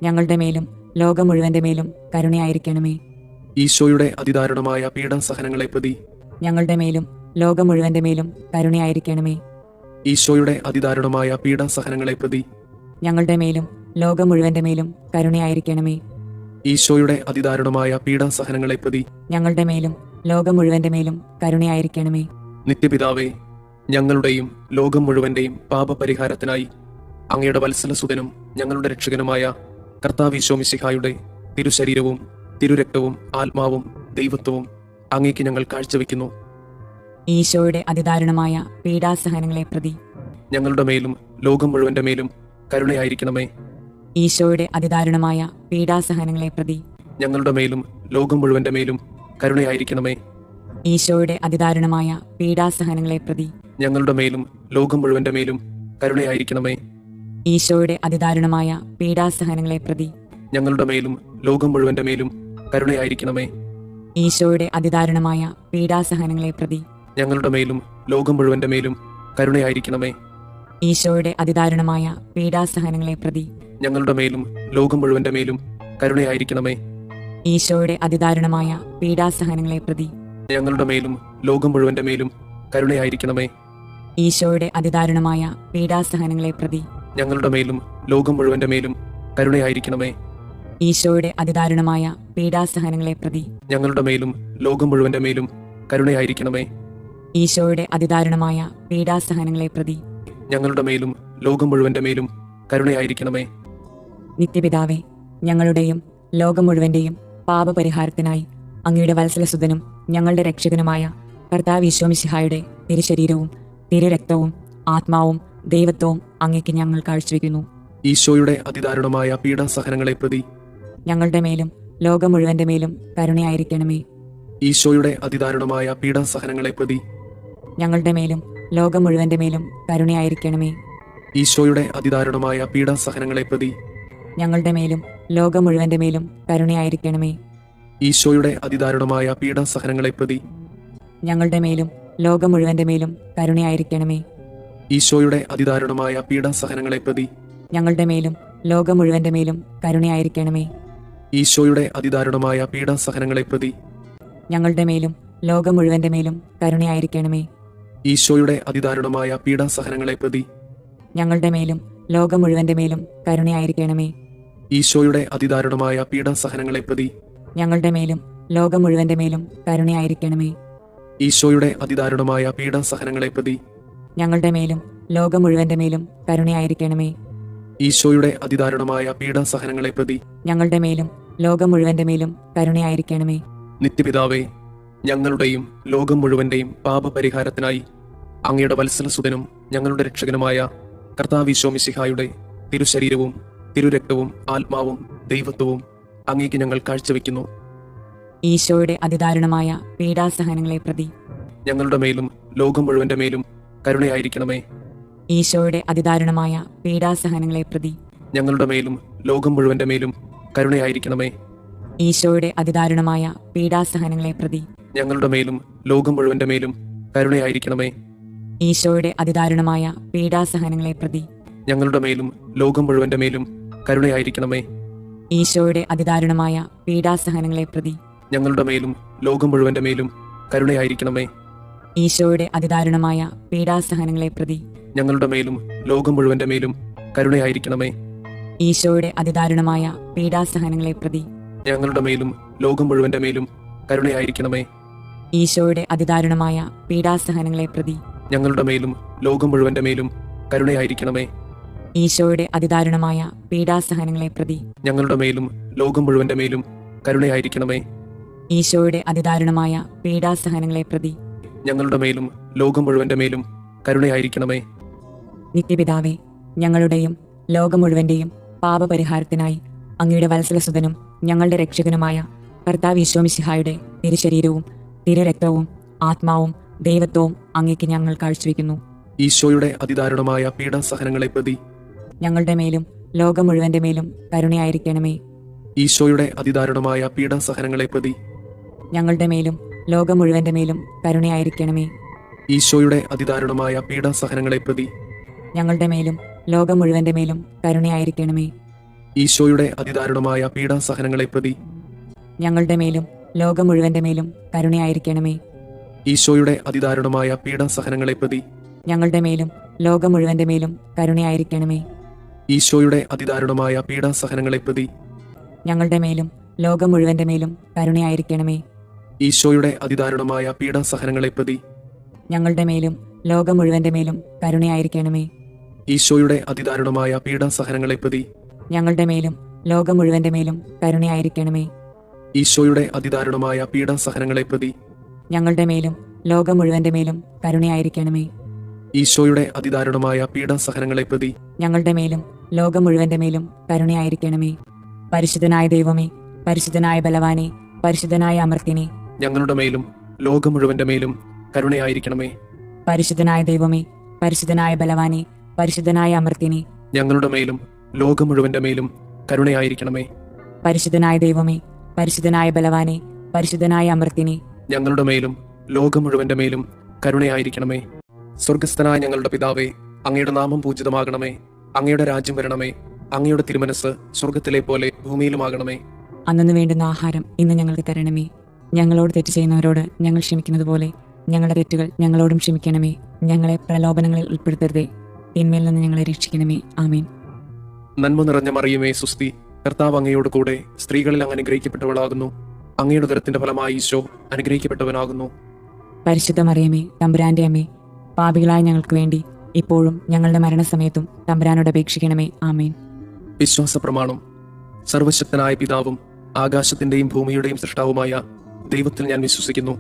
ഞങ്ങളുടെ മേലും ലോകം മുഴുവന്റെ മേലും കരുണയായിരിക്കണമേ. ഈശോയുടെ അതിദാരുണമായ പീഡാസഹനങ്ങളെ പ്രതി ഞങ്ങളുടെ മേലും ലോകം മുഴുവന്റെ മേലും കരുണയായിരിക്കണമേ. ഈശോയുടെ അതിദാരുണമായ പീഡാസഹനങ്ങളെ പ്രതി ഞങ്ങളുടെ മേലും ലോകം മുഴുവന്റെ മേലും കരുണയായിരിക്കണമേ. ഈശോയുടെ അതിദാരുണമായ പീഡാസഹനങ്ങളെ പ്രതി ഞങ്ങളുടെ മേലും ലോകം മുഴുവന്റെ മേലും കരുണയായിരിക്കണമേ. നിത്യപിതാവേ, ഞങ്ങളുടെയും ലോകം മുഴുവന്റെയും പാപപരിഹാരത്തിനായി അങ്ങയുടെ വത്സലസുതനും ഞങ്ങളുടെ രക്ഷകനുമായ കർത്താവ് ഈശോ മിശിഹായുടെ തിരുശരീരവും തിരുരക്തവും ആത്മാവും ദൈവത്വവും അങ്ങേക്ക് ഞങ്ങൾ കാഴ്ചവെക്കുന്നു. ഈശോയുടെ അതിദാരുണമായ പീഡാസഹനങ്ങളെ പ്രതി ഞങ്ങളുടെ മേലും ലോകം മുഴുവന്റെ മേലും കരുണയായിരിക്കണമേ. ഈശോയുടെ അതിദാരുണമായ പീഡാസഹനങ്ങളെ പ്രതി ഞങ്ങളുടെ മേലും ലോകം മുഴുവന്റെ മേലും കരുണയായിരിക്കണമേ. ഈശോയുടെ അതിദാരുണമായ പീഡാസഹനങ്ങളെ പ്രതി ഞങ്ങളുടെ മേലും ലോകം മുഴുവന്റെ മേലും കരുണയായിരിക്കണമേ. ഈശോയുടെ അതിദാരുണമായ പീഡാസഹനങ്ങളെ പ്രതി ഞങ്ങളുടെ മേലും ലോകം മുഴുവന്റെ മേലും കരുണയായിരിക്കണമേ. ഈശോയുടെ അതിദാരുണമായ പീഡാസഹനങ്ങളെ പ്രതി ഞങ്ങളുടെ മേലും ലോകം മുഴുവന്റെ മേലും കരുണയായിരിക്കണമേ. ഈശോയുടെ അതിദാരുണമായ പീഡാസഹനങ്ങളെ പ്രതി ഞങ്ങളുടെ മേലും ലോകം മുഴുവന്റെ മേലും കരുണയായിരിക്കണമേ. ഈശോയുടെ അതിദാരുണമായ പീഡാസഹനങ്ങളെ പ്രതി ഞങ്ങളുടെ മേലും ലോകം മുഴുവന്റെ മേലും കരുണയായിരിക്കണമേ. ഈശോയുടെ അതിദാരുണമായ പീഡാസഹനങ്ങളെ പ്രതി ഞങ്ങളുടെ മേലും ലോകം മുഴുവന്റെ മേലും കരുണയായിരിക്കണമേ. ഈശോയുടെ അതിദാരുണമായ പീഡാസഹനങ്ങളെ പ്രതി ഞങ്ങളുടെ മേലും ലോകം മുഴുവന്റെ മേലും കരുണയായിരിക്കണമേ. ഈശോയുടെ അതിദാരുണമായ പീഡാസഹനങ്ങളെ പ്രതി ഞങ്ങളുടെ മേലും ലോകം മുഴുവന്റെ മേലും കരുണയായിരിക്കണമേ. നിത്യപിതാവേ, ഞങ്ങളുടെയും ലോകം മുഴുവന്റെയും പാപപരിഹാരത്തിനായി അങ്ങയുടെ വത്സലസുതനും ഞങ്ങളുടെ രക്ഷകനുമായ കർത്താവ് ഈശോ മിശിഹായുടെ തിരുശരീരവും തിരുരക്തവും ആത്മാവും ദൈവത്വവും അങ്ങേക്ക് ഞങ്ങൾ കാഴ്ചവെക്കുന്നു. ഈശോയുടെ അതിദാരുണമായ പീഡാസഹനങ്ങളെ പ്രതി ഞങ്ങളുടെ മേലും ലോകം മുഴുവന്റെ മേലും കരുണയായിരിക്കണമേ. ഈശോയുടെ അതിദാരുണമായ പീഡാസഹനങ്ങളെ പ്രതി ഞങ്ങളുടെ മേലും ലോകം മുഴുവന്റെ മേലും കരുണയായിരിക്കണമേ. ഈശോയുടെ അതിദാരുണമായ പീഡാസഹനങ്ങളെ പ്രതി ഞങ്ങളുടെ മേലും ലോകം മുഴുവന്റെ മേലും കരുണയായിരിക്കണമേ. ഈശോയുടെ അതിദാരുണമായ പീഡാസഹനങ്ങളെ പ്രതി ഞങ്ങളുടെ മേലും ലോകം മുഴുവന്റെ മേലും കരുണയായിരിക്കണമേ. ഈശോയുടെ അതിദാരുണമായ പീഡാസഹനങ്ങളെ പ്രതി ഞങ്ങളുടെ മേലും ലോകം മുഴുവന്റെ മേലും കരുണയായിരിക്കണമേ. ഈശോയുടെ അതിദാരുണമായ പീഡാസഹനങ്ങളെ പ്രതി ഞങ്ങളുടെ മേലും ലോകം മുഴുവന്റെ മേലും കരുണയായിരിക്കണമേ. ഈശോയുടെ അതിദാരുണമായ പീഡാസഹനങ്ങളെ പ്രതി ഞങ്ങളുടെ മേലും ലോകം മുഴുവന്റെ മേലും കരുണയായിരിക്കണമേ. ഈശോയുടെ അതിദാരുണമായ പീഡാസഹനങ്ങളെ പ്രതി ഞങ്ങളുടെ മേലും ലോകം മുഴുവന്റെ മേലും കരുണയായിരിക്കണമേ. ഈശോയുടെ അതിദാരുണമായ പീഡാസഹനങ്ങളെ പ്രതി ഞങ്ങളുടെ മേലും ലോകം മുഴുവന്റെ മേലും കരുണയായിരിക്കണമേ. ഈശോയുടെ അതിദാരുണമായ പീഡാസഹനങ്ങളെ പ്രതി ഞങ്ങളുടെ മേലും ലോകം മുഴുവന്റെ മേലും കരുണയായിരിക്കണമേ. നിത്യപിതാവേ, ഞങ്ങളുടെയും ലോകം മുഴുവന്റെയും പാപപരിഹാരത്തിനായി അങ്ങയുടെ വത്സലസുതനും ഞങ്ങളുടെ രക്ഷകനുമായ കർത്താവ് ഈശോ മിശിഹായുടെ തിരുശരീരവും തിരുരക്തവും ആത്മാവും ദൈവത്വവും അങ്ങേക്ക് ഞങ്ങൾ കാഴ്ചവെക്കുന്നു. ഈശോയുടെ അതിദാരുണമായ പീഡാസഹനങ്ങളെ പ്രതി ഞങ്ങളുടെ മേലും ലോകം മുഴുവന്റെ മേലും കരുണയായിരിക്കണമേ. ഈശോയുടെ അതിദാരുണമായ പീഡാസഹനങ്ങളെ പ്രതി ഞങ്ങളുടെ മേലും ലോകം മുഴുവന്റെ മേലും കരുണയായിരിക്കണമേ. ഈശോയുടെ അതിദാരുണമായ പീഡാസഹനങ്ങളെ പ്രതി ഞങ്ങളുടെ മേലും ലോകം മുഴുവന്റെ മേലും കരുണയായിരിക്കണമേ. ഈശോയുടെ അതിദാരുണമായ പീഡാസഹനങ്ങളെ പ്രതി ഞങ്ങളുടെ മേലും ലോകം മുഴുവന്റെ മേലും കരുണയായിരിക്കണമേ. ഈശോയുടെ അതിദാരുണമായ പീഡാസഹനങ്ങളെ പ്രതി ഞങ്ങളുടെ മേലും ലോകം മുഴുവന്റെ മേലും കരുണയായിരിക്കണമേ. ഈശോയുടെ അതിദാരുണമായ പീഡാസഹനങ്ങളെ പ്രതി ഞങ്ങളുടെ മേലും ലോകം മുഴുവന്റെ മേലും കരുണയായിരിക്കണമേ. ഈശോയുടെ അതിദാരുണമായ പീഡാസഹനങ്ങളെ പ്രതി ഞങ്ങളുടെ മേലും ലോകം മുഴുവന്റെ മേലും കരുണയായിരിക്കണമേ. ഈശോയുടെ അതിദാരുണമായ പീഡാസഹനങ്ങളെ പ്രതി ഞങ്ങളുടെ മേലും ലോകം മുഴുവന്റെ മേലും കരുണയായിരിക്കണമേ. ഈശോയുടെ അതിദാരുണമായ പീഡാസഹനങ്ങളെ പ്രതി ഞങ്ങളുടെ മേലും ലോകം മുഴുവന്റെ മേലും കരുണയായിരിക്കണമേ. ഈശോയുടെ അതിദാരുണമായ പീഡാസഹനങ്ങളെ പ്രതി ഞങ്ങളുടെ മേലും ലോകം മുഴുവന്റെ മേലും കരുണയായിരിക്കണമേ. നിത്യപിതാവേ, ഞങ്ങളുടെയും ലോകം മുഴുവന്റെയും പാപപരിഹാരത്തിനായി അങ്ങയുടെ വത്സലസുതനും ഞങ്ങളുടെ രക്ഷകനുമായ കർത്താവ് ഈശോ മിശിഹായുടെ തിരുശരീരവും തിരുരക്തവും ആത്മാവും ദൈവത്വവും അങ്ങേക്ക് ഞങ്ങൾ കാഴ്ചവെക്കുന്നു. ഈശോയുടെ അതിദാരുണമായ പീഡാസഹനങ്ങളെ പ്രതി ഞങ്ങളുടെ മേലും ലോകം മുഴുവന്റെ മേലും കരുണയായിരിക്കണമേ. ഈശോയുടെ അതിദാരുണമായ പീഡാസഹനങ്ങളെ പ്രതി ഞങ്ങളുടെ മേലും ലോകം മുഴുവന്റെ മേലും കരുണയായിരിക്കണമേ. ഈശോയുടെ അതിദാരുണമായ പീഡാസഹനങ്ങളെ പ്രതി ഞങ്ങളുടെ മേലും ലോകം മുഴുവന്റെ മേലും കരുണയായിരിക്കണമേ. ഈശോയുടെ അതിദാരുണമായ പീഡാസഹനങ്ങളെ പ്രതി ഞങ്ങളുടെ മേലും ലോകം മുഴുവന്റെ മേലും കരുണയായിരിക്കണമേ. ഈശോയുടെ അതിദാരുണമായ പീഡാസഹനങ്ങളെ പ്രതി ഞങ്ങളുടെ മേലും ലോകം മുഴുവന്റെ മേലും കരുണയായിരിക്കണമേ. ഈശോയുടെ അതിദാരുണമായ പീഡാസഹനങ്ങളെ പ്രതി ഞങ്ങളുടെ മേലും ലോകം മുഴുവന്റെ മേലും കരുണയായിരിക്കണമേ. ഈശോയുടെ അതിദാരുണമായ പീഡാസഹനങ്ങളെ പ്രതി ഞങ്ങളുടെ മേലും ലോകം മുഴുവന്റെ മേലും കരുണയായിരിക്കണമേ. ഈശോയുടെ അതിദാരുണമായ പീഡാസഹനങ്ങളെ പ്രതി ഞങ്ങളുടെ മേലും ലോകം മുഴുവന്റെ മേലും കരുണയായിരിക്കണമേ. ഈശോയുടെ അതിദാരുണമായ പീഡാസഹനങ്ങളെ പ്രതി ഞങ്ങളുടെ മേലും ലോകം മുഴുവന്റെ മേലും കരുണയായിരിക്കണമേ. ഈശോയുടെ അതിദാരുണമായ പീഡാസഹനങ്ങളെ പ്രതി ഞങ്ങളുടെ മേലും ലോകം മുഴുവന്റെ മേലും കരുണയായിരിക്കണമേ. പരിശുദ്ധനായ ദൈവമേ, പരിശുദ്ധനായ ബലവാനെ, പരിശുദ്ധനായ അമർത്തിനെ, ഞങ്ങളുടെ മേലും ലോകം മുഴുവന്റെ മേലും കരുണയായിരിക്കണമേ. പരിശുദ്ധനായ ദൈവമേ, പരിശുദ്ധനായ ബലവാനെ, പരിശുദ്ധനായ അമർത്തിനെ, ഞങ്ങളുടെ മേലും ലോകം മുഴുവന്റെ മേലും കരുണയായിരിക്കണമേ. പരിശുദ്ധനായ ദൈവമേ, പരിശുദ്ധനായ ബലവാനെ, പരിശുദ്ധനായ അമർത്തിനെ, ഞങ്ങളുടെ മേലും ലോകം മുഴുവന്റെ മേലും കരുണയായിരിക്കണമേ. സ്വർഗസ്ഥനായ ഞങ്ങളുടെ പിതാവേ, അങ്ങയുടെ നാമം പൂജിതമാകണമേ. അങ്ങയുടെ രാജ്യം വരണമേ. അങ്ങയുടെ തിരുമനസ് സ്വർഗത്തിലെ പോലെ ഭൂമിയിലുമാകണമേ. അന്നു വേണ്ടുന്ന ആഹാരം ഇന്ന് ഞങ്ങൾക്ക് തരണമേ. ഞങ്ങളോട് തെറ്റ് ചെയ്യുന്നവരോട് ഞങ്ങൾ ക്ഷമിക്കുന്നത് പോലെ ഞങ്ങളുടെ തെറ്റുകൾ ഞങ്ങളോടും ക്ഷമിക്കണമേ. ഞങ്ങളെ പ്രലോഭനങ്ങളിൽ ഉൾപ്പെടുത്തരുതേ, തിന്മയിൽ നിന്ന് ഞങ്ങളെ രക്ഷിക്കണമേ. ആമേൻ. നന്മ നിറഞ്ഞ മറിയമേ, സുസ്തി, കർത്താവ് അങ്ങയോട് കൂടെ സ്ത്രീകളിൽ അങ്ങ് അനുഗ്രഹിക്കപ്പെട്ടവളാകുന്നു. അങ്ങയുടെ ഉദരത്തിന്റെ ഫലമായി ഈശോ അനുഗ്രഹിക്കപ്പെട്ടവനാകുന്നു. പരിശുദ്ധ മറിയമേ, തമ്പുരാന്റെ അമ്മേ, പാപികളായ ഞങ്ങൾക്ക് വേണ്ടി ഇപ്പോഴും ഞങ്ങളുടെ മരണസമയത്തും തമ്പുരാനോട് അപേക്ഷിക്കണമേ. ആമേൻ. വിശ്വാസ പ്രമാണം. സർവശക്തനായ പിതാവും ആകാശത്തിന്റെയും ഭൂമിയുടെയും സൃഷ്ടാവുമായ ദൈവത്തിൽ ഞാൻ വിശ്വസിക്കുന്നു.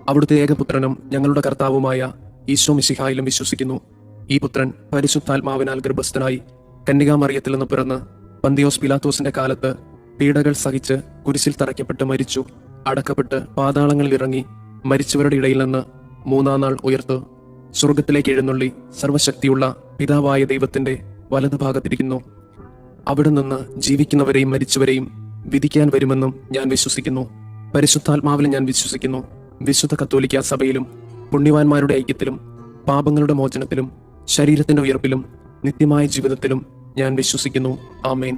അവിടുത്തെ ഏകപുത്രനും ഞങ്ങളുടെ കർത്താവുമായ ഈശോ മിശിഹായിലും വിശ്വസിക്കുന്നു. ഈ പുത്രൻ പരിശുദ്ധാത്മാവിനാൽ ഗർഭസ്ഥനായി കന്യകാമറിയത്തിൽ നിന്ന് പിറന്ന് പന്തിയോസ് പിലാത്തോസിന്റെ കാലത്ത് പീഡകൾ സഹിച്ച് കുരിശിൽ തറയ്ക്കപ്പെട്ട് മരിച്ചു, അടക്കപ്പെട്ട് പാതാളങ്ങളിൽ ഇറങ്ങി മരിച്ചവരുടെ ഇടയിൽ നിന്ന് മൂന്നാം നാൾ ഉയർത്ത് സ്വർഗത്തിലേക്ക് എഴുന്നള്ളി സർവശക്തിയുള്ള പിതാവായ ദൈവത്തിന്റെ വലതുഭാഗത്തിരിക്കുന്നു. അവിടെ നിന്ന് ജീവിക്കുന്നവരെയും മരിച്ചവരെയും വിധിക്കാൻ വരുമെന്നും ഞാൻ വിശ്വസിക്കുന്നു. പരിശുദ്ധാത്മാവിലും ഞാൻ വിശ്വസിക്കുന്നു. വിശുദ്ധ കത്തോലിക്ക സഭയിലും പുണ്യവാന്മാരുടെ ഐക്യത്തിലും പാപങ്ങളുടെ മോചനത്തിലും ശരീരത്തിന്റെ ഉയർപ്പിലും നിത്യമായ ജീവിതത്തിലും ഞാൻ വിശ്വസിക്കുന്നു. ആമേൻ.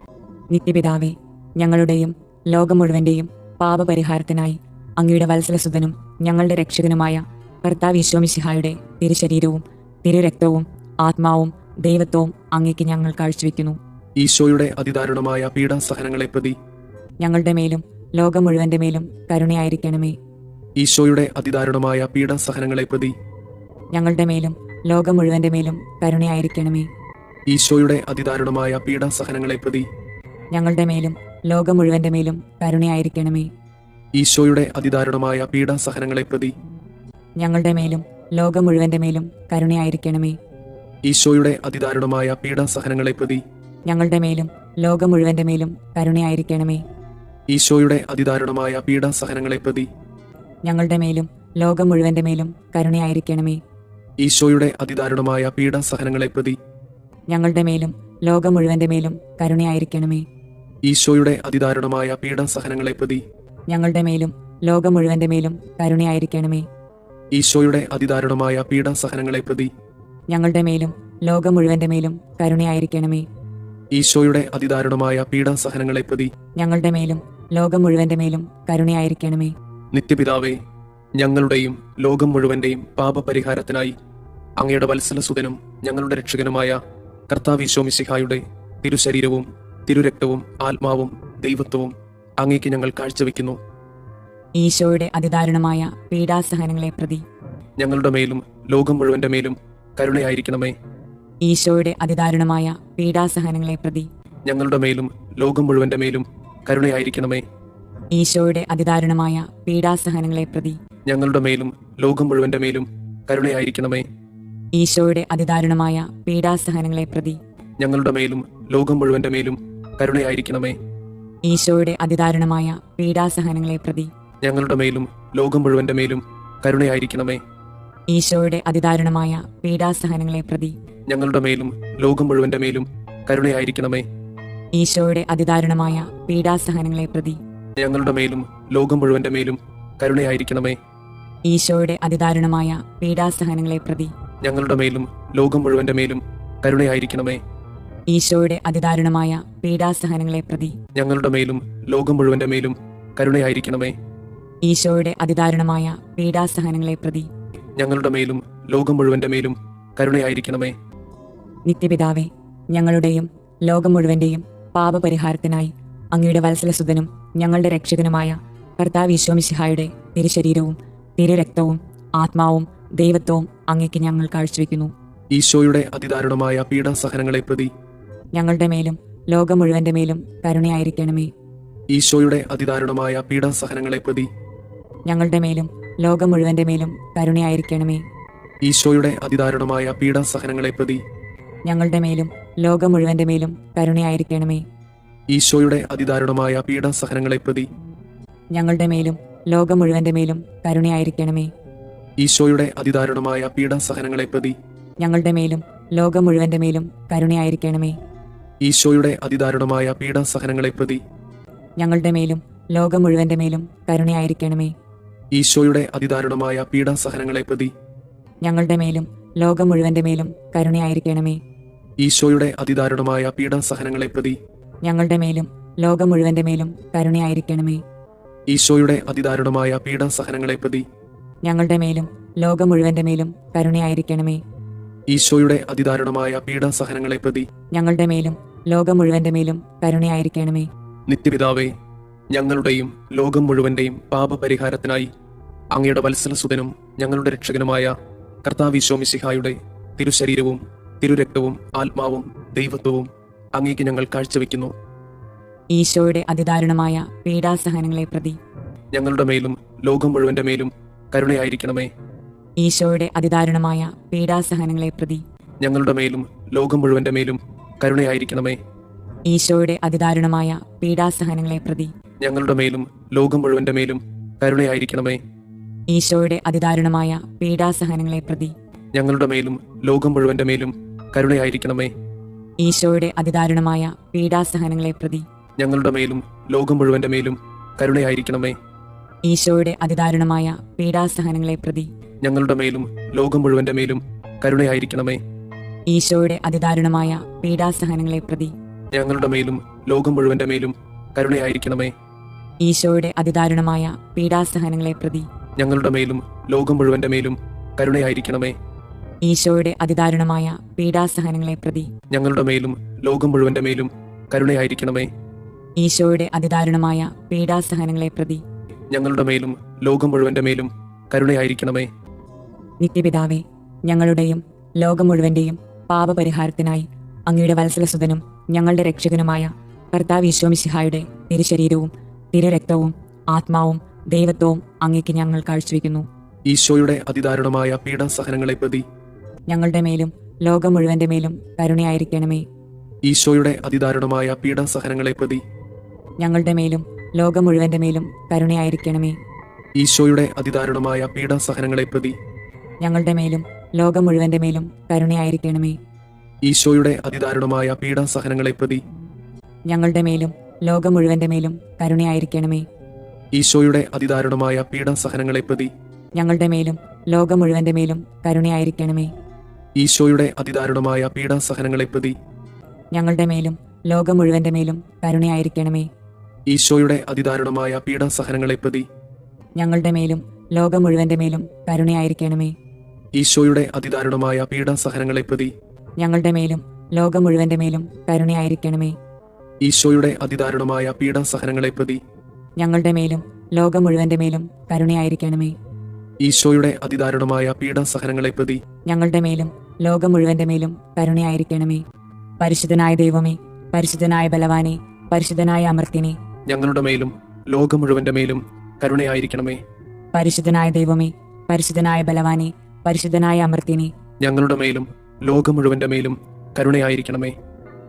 നിത്യപിതാവേ, ഞങ്ങളുടെയും ലോകം മുഴുവന്റെയും പാപപരിഹാരത്തിനായി അങ്ങയുടെ വത്സലസുതനും ഞങ്ങളുടെ രക്ഷകനുമായ കർത്താവ് ഈശോ മിശിഹായുടെ തിരുശരീരവും തിരുരക്തവും ആത്മാവും ദൈവത്വവും അങ്ങേക്ക് ഞങ്ങൾ കാഴ്ചവെക്കുന്നു. ഈശോയുടെ അതിദാരുണമായ പീഡാസഹനങ്ങളെ പ്രതി ഞങ്ങളുടെ മേലും ലോകം മുഴുവന്റെ മേലും കരുണയായിരിക്കണമേ. ഈശോയുടെ അതിദാരുണമായ പീഡാസഹനങ്ങളെ പ്രതി ഞങ്ങളുടെ മേലും ലോകം മുഴുവന്റെ മേലും കരുണയായിരിക്കണമേ. ഈശോയുടെ അതിദാരുണമായ പീഡാസഹനങ്ങളെ പ്രതി ഞങ്ങളുടെ മേലും ലോകം മുഴുവന്റെ മേലും കരുണയായിരിക്കണമേ. ഈശോയുടെ അതിദാരുണമായ പീഡാസഹനങ്ങളെ പ്രതി ഞങ്ങളുടെ മേലും ലോകം മുഴുവന്റെ മേലും കരുണയായിരിക്കണമേ. ഈശോയുടെ അതിദാരുണമായ പീഡാസഹനങ്ങളെ പ്രതി ഞങ്ങളുടെ മേലും ലോകം മുഴുവന്റെ മേലും കരുണയായിരിക്കണമേ. ഈശോയുടെ അതിദാരുണമായ പീഡാസഹനങ്ങളെ പ്രതി ഞങ്ങളുടെ മേലും ലോകം മുഴുവന്റെ മേലും കരുണയായിരിക്കണമേ. ഈശോയുടെ അതിദാരുണമായ പീഡാസഹനങ്ങളെ പ്രതി ഞങ്ങളുടെ മേലും ലോകം മുഴുവന്റെ മേലും കരുണയായിരിക്കണമേ. ഈശോയുടെ അതിദാരുണമായ പീഡാസഹനങ്ങളെ പ്രതി ഞങ്ങളുടെ മേലും ലോകം മുഴുവന്റെ മേലും കരുണയായിരിക്കണമേ. ഈശോയുടെ അതിദാരുണമായ പീഡാസഹനങ്ങളെ പ്രതി ഞങ്ങളുടെ മേലും ലോകം മുഴുവന്റെ മേലും കരുണയായിരിക്കണമേ. ഈശോയുടെ അതിദാരുണമായ പീഡാസഹനങ്ങളെ പ്രതി ഞങ്ങളുടെ മേലും ലോകം മുഴുവന്റെ മേലും കരുണയായിരിക്കണമേ. നിത്യപിതാവേ, ഞങ്ങളുടെയും ലോകം മുഴുവന്റെയും പാപപരിഹാരത്തിനായി അങ്ങയുടെ വത്സലസുതനും ഞങ്ങളുടെ രക്ഷകനുമായ കർത്താവ് ഈശോ മിശിഹായുടെ തിരുശരീരവും തിരുരക്തവും ആത്മാവും ദൈവത്വവും അങ്ങേക്ക് ഞങ്ങൾ കാഴ്ചവെക്കുന്നു. ഈശോയുടെ അതിദാരുണമായ പീഡാസഹനങ്ങളെ പ്രതി ഞങ്ങളുടെ മേലും ലോകം മുഴുവന്റെ മേലും കരുണയായിരിക്കണമേ. ഈശോയുടെ അതിദാരുണമായ പീഡാസഹനങ്ങളെ പ്രതി ഞങ്ങളുടെ മേലും ലോകം മുഴുവന്റെ മേലും കരുണയായിരിക്കണമേ. ഈശോയുടെ അതിദാരുണമായ പീഡാസഹനങ്ങളെ പ്രതി ഞങ്ങളുടെ മേലും ലോകം മുഴുവന്റെ മേലും കരുണയായിരിക്കണമേ. ഈശോയുടെ അതിദാരുണമായ പീഡാസഹനങ്ങളെ പ്രതി ഞങ്ങളുടെ മേലും ലോകം മുഴുവന്റെ മേലും കരുണയായിരിക്കണമേ. ഈശോയുടെ അതിദാരുണമായ പീഡാസഹനങ്ങളെ പ്രതി ഞങ്ങളുടെ മേലും ലോകം മുഴുവന്റെ മേലും കരുണയായിരിക്കണമേ. ഈശോയുടെ അതിദാരുണമായ പീഡാസഹനങ്ങളെ പ്രതി ഞങ്ങളുടെ മേലും ലോകം മുഴുവന്റെ മേലും കരുണയായിരിക്കണമേ. ഈശോയുടെ അതിദാരുണമായ പീഡാസഹനങ്ങളെ പ്രതി ഞങ്ങളുടെ മേലും ലോകം മുഴുവന്റെ മേലും കരുണയായിരിക്കണമേ. ഈശോയുടെ അതിദാരുണമായ പീഡാസഹനങ്ങളെ പ്രതി ഞങ്ങളുടെ മേലും ലോകം മുഴുവന്റെ മേലും കരുണയായിരിക്കണമേ. ഈശോയുടെ അതിദാരുണമായ പീഡാസഹനങ്ങളെ പ്രതി ഞങ്ങളുടെ മേലും ലോകം മുഴുവന്റെ മേലും കരുണയായിരിക്കണമേ. ഈശോയുടെ അതിദാരുണമായ പീഡാസഹനങ്ങളെ പ്രതി ഞങ്ങളുടെ മേലും ലോകം മുഴുവന്റെ മേലും കരുണയായിരിക്കണമേ. നിത്യപിതാവേ, ഞങ്ങളുടെയും ലോകം മുഴുവന്റെയും പാപപരിഹാരത്തിനായി അങ്ങയുടെ വത്സലസുതനും ഞങ്ങളുടെ രക്ഷകനുമായ കർത്താവ് ഈശോ മിശിഹായുടെ തിരുശരീരവും തിരുരക്തവും ആത്മാവും ദൈവത്വവും അങ്ങേക്ക് ഞങ്ങൾ കാഴ്ചവെക്കുന്നു. ഈശോയുടെ അതിദാരുണമായ പീഡാസഹനങ്ങളെ പ്രതി ഞങ്ങളുടെ മേലും ലോകം മുഴുവന്റെ മേലും കരുണയായിരിക്കണമേ. ഈശോയുടെ അതിദാരുണമായ പീഡാസഹനങ്ങളെ പ്രതി ഞങ്ങളുടെ മേലും ലോകം മുഴുവന്റെ മേലും കരുണയായിരിക്കണമേ. ഈശോയുടെ അതിദാരുണമായ പീഡാസഹനങ്ങളെ പ്രതി ഞങ്ങളുടെ മേലും ലോകം മുഴുവന്റെ മേലും കരുണയായിരിക്കണമേ. ഈശോയുടെ അതിദാരുണമായ പീഡാസഹനങ്ങളെ പ്രതി ഞങ്ങളുടെ മേലും ലോകം മുഴുവന്റെ മേലും കരുണയായിരിക്കണമേ. ഈശോയുടെ അതിദാരുണമായ പീഡാസഹനങ്ങളെ പ്രതി ഞങ്ങളുടെ മേലും ലോകം മുഴുവന്റെ മേലും കരുണയായിരിക്കണമേ. ഈശോയുടെ അതിദാരുണമായ പീഡാസഹനങ്ങളെ പ്രതി ഞങ്ങളുടെ മേലും ലോകം മുഴുവന്റെ മേലും കരുണയായിരിക്കണമേ. ഈശോയുടെ അതിദാരുണമായ പീഡാസഹനങ്ങളെ പ്രതി ഞങ്ങളുടെ മേലും ലോകം മുഴുവന്റെ മേലും കരുണയായിരിക്കണമേ. ഈശോയുടെ അതിദാരുണമായ പീഡാസഹനങ്ങളെ പ്രതി ഞങ്ങളുടെ മേലും ലോകം മുഴുവന്റെ മേലും കരുണയായിരിക്കണമേ. ഈശോയുടെ അതിദാരുണമായ പീഡാസഹനങ്ങളെ പ്രതി ഞങ്ങളുടെ മേലും ലോകം മുഴുവന്റെ മേലും കരുണയായിരിക്കണമേ. ഈശോയുടെ അതിദാരുണമായ പീഡാസഹനങ്ങളെ പ്രതി ഞങ്ങളുടെ മേലും ലോകം മുഴുവന്റെ മേലും കരുണയായിരിക്കണമേ. നിത്യപിതാവേ, ഞങ്ങളുടെയും ലോകം മുഴുവന്റെയും പാപപരിഹാരത്തിനായി അങ്ങയുടെ വത്സലസുതനും ഞങ്ങളുടെ രക്ഷകനുമായ കർത്താവ് ഈശോ മിശിഹായുടെ തിരുശരീരവും തിരുരക്തവും ആത്മാവും ദൈവത്വവും അങ്ങേക്ക് ഞങ്ങൾ കാഴ്ചവെക്കുന്നു. ഈശോയുടെ അതിദാരുണമായ പീഡാസഹനങ്ങളെ പ്രതി ഞങ്ങളുടെ മേലും ലോകം മുഴുവന്റെ മേലും കരുണയായിരിക്കണമേ. ഈശോയുടെ അതിദാരുണമായ പീഡാസഹനങ്ങളെ പ്രതി ഞങ്ങളുടെ മേലും ലോകം മുഴുവന്റെ മേലും കരുണയായിരിക്കണമേ. ഈശോയുടെ അതിദാരുണമായ പീഡാസഹനങ്ങളെ പ്രതി ഞങ്ങളുടെ മേലും ലോകം മുഴുവന്റെ മേലും കരുണയായിരിക്കണമേ. ഈശോയുടെ അതിദാരുണമായ പീഡാസഹനങ്ങളെ പ്രതി ഞങ്ങളുടെ മേലും ലോകം മുഴുവന്റെ മേലും കരുണയായിരിക്കണമേ. ഈശോയുടെ അതിദാരുണമായ പീഡാസഹനങ്ങളെ പ്രതി ഞങ്ങളുടെ മേലും ലോകം മുഴുവന്റെ മേലും കരുണയായിരിക്കണമേ. ഈശോയുടെ അതിദാരുണമായ പീഡാസഹനങ്ങളെ പ്രതി ഞങ്ങളുടെ മേലും ലോകം മുഴുവന്റെ മേലും കരുണയായിരിക്കണമേ. ഈശോയുടെ അതിദാരുണമായ പീഡാസഹനങ്ങളെ പ്രതി ഞങ്ങളുടെ മേലും ലോകം മുഴുവന്റെ മേലും കരുണയായിരിക്കണമേ. ഈശോയുടെ അതിദാരുണമായ പീഡാസഹനങ്ങളെ പ്രതി ഞങ്ങളുടെ മേലും ലോകം മുഴുവന്റെ മേലും കരുണയായിരിക്കണമേ. ഈശോയുടെ അതിദാരുണമായ പീഡാസഹനങ്ങളെ പ്രതി ഞങ്ങളുടെ മേലും ലോകം മുഴുവന്റെ മേലും കരുണയായിരിക്കണമേ. ഈശോയുടെ അതിദാരുണമായ പീഡാസഹനങ്ങളെ പ്രതി ഞങ്ങളുടെ മേലും ലോകം മുഴുവന്റെ മേലും കരുണയായിരിക്കണമേ. നിത്യപിതാവേ, ഞങ്ങളുടെയും ലോകം മുഴുവന്റെയും പാപപരിഹാരത്തിനായി അങ്ങയുടെ വത്സലസുതനും ഞങ്ങളുടെ രക്ഷകനുമായ കർത്താവ് ഈശോ മിശിഹായുടെ തിരുശരീരവും തിരുരക്തവും ആത്മാവും ദൈവത്വവും അങ്ങേക്ക് ഞങ്ങൾ കാഴ്ചവെക്കുന്നു. ഈശോയുടെ അതിദാരുണമായ പീഡാസഹനങ്ങളെ പ്രതി ഞങ്ങളുടെ മേലും ലോകം മുഴുവന്റെ മേലും കരുണയായിരിക്കണമേ. ഈശോയുടെ അതിദാരുണമായ പീഡാസഹനങ്ങളെ പ്രതി ഞങ്ങളുടെ മേലും ലോകം മുഴുവന്റെ മേലും കരുണയായിരിക്കണമേ. ഈശോയുടെ അതിദാരുണമായ പീഡാസഹനങ്ങളെ പ്രതി ഞങ്ങളുടെ മേലും ലോകം മുഴുവന്റെ മേലും കരുണയായിരിക്കണമേ. ഈശോയുടെ അതിദാരുണമായ പീഡാസഹനങ്ങളെ പ്രതി ഞങ്ങളുടെ മേലും ലോകം മുഴുവന്റെ മേലും കരുണയായിരിക്കണമേ. ഈശോയുടെ അതിദാരുണമായ പീഡാസഹനങ്ങളെ പ്രതി ഞങ്ങളുടെ മേലും ലോകം മുഴുവന്റെ മേലും കരുണയായിരിക്കണമേ. ഈശോയുടെ അതിദാരുണമായ പീഡാസഹനങ്ങളെ പ്രതി ഞങ്ങളുടെ മേലും ലോകം മുഴുവന്റെ മേലും കരുണയായിരിക്കണമേ. ഈശോയുടെ അതിദാരുണമായ പീഡാസഹനങ്ങളെ പ്രതി ഞങ്ങളുടെ മേലും ലോകം മുഴുവന്റെ മേലും കരുണയായിരിക്കണമേ. ഈശോയുടെ അതിദാരുണമായ പീഡാസഹനങ്ങളെ പ്രതി ഞങ്ങളുടെ മേലും ലോകം മുഴുവന്റെ മേലും കരുണയായിരിക്കണമേ. ഈശോയുടെ അതിദാരുണമായ പീഡാസഹനങ്ങളെ പ്രതി ഞങ്ങളുടെ മേലും ലോകം മുഴുവന്റെ മേലും കരുണയായിരിക്കണമേ. ഈശോയുടെ അതിദാരുണമായ പീഡാസഹനങ്ങളെ പ്രതി ഞങ്ങളുടെ മേലും ലോകം മുഴുവന്റെ മേലും കരുണയായിരിക്കണമേ. പരിശുദ്ധനായ ദൈവമേ, പരിശുദ്ധനായ ബലവാനെ, പരിശുദ്ധനായ അമർത്തിനെ, ഞങ്ങളുടെ മേലും ലോകം മുഴുവന്റെ മേലും കരുണയായിരിക്കണമേ. പരിശുദ്ധനായ ദൈവമേ, പരിശുദ്ധനായ ബലവാനെ, പരിശുദ്ധനായ അമർത്തിനെ, ഞങ്ങളുടെ മേലും ലോകം മുഴുവന്റെ മേലും കരുണയായിരിക്കണമേ.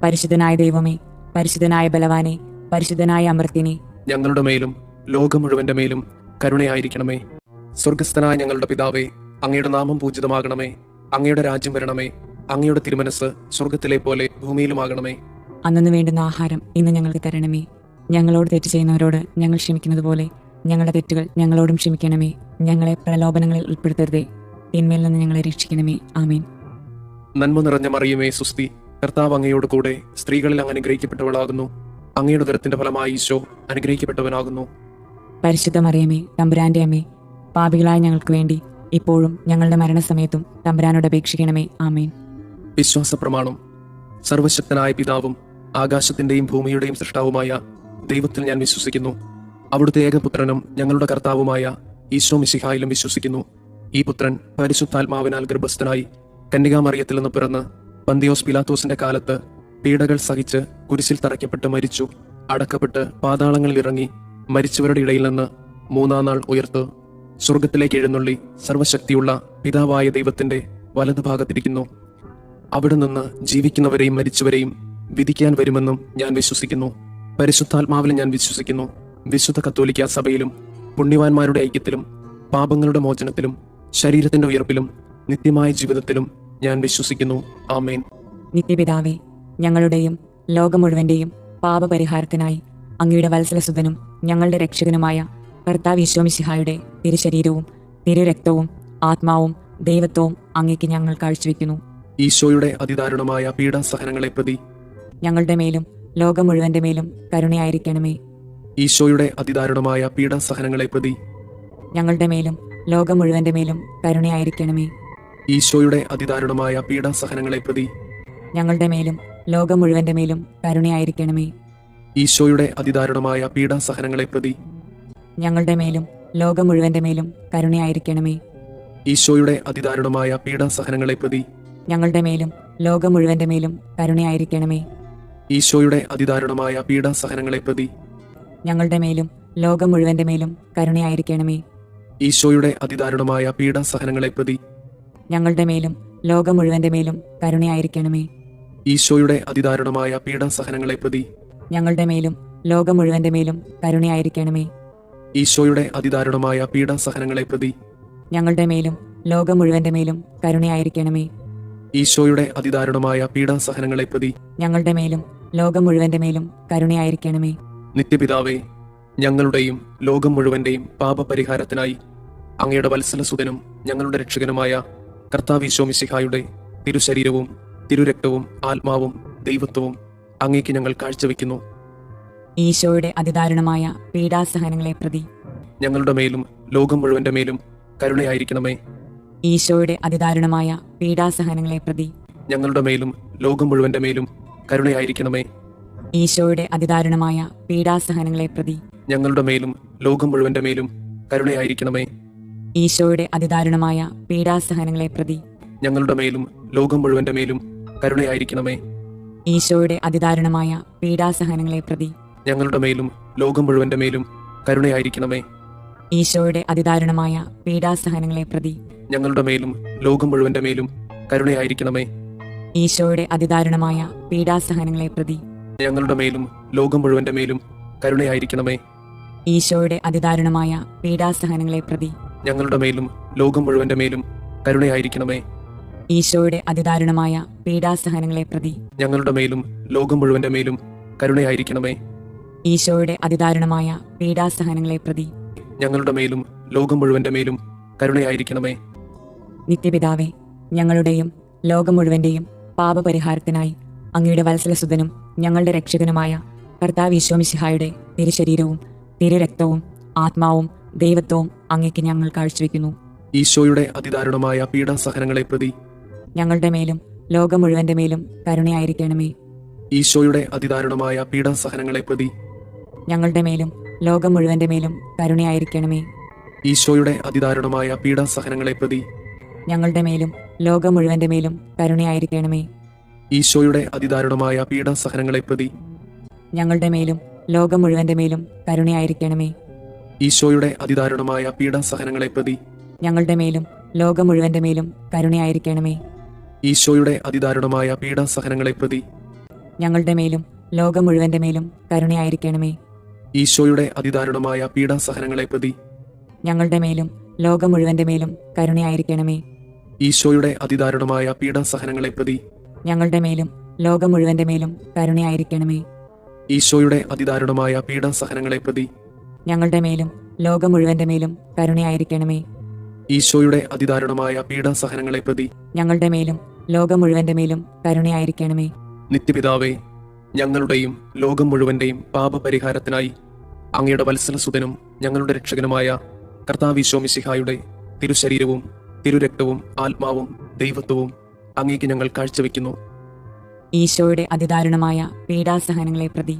പരിശുദ്ധനായ ദൈവമേ, പരിശുദ്ധനായ ബലവാനെ, പരിശുദ്ധനായ അമർത്തിനെ, ഞങ്ങളുടെ മേലും ലോകം മുഴുവന്റെ മേലും കരുണയായിരിക്കണമേ. സ്വർഗസ്ഥനായ ഞങ്ങളുടെ പിതാവേ, അങ്ങയുടെ നാമം പൂജിതമാകണമേ. അങ്ങയുടെ രാജ്യം വരണമേ. അങ്ങയുടെ തിരുമനസ് സ്വർഗത്തിലെ പോലെ ഭൂമിയിലുമാകണമേ. അന്നു വേണ്ടുന്ന ആഹാരം ഇന്ന് ഞങ്ങൾക്ക് തരണമേ. ഞങ്ങളോട് തെറ്റ് ചെയ്യുന്നവരോട് ഞങ്ങൾ ക്ഷമിക്കുന്നത് പോലെ ഞങ്ങളുടെ തെറ്റുകൾ ഞങ്ങളോടും ക്ഷമിക്കണമേ. ഞങ്ങളെ പ്രലോഭനങ്ങളിൽ ഉൾപ്പെടുത്തരുതേ, തിന്മയിൽ നിന്ന് ഞങ്ങളെ രക്ഷിക്കണമേ. ആമേൻ. നന്മ നിറഞ്ഞ മറിയമേ സുസ്തി, കർത്താവ് അങ്ങയോട് കൂടെ സ്ത്രീകളിൽ അങ്ങ് അനുഗ്രഹിക്കപ്പെട്ടവളാകുന്നു. അങ്ങയുടെ ഉദരത്തിന്റെ ഫലമായി ഈശോ അനുഗ്രഹിക്കപ്പെട്ടവനാകുന്നു. പരിശുദ്ധ മറിയമേ, തമ്പുരാന്റെ അമ്മേ, പാപികളായ ഞങ്ങൾക്ക് വേണ്ടി ഇപ്പോഴും ഞങ്ങളുടെ മരണസമയത്തും തമ്പുരാനോട് അപേക്ഷിക്കണമേ. ആമേൻ. വിശ്വാസ പ്രമാണം. സർവശക്തനായ പിതാവും ആകാശത്തിന്റെയും ഭൂമിയുടെയും സൃഷ്ടാവുമായ ദൈവത്തിൽ ഞാൻ വിശ്വസിക്കുന്നു. അവിടുത്തെ ഏകപുത്രനും ഞങ്ങളുടെ കർത്താവുമായ ഈശോ മിശിഹായിലും വിശ്വസിക്കുന്നു. ഈ പുത്രൻ പരിശുദ്ധാത്മാവിനാൽ ഗർഭസ്ഥനായി കന്യകാമറിയത്തിൽ നിന്ന് പിറന്ന് പന്തിയോസ് പിലാത്തോസിന്റെ കാലത്ത് പീഡകൾ സഹിച്ച് കുരിശിൽ തറയ്ക്കപ്പെട്ട് മരിച്ചു, അടക്കപ്പെട്ട് പാതാളങ്ങളിൽ ഇറങ്ങി, മരിച്ചവരുടെ ഇടയിൽ നിന്ന് മൂന്നാം നാൾ ഉയർത്ത് സ്വർഗത്തിലേക്ക് എഴുന്നള്ളി സർവശക്തിയുള്ള പിതാവായ ദൈവത്തിന്റെ വലതുഭാഗത്തിരിക്കുന്നു. അവിടെ നിന്ന് ജീവിക്കുന്നവരെയും മരിച്ചവരെയും വിധിക്കാൻ വരുമെന്നും ഞാൻ വിശ്വസിക്കുന്നു. പരിശുദ്ധാത്മാവിൽ ഞാൻ വിശ്വസിക്കുന്നു. വിശുദ്ധ കത്തോലിക്ക സഭയിലും പുണ്യവാന്മാരുടെ ഐക്യത്തിലും പാപങ്ങളുടെ മോചനത്തിലും ശരീരത്തിന്റെ ഉയർപ്പിലും നിത്യമായ ജീവിതത്തിലും ഞാൻ വിശ്വസിക്കുന്നു. ആമേൻ. നിത്യപിതാവേ, ഞങ്ങളുടെയും ലോകം മുഴുവന്റെയും പാപപരിഹാരത്തിനായി അങ്ങയുടെ വത്സലസുതനും ഞങ്ങളുടെ രക്ഷകനുമായ കർത്താവ് ഈശോ മിശിഹായുടെ തിരുശരീരവും തിരുരക്തവും ആത്മാവും ദൈവത്വവും അങ്ങേക്ക് ഞങ്ങൾ കാഴ്ചവെക്കുന്നു. ഈശോയുടെ അതിദാരുണമായ പീഡാസഹനങ്ങളെ പ്രതി ഞങ്ങളുടെ മേലും ലോകം മുഴുവന്റെ മേലും കരുണയായിരിക്കണമേ. ഈശോയുടെ അതിദാരുണമായ പീഡാസഹനങ്ങളെ പ്രതി ഞങ്ങളുടെ മേലും ലോകം മുഴുവന്റെ മേലും കരുണയായിരിക്കണമേ. ഈശോയുടെ അതിദാരുണമായ പീഡാസഹനങ്ങളെ പ്രതി ഞങ്ങളുടെ മേലും ലോകം മുഴുവന്റെ മേലും കരുണയായിരിക്കണമേ. ഈശോയുടെ അതിദാരുണമായ പീഡാസഹനങ്ങളെ പ്രതി ഞങ്ങളുടെ മേലും ലോകം മുഴുവന്റെ മേലും കരുണയായിരിക്കണമേ. ഈശോയുടെ അതിദാരുണമായ പീഡാസഹനങ്ങളെ പ്രതി ഞങ്ങളുടെ മേലും ലോകം മുഴുവന്റെ മേലും കരുണയായിരിക്കണമേ. ഈശോയുടെ അതിദാരുണമായ പീഡാസഹനങ്ങളെ പ്രതി ഞങ്ങളുടെ മേലും ലോകം മുഴുവന്റെ മേലും കരുണയായിരിക്കണമേ. ഈശോയുടെ അതിദാരുണമായ പീഡാസഹനങ്ങളെ പ്രതി ഞങ്ങളുടെ മേലും ലോകം മുഴുവന്റെ മേലും കരുണയായിരിക്കണമേ. ഈശോയുടെ അതിദാരുണമായ പീഡാസഹനങ്ങളെ പ്രതി ഞങ്ങളുടെ മേലും ലോകം മുഴുവന്റെ മേലും കരുണയായിരിക്കണമേ. ഈശോയുടെ അതിദാരുണമായ പീഡാസഹനങ്ങളെ പ്രതി ഞങ്ങളുടെ മേലും ലോകം മുഴുവന്റെ മേലും കരുണയായിരിക്കണമേ. ഈശോയുടെ അതിദാരുണമായ പീഡാസഹനങ്ങളെ പ്രതി ഞങ്ങളുടെ മേലും ലോകം മുഴുവന്റെ മേലും കരുണയായിരിക്കണമേ. നിത്യപിതാവേ, ഞങ്ങളുടെയും ലോകം മുഴുവന്റെയും പാപപരിഹാരത്തിനായി അങ്ങയുടെ വത്സലസുതനും ഞങ്ങളുടെ രക്ഷകനുമായ കർത്താവ് ഈശോ മിശിഹായുടെ തിരുശരീരവും തിരുരക്തവും ആത്മാവും ദൈവത്വവും അങ്ങേക്ക് ഞങ്ങൾ കാഴ്ചവെക്കുന്നു. ഈശോയുടെ അതിദാരുണമായ പീഡാസഹനങ്ങളെ പ്രതി ഞങ്ങളുടെ മേലും ലോകം മുഴുവന്റെ മേലും കരുണയായിരിക്കണമേ. ഈശോയുടെ അതിദാരുണമായ പീഡാസഹനങ്ങളെ പ്രതി ഞങ്ങളുടെ മേലും ലോകം മുഴുവന്റെ മേലും കരുണയായിരിക്കണമേ. ഈശോയുടെ അതിദാരുണമായ പീഡാസഹനങ്ങളെ പ്രതി ഞങ്ങളുടെ മേലും ലോകം മുഴുവന്റെ മേലും കരുണയായിരിക്കണമേ. ഈശോയുടെ അതിദാരുണമായ പീഡാസഹനങ്ങളെ പ്രതി ഞങ്ങളുടെ മേലും ലോകം മുഴുവന്റെ മേലും കരുണയായിരിക്കണമേ. ഈശോയുടെ അതിദാരുണമായ പീഡാസഹനങ്ങളെ പ്രതി ഞങ്ങളുടെ മേലും ലോകം മുഴുവന്റെ മേലും കരുണയായിരിക്കണമേ. ഈശോയുടെ അതിദാരുണമായ പീഡാസഹനങ്ങളെ പ്രതി ഞങ്ങളുടെ മേലും ലോകം മുഴുവന്റെ മേലും കരുണയായിരിക്കണമേ. ഈശോയുടെ അതിദാരുണമായ പീഡാസഹനങ്ങളെ പ്രതി ഞങ്ങളുടെ മേലും ലോകം മുഴുവന്റെ മേലും കരുണയായിരിക്കണമേ. ഈശോയുടെ അതിദാരുണമായ പീഡാസഹനങ്ങളെ പ്രതി ഞങ്ങളുടെ മേലും ലോകം മുഴുവന്റെ മേലും കരുണയായിരിക്കണമേ. ഈശോയുടെ അതിദാരുണമായ പീഡാസഹനങ്ങളെ പ്രതി ഞങ്ങളുടെ മേലും ലോകം മുഴുവന്റെ മേലും കരുണയായിരിക്കണമേ. ഈശോയുടെ അതിദാരുണമായ പീഡാസഹനങ്ങളെ പ്രതി ഞങ്ങളുടെ മേലും ലോകം മുഴുവന്റെ മേലും കരുണയായിരിക്കണമേ. നിത്യപിതാവേ, ഞങ്ങളുടെയും ലോകം മുഴുവന്റെയും പാപപരിഹാരത്തിനായി അങ്ങയുടെ വത്സലസുതനും ഞങ്ങളുടെ രക്ഷകനുമായ കർത്താവ് ഈശോ മിശിഹായുടെ തിരുശരീരവും തിരുരക്തവും ആത്മാവും ദൈവത്വവും അങ്ങേക്ക് ഞങ്ങൾ കാഴ്ചവെക്കുന്നു. ഈശോയുടെ അതിദാരുണമായ പീഡാസഹനങ്ങളെ പ്രതി ഞങ്ങളുടെ മേലും ലോകം മുഴുവന്റെ മേലും കരുണയായിരിക്കണമേ. ഈശോയുടെ അതിദാരുണമായ പീഡാസഹനങ്ങളെ പ്രതി ഞങ്ങളുടെ മേലും ലോകം മുഴുവന്റെ മേലും കരുണയായിരിക്കണമേ. ഈശോയുടെ അതിദാരുണമായ പീഡാസഹനങ്ങളെ പ്രതി ഞങ്ങളുടെ മേലും ലോകം മുഴുവന്റെ മേലും കരുണയായിരിക്കണമേ. ഈശോയുടെ അതിദാരുണമായ പീഡാസഹനങ്ങളെ പ്രതി ഞങ്ങളുടെ മേലും ലോകം മുഴുവന്റെ മേലും കരുണയായിരിക്കണമേ. ഈശോയുടെ അതിദാരുണമായ പീഡാസഹനങ്ങളെ പ്രതി ഞങ്ങളുടെ മേലും ലോകം മുഴുവന്റെ മേലും കരുണയായിരിക്കണമേ. ഈശോയുടെ അതിദാരുണമായ പീഡാസഹനങ്ങളെ പ്രതി ഞങ്ങളുടെ മേലും ലോകം മുഴുവന്റെ മേലും കരുണയായിരിക്കണമേ. ഈശോയുടെ അതിദാരുണമായ പീഡാസഹനങ്ങളെ പ്രതി ഞങ്ങളുടെ മേലും ലോകം മുഴുവന്റെ മേലും കരുണയായിരിക്കണമേ. ഈശോയുടെ അതിദാരുണമായ പീഡാസഹനങ്ങളെ പ്രതി ഞങ്ങളുടെ മേലും ലോകം മുഴുവന്റെ മേലും കരുണയായിരിക്കണമേ. ഈശോയുടെ അതിദാരുണമായ പീഡാസഹനങ്ങളെ പ്രതി ഞങ്ങളുടെ മേലും ലോകം മുഴുവന്റെ മേലും കരുണയായിരിക്കണമേ. ഈശോയുടെ അതിദാരുണമായ പീഡാസഹനങ്ങളെ പ്രതി ഞങ്ങളുടെ മേലും ലോകം മുഴുവന്റെ മേലും കരുണയായിരിക്കണമേ. നിത്യപിതാവേ, ഞങ്ങളുടെയും ലോകം മുഴുവന്റെയും പാപപരിഹാരത്തിനായി അങ്ങയുടെ വത്സലസുതനും ഞങ്ങളുടെ രക്ഷകനുമായ കർത്താവ് ഈശോ മിശിഹായുടെ തിരുശരീരവും തിരുരക്തവും ആത്മാവും ദൈവത്വവും അങ്ങേക്ക് ഞങ്ങൾ കാഴ്ചവെക്കുന്നു. ഈശോയുടെ അതിദാരുണമായ പീഡാസഹനങ്ങളെ പ്രതി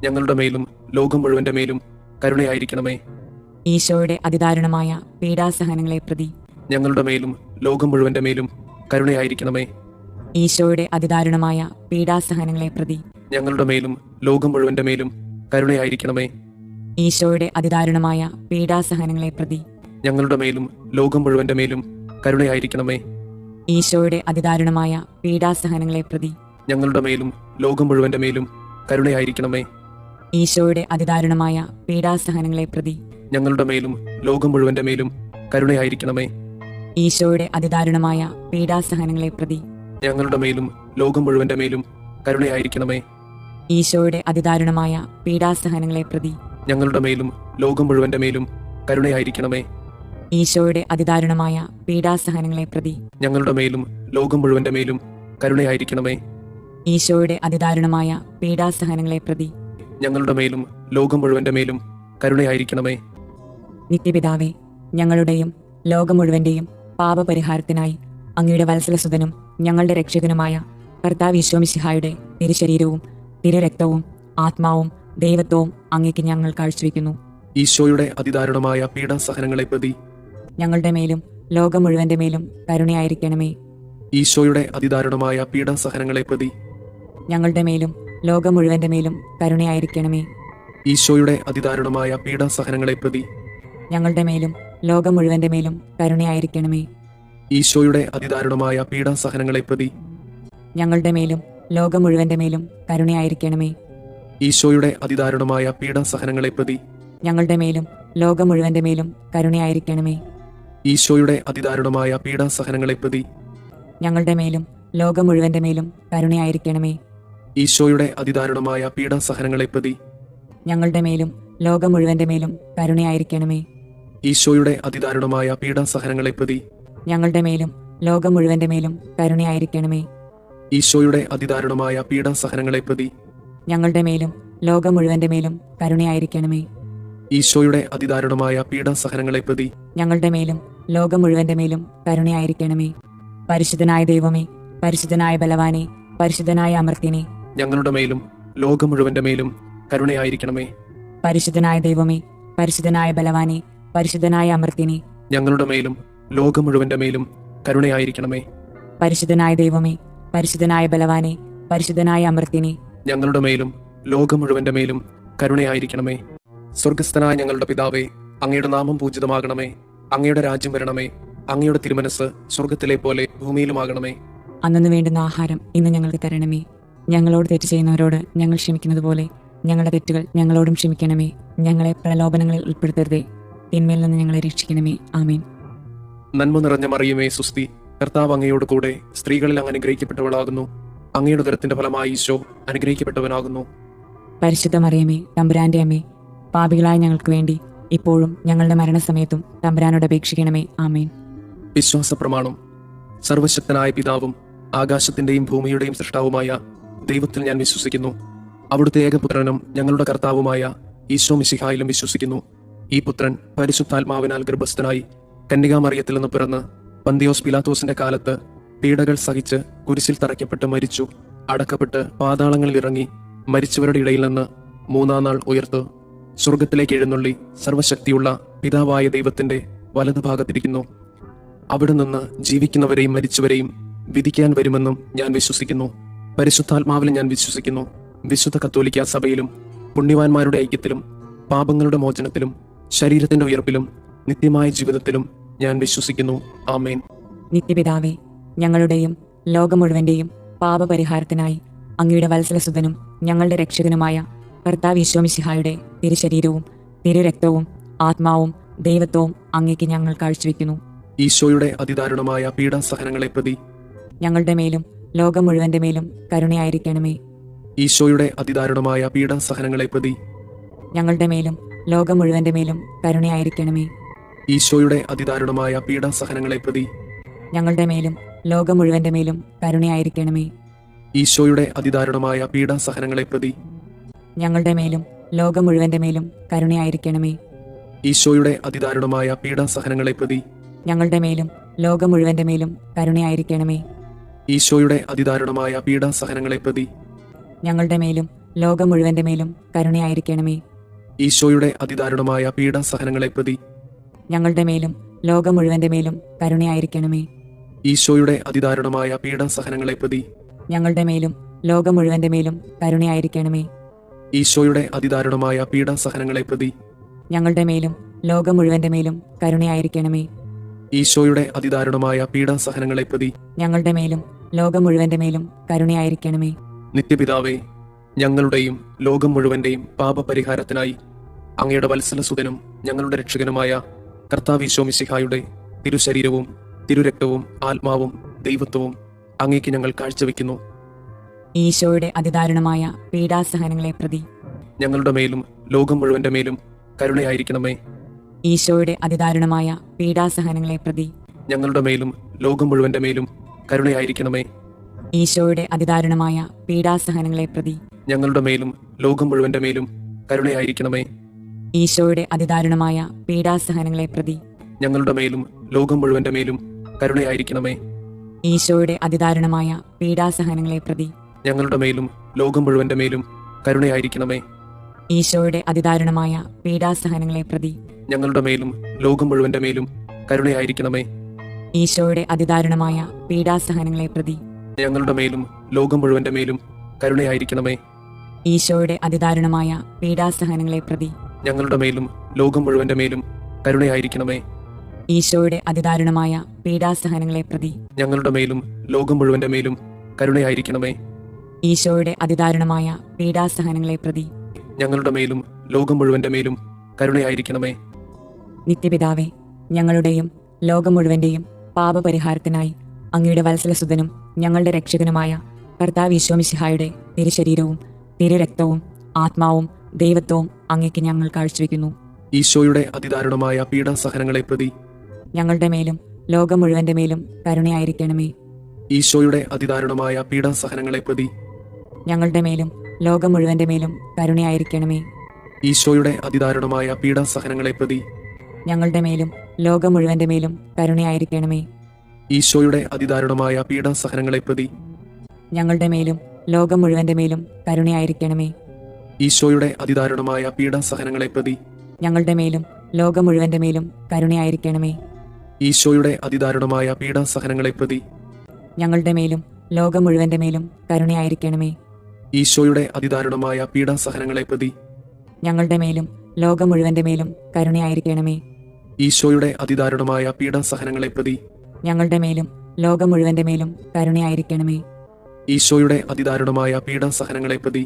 ഞങ്ങളുടെ മേലും ലോകം മുഴുവന്റെ മേലും കരുണയായിരിക്കണമേ. ഈശോയുടെ അതിദാരുണമായ പീഡാസഹനങ്ങളെ പ്രതി ഞങ്ങളുടെ മേലും ലോകം മുഴുവന്റെ മേലും കരുണയായിരിക്കണമേ. ഈശോയുടെ അതിദാരുണമായ പീഡാസഹനങ്ങളെ പ്രതി ഞങ്ങളുടെ മേലും ലോകം മുഴുവന്റെ മേലും കരുണയായിരിക്കണമേ. ഈശോയുടെ അതിദാരുണമായ പീഡാസഹനങ്ങളെ പ്രതി ഞങ്ങളുടെ മേലും ലോകം മുഴുവന്റെ മേലും കരുണയായിരിക്കണമേ. ഈശോയുടെ അതിദാരുണമായ പീഡാസഹനങ്ങളെ പ്രതി ഞങ്ങളുടെ മേലും ലോകം മുഴുവന്റെ മേലും കരുണയായിരിക്കണമേ. ഈശോയുടെ അതിദാരുണമായ പീഡാസഹനങ്ങളെ പ്രതി ഞങ്ങളുടെ മേലും ലോകം മുഴുവന്റെ മേലും കരുണയായിരിക്കണമേ. ഈശോയുടെ അതിദാരുണമായ പീഡാസഹനങ്ങളെ പ്രതി ഞങ്ങളുടെ മേലും ലോകം മുഴുവന്റെ മേലും കരുണയായിരിക്കണമേ. ഈശോയുടെ അതിദാരുണമായ പീഡാസഹനങ്ങളെ പ്രതി ഞങ്ങളുടെ മേലും ലോകം മുഴുവന്റെ മേലും കരുണയായിരിക്കണമേ. ഈശോയുടെ അതിദാരുണമായ പീഡാസഹനങ്ങളെ പ്രതി ഞങ്ങളുടെ മേലും ലോകം മുഴുവന്റെ മേലും കരുണയായിരിക്കണമേ. ഈശോയുടെ അതിദാരുണമായ പീഡാസഹനങ്ങളെ പ്രതി ഞങ്ങളുടെ മേലും ലോകം മുഴുവന്റെ മേലും കരുണയായിരിക്കണമേ. നിത്യപിതാവേ, ഞങ്ങളുടെയും ലോകം മുഴുവന്റെയും പാപപരിഹാരത്തിനായി അങ്ങയുടെ വത്സലസുതനും ഞങ്ങളുടെ രക്ഷകനുമായ കർത്താവ് ഈശോ മിശിഹായുടെ തിരുശരീരവും തിരുരക്തവും ആത്മാവും ദൈവത്വവും അങ്ങേക്ക് ഞങ്ങൾ കാഴ്ചവെക്കുന്നു. ഈശോയുടെ അതിദാരുണമായ പീഡാസഹനങ്ങളെ പ്രതി ഞങ്ങളുടെ മേലും ലോകം മുഴുവന്റെ മേലും കരുണയായിരിക്കണമേ. ഈശോയുടെ അതിദാരുണമായ പീഡാസഹനങ്ങളെ പ്രതി ഞങ്ങളുടെ മേലും ലോകം മുഴുവന്റെ മേലും കരുണയായിരിക്കണമേ. ഈശോയുടെ അതിദാരുണമായ പീഡാസഹനങ്ങളെ പ്രതി ഞങ്ങളുടെ മേലും ലോകം മുഴുവന്റെ മേലും കരുണയായിരിക്കണമേ. ഈശോയുടെ അതിദാരുണമായ പീഡാസഹനങ്ങളെ പ്രതി ഞങ്ങളുടെ മേലും ലോകം മുഴുവന്റെ മേലും കരുണയായിരിക്കണമേ. ഈശോയുടെ അതിദാരുണമായ പീഡാസഹനങ്ങളെ പ്രതി ഞങ്ങളുടെ മേലും ലോകം മുഴുവന്റെ മേലും കരുണയായിരിക്കണമേ. ഈശോയുടെ അതിദാരുണമായ പീഡാസഹനങ്ങളെ പ്രതി ഞങ്ങളുടെ മേലും ലോകം മുഴുവന്റെ മേലും കരുണയായിരിക്കണമേ. ഈശോയുടെ അതിദാരുണമായ പീഡാസഹനങ്ങളെ പ്രതി ഞങ്ങളുടെ മേലും ലോകം മുഴുവന്റെ മേലും കരുണയായിരിക്കണമേ. ഈശോയുടെ അതിദാരുണമായ പീഡാസഹനങ്ങളെ പ്രതി ഞങ്ങളുടെ മേലും ലോകം മുഴുവന്റെ മേലും കരുണയായിരിക്കണമേ. ഈശോയുടെ അതിദാരുണമായ പീഡാസഹനങ്ങളെ പ്രതി ഞങ്ങളുടെ മേലും ലോകം മുഴുവന്റെ മേലും കരുണയായിരിക്കണമേ. ഈശോയുടെ അതിദാരുണമായ പീഡാസഹനങ്ങളെ പ്രതി ഞങ്ങളുടെ മേലും ലോകം മുഴുവന്റെ മേലും കരുണയായിരിക്കണമേ. പരിശുദ്ധനായ ദൈവമേ, പരിശുദ്ധനായ ബലവാനെ, പരിശുദ്ധനായ അമർത്യനെ, ഞങ്ങളുടെ മേലും ലോകം മുഴുവന്റെ മേലും കരുണയായിരിക്കണമേ. പരിശുദ്ധനായ ദൈവമേ, പരിശുദ്ധനായ ബലവാനെ, പരിശുദ്ധനായ അമർത്യനെ, ഞങ്ങളുടെ മേലും ലോകം മുഴുവന്റെ മേലും കരുണയായിരിക്കണമേ. പരിശുദ്ധനായ ദൈവമേ, പരിശുദ്ധനായ ബലവാനെ, പരിശുദ്ധനായ അമർത്യനെ, ഞങ്ങളുടെ മേലും ലോകം മുഴുവന്റെ മേലും കരുണയായിരിക്കണമേ. സ്വർഗസ്ഥനായ ഞങ്ങളുടെ പിതാവേ, അങ്ങയുടെ നാമം പൂജിതമാകണമേ. അങ്ങയുടെ രാജ്യം വരണമേ. അങ്ങയുടെ തിരുമനസ് സ്വർഗത്തിലെ പോലെ ഭൂമിയിലുമാകണമേ. അന്നു വേണ്ടുന്ന ആഹാരം ഇന്ന് ഞങ്ങൾക്ക് തരണമേ. ഞങ്ങളോട് തെറ്റ് ചെയ്യുന്നവരോട് ഞങ്ങൾ ക്ഷമിക്കുന്നത് പോലെ ഞങ്ങളുടെ തെറ്റുകൾ ഞങ്ങളോടും ക്ഷമിക്കണമേ. ഞങ്ങളെ പ്രലോഭനങ്ങളിൽ ഉൾപ്പെടുത്തരുതേ, തിന്മയിൽ നിന്ന് ഞങ്ങളെ രക്ഷിക്കണമേ. ആമേൻ. നന്മ നിറഞ്ഞ മറിയമേ, സുസ്തി, കർത്താവ് അങ്ങയോട് കൂടെ സ്ത്രീകളിൽ അങ്ങ് അനുഗ്രഹിക്കപ്പെട്ടവളാകുന്നു. അങ്ങയുടെ ഉദരത്തിന്റെ ഫലമായി ഈശോ അനുഗ്രഹിക്കപ്പെട്ടവനാകുന്നു. പരിശുദ്ധ മറിയമേ, തമ്പുരാന്റെ അമ്മേ, പാപികളായ ഞങ്ങൾക്ക് വേണ്ടി ഇപ്പോഴും ഞങ്ങളുടെ മരണസമയത്തും തമ്പുരാനോട് അപേക്ഷിക്കണമേ. ആമേൻ. വിശ്വാസ പ്രമാണം. സർവശക്തനായ പിതാവും ആകാശത്തിന്റെയും ഭൂമിയുടെയും സൃഷ്ടാവുമായ ദൈവത്തിൽ ഞാൻ വിശ്വസിക്കുന്നു. അവിടുത്തെ ഏകപുത്രനും ഞങ്ങളുടെ കർത്താവുമായ ഈശോ മിശിഹായിലും വിശ്വസിക്കുന്നു. ഈ പുത്രൻ പരിശുദ്ധാത്മാവിനാൽ ഗർഭസ്ഥനായി കന്യകാമറിയത്തിൽ നിന്ന് പിറന്ന് പന്തിയോസ് പിലാത്തോസിന്റെ കാലത്ത് പീഡകൾ സഹിച്ച് കുരിശിൽ തറയ്ക്കപ്പെട്ട് മരിച്ചു, അടക്കപ്പെട്ട് പാതാളങ്ങളിൽ ഇറങ്ങി മരിച്ചവരുടെ ഇടയിൽ നിന്ന് മൂന്നാം നാൾ ഉയർത്ത് സ്വർഗത്തിലേക്ക് എഴുന്നള്ളി സർവശക്തിയുള്ള പിതാവായ ദൈവത്തിന്റെ വലതുഭാഗത്തിരിക്കുന്നു. അവിടെ നിന്ന് ജീവിക്കുന്നവരെയും മരിച്ചവരെയും വിധിക്കാൻ വരുമെന്നും ഞാൻ വിശ്വസിക്കുന്നു. പരിശുദ്ധാത്മാവിൽ ഞാൻ വിശ്വസിക്കുന്നു. വിശുദ്ധ കത്തോലിക്ക സഭയിലും പുണ്യവാന്മാരുടെ ഐക്യത്തിലും പാപങ്ങളുടെ മോചനത്തിലും ശരീരത്തിന്റെ ഉയർപ്പിലും നിത്യമായ ജീവിതത്തിലും ഞാൻ വിശ്വസിക്കുന്നു. ആമേൻ. നിത്യപിതാവേ, ഞങ്ങളുടെയും ലോകം മുഴുവന്റെയും പാപപരിഹാരത്തിനായി അങ്ങയുടെ വത്സലസുതനും ഞങ്ങളുടെ രക്ഷകനുമായ കർത്താവ് ഈശോ മിശിഹായുടെ തിരുശരീരവും തിരുരക്തവും ആത്മാവും ദൈവത്വവും അങ്ങേക്ക് ഞങ്ങൾ കാഴ്ചവെക്കുന്നു. ഈശോയുടെ അതിദാരുണമായ പീഡാസഹനങ്ങളെ പ്രതി ഞങ്ങളുടെ മേലും ലോകം മുഴുവന്റെ മേലും കരുണയായിരിക്കണമേ. ഈശോയുടെ അതിദാരുണമായ പീഡാസഹനങ്ങളെ പ്രതി ഞങ്ങളുടെ മേലും ലോകം മുഴുവന്റെ മേലും കരുണയായിരിക്കണമേ. ഈശോയുടെ അതിദാരുണമായ പീഡാസഹനങ്ങളെ പ്രതി ഞങ്ങളുടെ മേലും ലോകം മുഴുവന്റെ മേലും കരുണയായിരിക്കണമേ. ഈശോയുടെ അതിദാരുണമായ പീഡാസഹനങ്ങളെ പ്രതി ഞങ്ങളുടെ മേലും ലോകം മുഴുവന്റെ മേലും കരുണയായിരിക്കണമേ. ഈശോയുടെ അതിദാരുണമായ പീഡാസഹനങ്ങളെ പ്രതി ഞങ്ങളുടെ മേലും ലോകം മുഴുവന്റെ മേലും കരുണയായിരിക്കണമേ. ഈശോയുടെ അതിദാരുണമായ പീഡാസഹനങ്ങളെ പ്രതി ഞങ്ങളുടെ മേലും ലോകം മുഴുവന്റെ മേലും കരുണയായിരിക്കണമേ. ഈശോയുടെ അതിദാരുണമായ പീഡാസഹനങ്ങളെ പ്രതി ഞങ്ങളുടെ മേലും ലോകം മുഴുവന്റെ മേലും കരുണയായിരിക്കണമേ. ഈശോയുടെ അതിദാരുണമായ പീഡാസഹനങ്ങളെ പ്രതി ഞങ്ങളുടെ മേലും ലോകം മുഴുവന്റെ മേലും കരുണയായിരിക്കണമേ. ഈശോയുടെ അതിദാരുണമായ പീഡാസഹനങ്ങളെ പ്രതി ഞങ്ങളുടെ മേലും ലോകം മുഴുവന്റെ മേലും കരുണയായിരിക്കണമേ. ഈശോയുടെ അതിദാരുണമായ പീഡാസഹനങ്ങളെ പ്രതി ഞങ്ങളുടെ മേലും ലോകം മുഴുവന്റെ മേലും കരുണയായിരിക്കണമേ. നിത്യപിതാവേ, ഞങ്ങളുടെയും ലോകം മുഴുവന്റെയും പാപപരിഹാരത്തിനായി അങ്ങയുടെ വത്സലസുതനും ഞങ്ങളുടെ രക്ഷകനുമായ കർത്താവ് ഈശോ മിശിഹായുടെ തിരുശരീരവും തിരുരക്തവും ആത്മാവും ദൈവത്വവും അങ്ങേക്ക് ഞങ്ങൾ കാഴ്ചവെക്കുന്നു. ഈശോയുടെ അതിദാരുണമായ പീഡാസഹനങ്ങളെ പ്രതി ഞങ്ങളുടെ മേലും ലോകം മുഴുവന്റെ മേലും കരുണയായിരിക്കണമേ. ഈശോയുടെ അതിദാരുണമായ പീഡാസഹനങ്ങളെ പ്രതി ഞങ്ങളുടെ മേലും ലോകം മുഴുവന്റെ മേലും കരുണയായിരിക്കണമേ. ഈശോയുടെ അതിദാരുണമായ പീഡാസഹനങ്ങളെ പ്രതി ഞങ്ങളുടെ മേലും ലോകം മുഴുവന്റെ മേലും കരുണയായിരിക്കണമേ. ഈശോയുടെ അതിദാരുണമായ പീഡാസഹനങ്ങളെ പ്രതി ഞങ്ങളുടെ മേലും ലോകം മുഴുവന്റെ മേലും കരുണയായിരിക്കണമേ. ഈശോയുടെ അതിദാരുണമായ പീഡാസഹനങ്ങളെ പ്രതി ഞങ്ങളുടെ മേലും ലോകം മുഴുവന്റെ മേലും കരുണയായിരിക്കണമേ. ഈശോയുടെ അതിദാരുണമായ പീഡാസഹനങ്ങളെ പ്രതി ഞങ്ങളുടെ മേലും ലോകം മുഴുവന്റെ മേലും കരുണയായിരിക്കണമേ. ഈശോയുടെ അതിദാരുണമായ പീഡാസഹനങ്ങളെ പ്രതി ഞങ്ങളുടെ മേലും ലോകം മുഴുവന്റെ മേലും കരുണയായിരിക്കണമേ. ഈശോയുടെ അതിദാരുണമായ പീഡാസഹനങ്ങളെ പ്രതി ഞങ്ങളുടെ മേലും ലോകം മുഴുവന്റെ മേലും കരുണയായിരിക്കണമേ. ഈശോയുടെ അതിദാരുണമായ പീഡാസഹനങ്ങളെ പ്രതി ഞങ്ങളുടെ മേലും ലോകം മുഴുവന്റെ മേലും കരുണയായിരിക്കണമേ. ഈശോയുടെ അതിദാരുണമായ പീഡാസഹനങ്ങളെ പ്രതി ഞങ്ങളുടെ മേലും ലോകം മുഴുവന്റെ മേലും കരുണയായിരിക്കണമേ. നിത്യപിതാവേ, ഞങ്ങളുടെയും ലോകം മുഴുവന്റെയും പാപപരിഹാരത്തിനായി അങ്ങയുടെ വത്സലസുതനും ഞങ്ങളുടെ രക്ഷകനുമായ കർത്താവ് ഈശോ മിശിഹായുടെ തിരുശരീരവും തിരുരക്തവും ആത്മാവും ദൈവത്വവും അങ്ങേക്ക് ഞങ്ങൾ കാഴ്ചവെക്കുന്നു. ഈശോയുടെ അതിദാരുണമായ പീഡാസഹനങ്ങളെ പ്രതി ഞങ്ങളുടെ മേലും ലോകം മുഴുവന്റെ മേലും കരുണയായിരിക്കണമേ. ഈശോയുടെ അതിദാരുണമായ പീഡാസഹനങ്ങളെ പ്രതി ഞങ്ങളുടെ മേലും ലോകം മുഴുവന്റെ മേലും കരുണയായിരിക്കണമേ. ഈശോയുടെ അതിദാരുണമായ പീഡാസഹനങ്ങളെ പ്രതി ഞങ്ങളുടെ മേലും ലോകം മുഴുവന്റെ മേലും കരുണയായിരിക്കണമേ. ഈശോയുടെ അതിദാരുണമായ പീഡാസഹനങ്ങളെ പ്രതി ഞങ്ങളുടെ മേലും ലോകം മുഴുവന്റെ മേലും കരുണയായിരിക്കണമേ. ഈശോയുടെ അതിദാരുണമായ പീഡാസഹനങ്ങളെ പ്രതി ഞങ്ങളുടെ മേലും ലോകം മുഴുവന്റെ മേലും കരുണയായിരിക്കണമേ. ഈശോയുടെ അതിദാരുണമായ പീഡാസഹനങ്ങളെ പ്രതി ഞങ്ങളുടെ മേലും ലോകം മുഴുവന്റെ മേലും കരുണയായിരിക്കണമേ. ഈശോയുടെ അതിദാരുണമായ പീഡാസഹനങ്ങളെ പ്രതി ഞങ്ങളുടെ മേലും ലോകം മുഴുവന്റെ മേലും കരുണയായിരിക്കണമേ. ഈശോയുടെ അതിദാരുണമായ പീഡാസഹനങ്ങളെ പ്രതി ഞങ്ങളുടെ മേലും ലോകം മുഴുവന്റെ മേലും കരുണയായിരിക്കണമേ. ഈശോയുടെ അതിദാരുണമായ പീഡാസഹനങ്ങളെ പ്രതി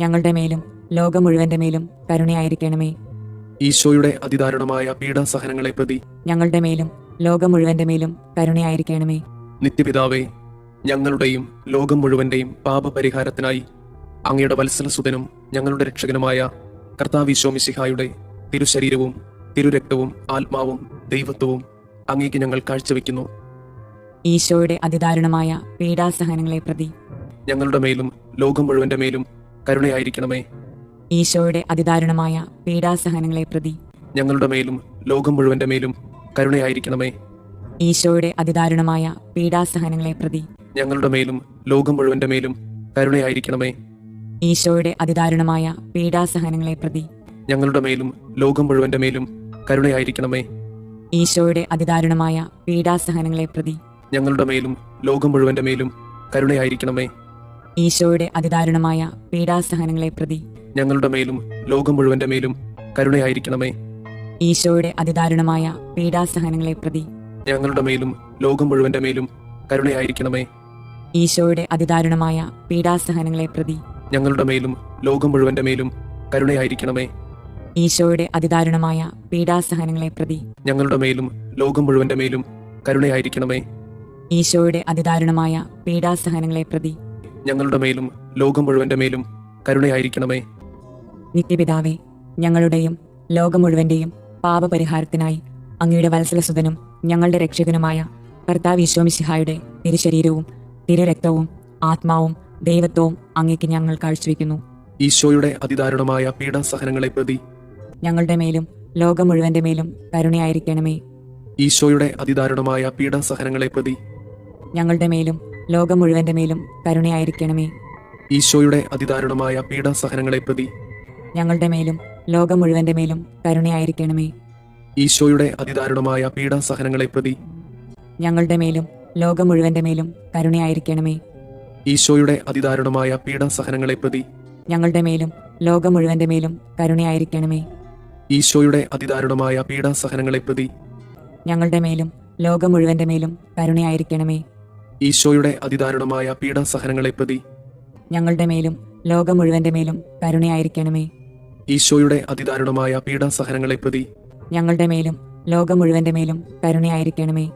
ഞങ്ങളുടെ മേലും ലോകം മുഴുവന്റെ മേലും കരുണയായിരിക്കണമേ. ഈശോയുടെ അതിദാരുണമായ പീഡാസഹനങ്ങളെ പ്രതി ഞങ്ങളുടെ മേലും ലോകം മുഴുവന്റെ മേലും കരുണയായിരിക്കണമേ. നിത്യപിതാവേ, ഞങ്ങളുടെയും ലോകം മുഴുവന്റെയും പാപപരിഹാരത്തിനായി അങ്ങയുടെ വത്സലസുതനും ഞങ്ങളുടെ രക്ഷകനുമായ കർത്താവ് ഈശോ മിശിഹായുടെ തിരുശരീരവും തിരുരക്തവും ആത്മാവും ദൈവത്വവും അങ്ങേക്ക് ഞങ്ങൾ കാഴ്ചവെക്കുന്നു. ഈശോയുടെ അതിദാരുണമായ പീഡാസഹനങ്ങളെ പ്രതി ഞങ്ങളുടെ മേലും ലോകം മുഴുവന്റെ മേലും കരുണയായിരിക്കണമേ. ഈശോയുടെ അതിദാരുണമായ പീഡാസഹനങ്ങളെ പ്രതി ഞങ്ങളുടെ മേലും ലോകം മുഴുവന്റെ മേലും കരുണയായിരിക്കണമേ. ഈശോയുടെ അതിദാരുണമായ പീഡാസഹനങ്ങളെ പ്രതി ഞങ്ങളുടെ മേലും ലോകം മുഴുവന്റെ മേലും കരുണയായിരിക്കണമേ. ഈശോയുടെ അതിദാരുണമായ പീഡാസഹനങ്ങളെ പ്രതി ഞങ്ങളുടെ മേലും ലോകം മുഴുവന്റെ മേലും കരുണയായിരിക്കണമേ. ഈശോയുടെ അതിദാരുണമായ പീഡാസഹനങ്ങളെ പ്രതി ഞങ്ങളുടെ മേലും ലോകം മുഴുവന്റെ മേലും കരുണയായിരിക്കണമേ. ഈശോയുടെ അതിദാരുണമായ പീഡാസഹനങ്ങളെ പ്രതി ഞങ്ങളുടെ മേലും ലോകം മുഴുവന്റെ മേലും കരുണയായിരിക്കണമേ. ഈശോയുടെ അതിദാരുണമായ പീഡാസഹനങ്ങളെ പ്രതി ഞങ്ങളുടെ മേലും ലോകം മുഴുവന്റെ മേലും കരുണയായിരിക്കണമേ. ഈശോയുടെ അതിദാരുണമായ പീഡാസഹനങ്ങളെ പ്രതി ഞങ്ങളുടെ മേലും ലോകം മുഴുവന്റെ മേലും കരുണയായിരിക്കണമേ. ഈശോയുടെ അതിദാരുണമായ പീഡാസഹനങ്ങളെ പ്രതി ഞങ്ങളുടെ മേലും ലോകം മുഴുവന്റെ മേലും കരുണയായിരിക്കണമേ. ഈശോയുടെ അതിദാരുണമായ പീഡാസഹനങ്ങളെ പ്രതി ഞങ്ങളുടെ മേലും ലോകം മുഴുവന്റെ മേലും കരുണയായിരിക്കണമേ. നിത്യപിതാവേ, ഞങ്ങളുടെയും ലോകം മുഴുവന്റെയും പാപപരിഹാരത്തിനായി അങ്ങയുടെ വത്സലസുതനും ഞങ്ങളുടെ രക്ഷകനുമായ കർത്താവ് ഈശോമിശിഹായുടെ തിരുശരീരവും തിരുരക്തവും ആത്മാവും ദൈവത്വവും അങ്ങേക്ക് ഞങ്ങൾ കാഴ്ചവെക്കുന്നു. ഈശോയുടെ അതിദാരുണമായ പീഡാസഹനങ്ങളെ പ്രതി ഞങ്ങളുടെ മേലും ലോകം മുഴുവന്റെ മേലും കരുണയായിരിക്കണമേ. ഈശോയുടെ അതിദാരുണമായ പീഡാസഹനങ്ങളെ പ്രതി ഞങ്ങളുടെ മേലും ലോകം മുഴുവന്റെ മേലും കരുണയായിരിക്കണമേ. ഈശോയുടെ അതിദാരുണമായ പീഡാസഹനങ്ങളെ പ്രതി ഞങ്ങളുടെ മേലും ലോകം മുഴുവന്റെ മേലും കരുണയായിരിക്കണമേ. ഈശോയുടെ അതിദാരുണമായ പീഡാസഹനങ്ങളെ പ്രതി ഞങ്ങളുടെ മേലും ലോകം മുഴുവന്റെ മേലും കരുണയായിരിക്കണമേ. ഈശോയുടെ അതിദാരുണമായ പീഡാസഹനങ്ങളെ പ്രതി ഞങ്ങളുടെ മേലും ലോകം മുഴുവന്റെ മേലും കരുണയായിരിക്കണമേ. ഈശോയുടെ അതിദാരുണമായ പീഡാസഹനങ്ങളെ പ്രതി ഞങ്ങളുടെ മേലും ലോകം മുഴുവന്റെ മേലും കരുണയായിരിക്കണമേ. ഈശോയുടെ അതിദാരുണമായ പീഡാസഹനങ്ങളെ പ്രതി ഞങ്ങളുടെ മേലും ലോകം മുഴുവന്റെ മേലും കരുണയായിരിക്കണമേ. ഈശോയുടെ അതിദാരുണമായ പീഡാസഹനങ്ങളെ പ്രതി ഞങ്ങളുടെ മേലും ലോകം മുഴുവന്റെ മേലും കരുണയായിരിക്കണമേ.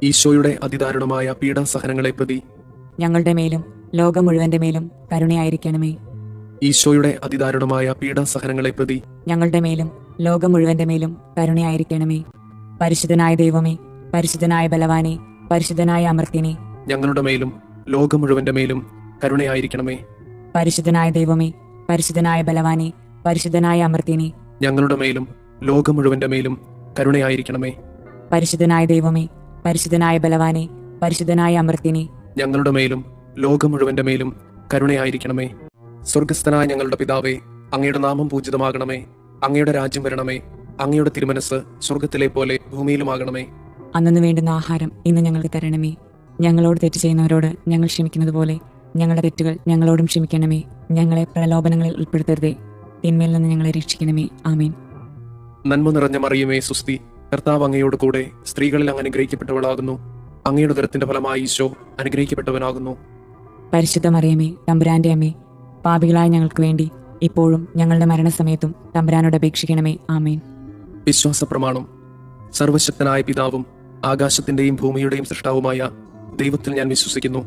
ഈശോയുടെ അതിദാരുണമായ പീഡാസഹനങ്ങളെ പ്രതി ഞങ്ങളുടെ മേലും ലോകം മുഴുവന്റെ മേലും കരുണയായിരിക്കണമേ. ഈശോയുടെ അതിദാരുണമായ പീഡാസഹനങ്ങളെ പ്രതി ഞങ്ങളുടെ മേലും ലോകം മുഴുവന്റെ മേലും കരുണയായിരിക്കണമേ. പരിശുദ്ധനായ ദൈവമേ, പരിശുദ്ധനായ ബലവാനെ, പരിശുദ്ധനായ അമർത്യനെ, ഞങ്ങളുടെ മേലും ലോകം മുഴുവന്റെ മേലും കരുണയായിരിക്കണമേ. പരിശുദ്ധനായ ദൈവമേ, പരിശുദ്ധനായ ബലവാനെ, പരിശുദ്ധനായ അമർത്യനെ, ഞങ്ങളുടെ മേലും ലോകം മുഴുവന്റെ മേലും കരുണയായിരിക്കണമേ. പരിശുദ്ധനായ ദൈവമേ, പരിശുദ്ധനായ ബലവാനെ, പരിശുദ്ധനായ അമർത്യനെ, ഞങ്ങളുടെ മേലും ലോകം മുഴുവന്റെ മേലും കരുണയായിരിക്കണമേ. സ്വർഗസ്ഥനായ ഞങ്ങളുടെ പിതാവേ, അങ്ങയുടെ നാമം പൂജിതമാകണമേ. അങ്ങയുടെ രാജ്യം വരണമേ. അങ്ങയുടെ തിരുമനസ് സ്വർഗത്തിലെ പോലെ ഭൂമിയിലുമാകണമേ. അന്നു വേണ്ടുന്ന ആഹാരം ഇന്ന് ഞങ്ങൾക്ക് തരണമേ. ഞങ്ങളോട് തെറ്റ് ചെയ്യുന്നവരോട് ഞങ്ങൾ ക്ഷമിക്കുന്നത് പോലെ ഞങ്ങളുടെ തെറ്റുകൾ ഞങ്ങളോടും ക്ഷമിക്കണമേ. ഞങ്ങളെ പ്രലോഭനങ്ങളിൽ ഉൾപ്പെടുത്തരുതേ, തിന്മയിൽ നിന്ന് ഞങ്ങളെ രക്ഷിക്കണമേ. ആമേൻ. നന്മ നിറഞ്ഞ മറിയമേ, സുസ്തി, കർത്താവ് അങ്ങയോട് കൂടെ സ്ത്രീകളിൽ അങ്ങ് അനുഗ്രഹിക്കപ്പെട്ടവളാകുന്നു. അങ്ങയുടെ ഉദരത്തിന്റെ ഫലമായി ഈശോ അനുഗ്രഹിക്കപ്പെട്ടവനാകുന്നു. പരിശുദ്ധ മറിയമേ, തമ്പുരാന്റെ അമ്മേ, പാപികളായ ഞങ്ങൾക്ക് വേണ്ടി ഇപ്പോഴും ഞങ്ങളുടെ മരണസമയത്തും തമ്പുരാനോട് അപേക്ഷിക്കണമേ. ആമേൻ. വിശ്വാസ പ്രമാണം. സർവശക്തനായ പിതാവും ആകാശത്തിന്റെയും ഭൂമിയുടെയും സൃഷ്ടാവുമായ ദൈവത്തിൽ ഞാൻ വിശ്വസിക്കുന്നു.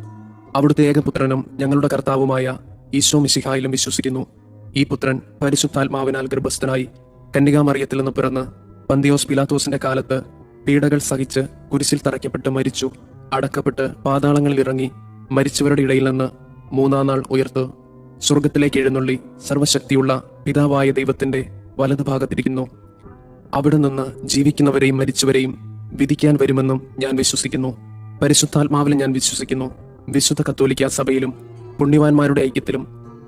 അവിടുത്തെ ഏകപുത്രനും ഞങ്ങളുടെ കർത്താവുമായ ഈശോ മിശിഹായിലും വിശ്വസിക്കുന്നു. ഈ പുത്രൻ പരിശുദ്ധാത്മാവിനാൽ ഗർഭസ്ഥനായി കന്യകാമറിയത്തിൽ നിന്ന് പിറന്ന് പന്തിയോസ് പിലാത്തോസിന്റെ കാലത്ത് പീഡകൾ സഹിച്ച് കുരിശിൽ തറയ്ക്കപ്പെട്ട് മരിച്ചു, അടക്കപ്പെട്ട് പാതാളങ്ങളിൽ ഇറങ്ങി, മരിച്ചവരുടെ ഇടയിൽ നിന്ന് മൂന്നാം നാൾ ഉയർത്ത് സ്വർഗത്തിലേക്ക് എഴുന്നള്ളി സർവശക്തിയുള്ള പിതാവായ ദൈവത്തിന്റെ വലതുഭാഗത്തിരിക്കുന്നു. അവിടെ നിന്ന് ജീവിക്കുന്നവരെയും മരിച്ചവരെയും വിധിക്കാൻ വരുമെന്നും ഞാൻ വിശ്വസിക്കുന്നു. പരിശുദ്ധാത്മാവിലും ഞാൻ വിശ്വസിക്കുന്നു. വിശുദ്ധ കത്തോലിക്ക സഭയിലും പുണ്യവാന്മാരുടെ ഐക്യത്തിലും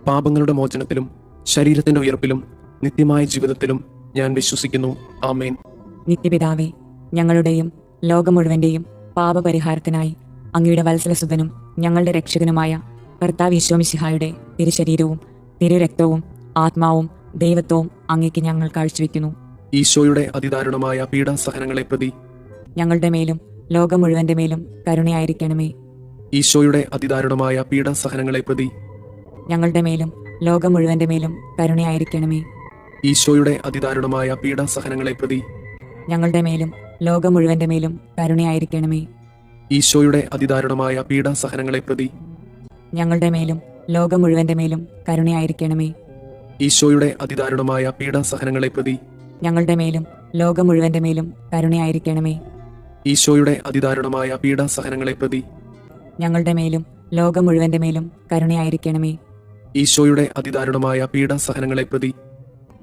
പാപങ്ങളുടെ മോചനത്തിലും ശരീരത്തിന്റെ ഉയർപ്പിലും നിത്യമായ ജീവിതത്തിലും ഞാൻ വിശ്വസിക്കുന്നു. ആമേൻ. നിത്യപിതാവേ, ഞങ്ങളുടെയും ലോകം മുഴുവന്റെയും പാപപരിഹാരത്തിനായി അങ്ങയുടെ വത്സലസുതനും ഞങ്ങളുടെ രക്ഷകനുമായ കർത്താവ് ഈശോമിശിഹായുടെ തിരുശരീരവും തിരുരക്തവും ആത്മാവും ദൈവത്വവും അങ്ങേക്ക് ഞങ്ങൾ കാഴ്ചവെക്കുന്നു. ഈശോയുടെ അതിദാരുണമായ പീഡാസഹനങ്ങളെ പ്രതി ഞങ്ങളുടെ മേലും ലോകം മുഴുവന്റെ മേലും കരുണയായിരിക്കണമേ. ഈശോയുടെ അതിദാരുണമായ പീഡാസഹനങ്ങളെ പ്രതി ഞങ്ങളുടെ മേലും ലോകം മുഴുവന്റെ മേലും കരുണയായിരിക്കണമേ. ഈശോയുടെ അതിദാരുണമായ പീഡാസഹനങ്ങളെ പ്രതി ഞങ്ങളുടെ മേലും ലോകം മുഴുവന്റെ മേലും കരുണയായിരിക്കണമേ. ഈശോയുടെ അതിദാരുണമായ പീഡാസഹനങ്ങളെ പ്രതി ഞങ്ങളുടെ മേലും ലോകം മുഴുവന്റെ മേലും കരുണയായിരിക്കണമേ. ഈശോയുടെ അതിദാരുണമായ പീഡാസഹനങ്ങളെ പ്രതി ഞങ്ങളുടെ മേലും ലോകം മുഴുവന്റെ മേലും കരുണയായിരിക്കണമേ. ഈശോയുടെ അതിദാരുണമായ പീഡാസഹനങ്ങളെ പ്രതി ഞങ്ങളുടെ മേലും ലോകം മുഴുവന്റെ മേലും കരുണയായിരിക്കണമേ. ഈശോയുടെ അതിദാരുണമായ പീഡാസഹനങ്ങളെ പ്രതി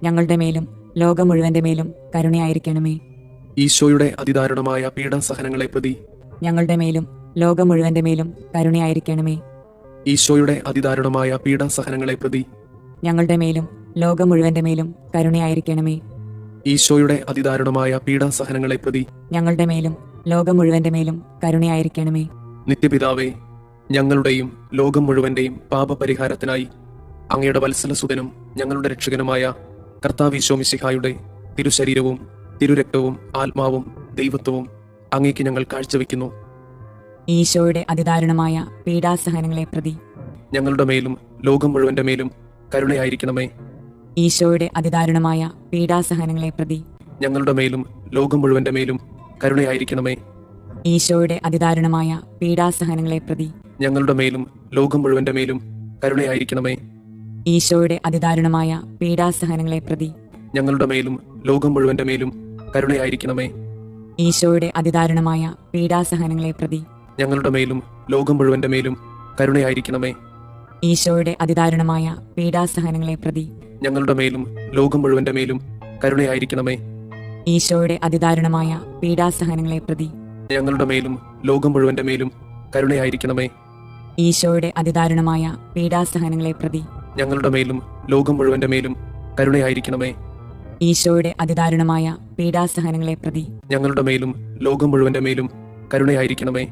ഞങ്ങളുടെ മേലും ലോകം മുഴുവന്റെ മേലും കരുണയായിരിക്കണമേ. ഈശോയുടെ അതിദാരുണമായ പീഡാസഹനങ്ങളെ പ്രതി ഞങ്ങളുടെ മേലും ലോകം മുഴുവന്റെ മേലും കരുണയായിരിക്കണമേ. ഈശോയുടെ അതിദാരുണമായ പീഡാസഹനങ്ങളെ പ്രതി ഞങ്ങളുടെ മേലും ലോകം മുഴുവന്റെ മേലും കരുണയായിരിക്കണമേ. ഈശോയുടെ അതിദാരുണമായ പീഡാസഹനങ്ങളെ പ്രതി ഞങ്ങളുടെ മേലും ലോകം മുഴുവന്റെ മേലും കരുണയായിരിക്കണമേ. നിത്യപിതാവേ, ഞങ്ങളുടെയും ലോകം മുഴുവന്റെയും പാപപരിഹാരത്തിനായി അങ്ങയുടെ വത്സലസുതനും ഞങ്ങളുടെ രക്ഷകനുമായ കർത്താവ് മിശിഹായുടെ തിരുശരീരവും തിരുരക്തവും ആത്മാവും ദൈവത്വവും അങ്ങേക്ക് ഞങ്ങൾ കാഴ്ചവെക്കുന്നു. ഈശോയുടെ അതിദാരുണമായ പീഡാസഹനങ്ങളെ പ്രതി ഞങ്ങളുടെ മേലും ലോകം മുഴുവന്റെ മേലും കരുണയായിരിക്കണമേ. ഈശോയുടെ അതിദാരുണമായ പീഡാസഹനങ്ങളെ പ്രതി ഞങ്ങളുടെ മേലും ലോകം മുഴുവന്റെ മേലും കരുണയായിരിക്കണമേ. ഈശോയുടെ അതിദാരുണമായ പീഡാസഹനങ്ങളെ പ്രതി ഞങ്ങളുടെ മേലും ലോകം മുഴുവന്റെ മേലും കരുണയായിരിക്കണമേ. ഈശോയുടെ അതിദാരുണമായ പീഡാസഹനങ്ങളെ പ്രതി ഞങ്ങളുടെ മേലും ലോകം മുഴുവന്റെ മേലും കരുണയായിരിക്കണമേ. ഈശോയുടെ അതിദാരുണമായ പീഡാസഹനങ്ങളെ പ്രതി ഞങ്ങളുടെ മേലും ലോകം മുഴുവന്റെ മേലും കരുണയായിരിക്കണമേ. ഈശോയുടെ അതിദാരുണമായ പീഡാസഹനങ്ങളെ പ്രതി ഞങ്ങളുടെ മേലും ലോകം മുഴുവന്റെ മേലും കരുണയായിരിക്കണമേ. ഈശോയുടെ അതിദാരുണമായ പീഡാസഹനങ്ങളെ പ്രതി ഞങ്ങളുടെ മേലും ലോകം മുഴുവന്റെ മേലും കരുണയായിരിക്കണമേ. ഈശോയുടെ അതിദാരുണമായ പീഡാസഹനങ്ങളെ പ്രതി ഞങ്ങളുടെ മേലും ലോകം മുഴുവന്റെ മേലും കരുണയായിരിക്കണമേ. ഈശോയുടെ അതിദാരുണമായ പീഡാസഹനങ്ങളെ പ്രതി ഞങ്ങളുടെ മേലും ലോകം മുഴുവന്റെ മേലും കരുണയായിരിക്കണമേ.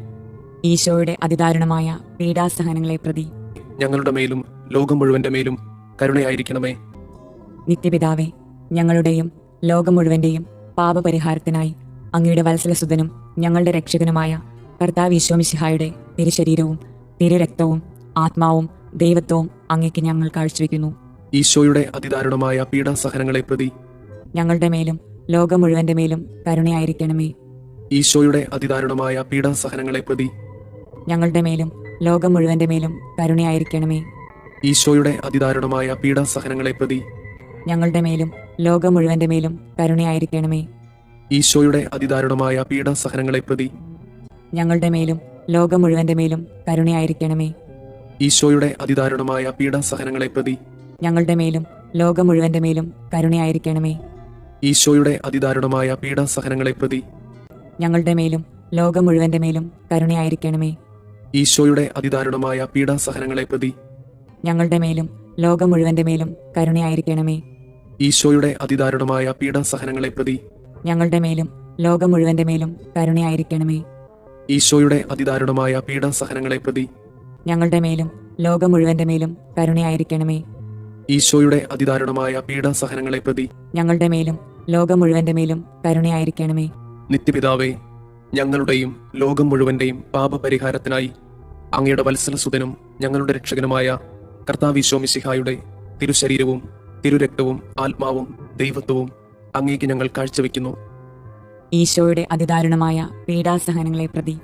ഈശോയുടെ അതിദാരുണമായ പീഡാസഹനങ്ങളെ പ്രതി ഞങ്ങളുടെ മേലും ലോകം മുഴുവന്റെ മേലും കരുണയായിരിക്കണമേ. നിത്യപിതാവേ, ഞങ്ങളുടെയും ലോകം മുഴുവന്റെയും പാപപരിഹാരത്തിനായി അങ്ങയുടെ വത്സലസുതനും ഞങ്ങളുടെ രക്ഷകനുമായ കർത്താവ് മിശിഹായുടെ തിരുശരീരവും തിരുരക്തവും ആത്മാവും ദൈവത്വവും അങ്ങേക്ക് ഞങ്ങൾ കാഴ്ചവെക്കുന്നു. ഈശോയുടെ അതിദാരുണമായ പീഡാസഹനങ്ങളെ പ്രതി ഞങ്ങളുടെ മേലും ലോകം മുഴുവന്റെ മേലും കരുണയായിരിക്കണമേ. ഈശോയുടെ അതിദാരുണമായ പീഡാസഹനങ്ങളെ പ്രതി ഞങ്ങളുടെ മേലും ലോകം മുഴുവന്റെ മേലും കരുണയായിരിക്കണമേ. ഈശോയുടെ അതിദാരുണമായ പീഡാസഹനങ്ങളെ പ്രതി ഞങ്ങളുടെ മേലും ലോകം മുഴുവന്റെ മേലും കരുണയായിരിക്കണമേ. ഈശോയുടെ അതിദാരുണമായ പീഡാസഹനങ്ങളെ പ്രതി ഞങ്ങളുടെ മേലും ലോകം മുഴുവന്റെ മേലും കരുണയായിരിക്കണമേ. ഈശോയുടെ അതിദാരുണമായ പീഡാസഹനങ്ങളെ പ്രതി ഞങ്ങളുടെ മേലും ലോകം മുഴുവന്റെ മേലും കരുണയായിരിക്കണമേ. ഈശോയുടെ അതിദാരുണമായ പീഡാസഹനങ്ങളെ പ്രതി ഞങ്ങളുടെ മേലും ലോകം മുഴുവന്റെ മേലും കരുണയായിരിക്കണമേ. ഈശോയുടെ അതിദാരുണമായ പീഡാസഹനങ്ങളെ പ്രതി ഞങ്ങളുടെ മേലും ലോകം മുഴുവന്റെ മേലും കരുണയായിരിക്കണമേ. ഈശോയുടെ അതിദാരുണമായ പീഡാസഹനങ്ങളെ പ്രതി ഞങ്ങളുടെ മേലും ലോകം മുഴുവന്റെ മേലും കരുണയായിരിക്കണമേ. ഈശോയുടെ അതിദാരുണമായ പീഡാസഹനങ്ങളെ പ്രതി ഞങ്ങളുടെ മേലും ലോകം മുഴുവന്റെ മേലും കരുണയായിരിക്കണമേ. ഈശോയുടെ അതിദാരുണമായ പീഡാസഹനങ്ങളെ പ്രതി ഞങ്ങളുടെ മേലും ലോകം മുഴുവന്റെ മേലും കരുണയായിരിക്കണമേ. നിത്യപിതാവേ, ഞങ്ങളുടെയും ലോകം മുഴുവന്റെയും പാപപരിഹാരത്തിനായി അങ്ങയുടെ വത്സലസുതനും ഞങ്ങളുടെ രക്ഷകനുമായ കർത്താവ് മിശിഹായുടെ തിരുശരീരവും തിരുരക്തവും ആത്മാവും ദൈവത്വവും അങ്ങേക്ക് ഞങ്ങൾ കാഴ്ചവെക്കുന്നു. ഈശോയുടെ അതിദാരുണമായ പീഡാസഹനങ്ങളെ പ്രതി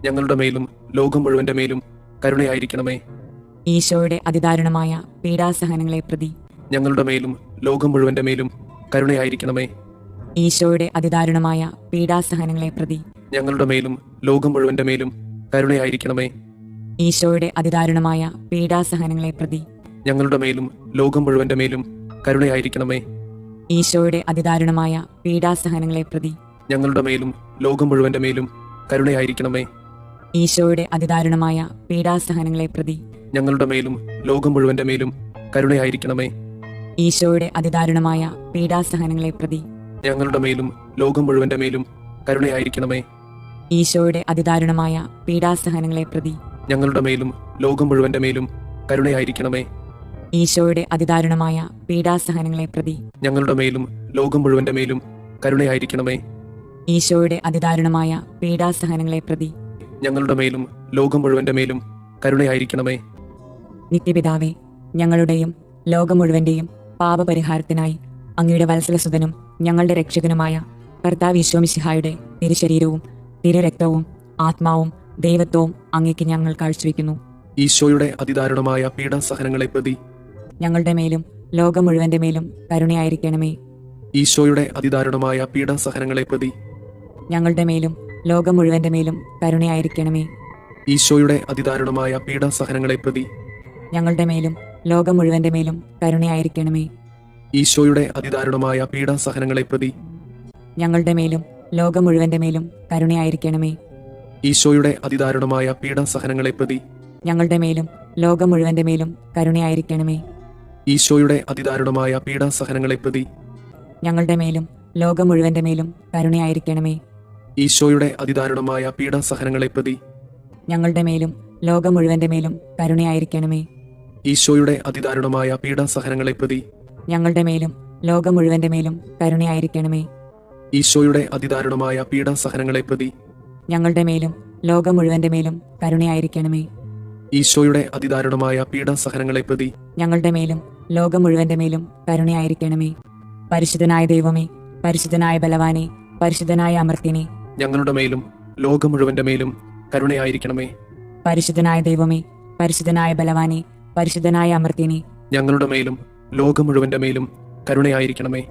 ഞങ്ങളുടെ മേലും ലോകം മുഴുവന്റെ മേലും കരുണയായിരിക്കണമേ. ഈശോയുടെ അതിദാരുണമായ പീഡാസഹനങ്ങളെ പ്രതി ഞങ്ങളുടെ മേലും ലോകം മുഴുവന്റെ മേലും കരുണയായിരിക്കണമേ. ഈശോയുടെ അതിദാരുണമായ പീഡാസഹനങ്ങളെ പ്രതി ഞങ്ങളുടെ മേലും ലോകം മുഴുവന്റെ മേലും കരുണയായിരിക്കണമേ. ഈശോയുടെ അതിദാരുണമായ പീഡാസഹനങ്ങളെ പ്രതി ഞങ്ങളുടെ മേലും ലോകം മുഴുവന്റെ മേലും കരുണയായിരിക്കണമേ. ഈശോയുടെ അതിദാരുണമായ പീഡാസഹനങ്ങളെ പ്രതി ഞങ്ങളുടെ മേലും ലോകം മുഴുവന്റെ മേലും കരുണയായിരിക്കണമേ. ഈശോയുടെ അതിദാരുണമായ പീഡാസഹനങ്ങളെ പ്രതി ഞങ്ങളുടെ മേലും ലോകം മുഴുവന്റെ മേലും കരുണയായിരിക്കണമേ. ഈശോയുടെ അതിദാരുണമായ പീഡാസഹനങ്ങളെ പ്രതി ഞങ്ങളുടെ മേലും ലോകം മുഴുവന്റെ മേലും കരുണയായിരിക്കണമേ. ഈശോയുടെ അതിദാരുണമായ പീഡാസഹനങ്ങളെ പ്രതി ഞങ്ങളുടെ മേലും ലോകം മുഴുവന്റെ മേലും കരുണയായിരിക്കണമേ. ഈശോയുടെ അതിദാരുണമായ പീഡാസഹനങ്ങളെ പ്രതി ഞങ്ങളുടെ മേലും ലോകം മുഴുവന്റെ മേലും കരുണയായിരിക്കണമേ. ഈശോയുടെ അതിദാരുണമായ പീഡാസഹനങ്ങളെ പ്രതി ഞങ്ങളുടെ മേലും ലോകം മുഴുവന്റെ മേലും കരുണയായിരിക്കണമേ. നിത്യപിതാവേ, ഞങ്ങളുടെയും ലോകം മുഴുവന്റെയും പാപപരിഹാരത്തിനായി അങ്ങയുടെ വത്സലസുതനും ഞങ്ങളുടെ രക്ഷകനുമായ കർത്താവ് മിശിഹായുടെ തിരുശരീരവും തിരുരക്തവും ആത്മാവും ദൈവത്വവും അങ്ങേക്ക് ഞങ്ങൾ കാഴ്ചവെക്കുന്നു. ഈശോയുടെ അതിദാരുണമായ പീഡാസഹനങ്ങളെ പ്രതി ഞങ്ങളുടെ മേലും ലോകം മുഴുവന്റെ മേലും കരുണയായിരിക്കണമേ. ഈശോയുടെ അതിദാരുണമായ പീഡാസഹനങ്ങളെ പ്രതി ഞങ്ങളുടെ മേലും ലോകം മുഴുവന്റെ മേലും കരുണയായിരിക്കണമേ. ഈശോയുടെ അതിദാരുണമായ പീഡാസഹനങ്ങളെ പ്രതി ഞങ്ങളുടെ മേലും ലോകം മുഴുവന്റെ മേലും കരുണയായിരിക്കണമേ. ഈശോയുടെ അതിദാരുണമായ പീഡാസഹനങ്ങളെ പ്രതി ഞങ്ങളുടെ മേലും ലോകം മുഴുവന്റെ മേലും കരുണയായിരിക്കണമേ. ഈശോയുടെ അതിദാരുണമായ പീഡാസഹനങ്ങളെ പ്രതി ഞങ്ങളുടെ മേലും ലോകം മുഴുവന്റെ മേലും കരുണയായിരിക്കണമേ. ഈശോയുടെ അതിദാരുണമായ പീഡാസഹനങ്ങളെ പ്രതി ഞങ്ങളുടെ മേലും ലോകം മുഴുവന്റെ മേലും കരുണയായിരിക്കണമേ. ഈശോയുടെ അതിദാരുണമായ പീഡാസഹനങ്ങളെ പ്രതി ഞങ്ങളുടെ മേലും ലോകം മുഴുവന്റെ മേലും കരുണയായിരിക്കണമേ. ഈശോയുടെ അതിദാരുണമായ പീഡാസഹനങ്ങളെ പ്രതി ഞങ്ങളുടെ മേലും ലോകം മുഴുവന്റെ മേലും കരുണയായിരിക്കണമേ. ഈശോയുടെ അതിദാരുണമായ പീഡാസഹനങ്ങളെ പ്രതി ഞങ്ങളുടെ മേലും ലോകം മുഴുവന്റെ മേലും കരുണയായിരിക്കണമേ. ഈശോയുടെ അതിദാരുണമായ പീഡാസഹനങ്ങളെ പ്രതി ഞങ്ങളുടെ മേലും ലോകം മുഴുവന്റെ മേലും കരുണയായിരിക്കണമേ. പരിശുദ്ധനായ ദൈവമേ, പരിശുദ്ധനായ ബലവാനെ, പരിശുദ്ധനായ അമർത്യനെ, ഞങ്ങളുടെ മേലും ലോകം മുഴുവന്റെ മേലും കരുണയായിരിക്കണമേ. പരിശുദ്ധനായ ദൈവമേ, പരിശുദ്ധനായ ബലവാനെ, പരിശുദ്ധനായ അമർത്യനെ, ഞങ്ങളുടെ മേലും ലോകം മുഴുവന്റെ മേലും കരുണയായിരിക്കണമേ.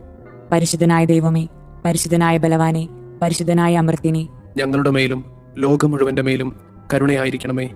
പരിശുദ്ധനായ ദൈവമേ, പരിശുദ്ധനായ ബലവാനെ, പരിശുദ്ധനായ അമർത്യനെ, ഞങ്ങളുടെ മേലും ലോകം മുഴുവന്റെ മേലും കരുണയായിരിക്കണമേ.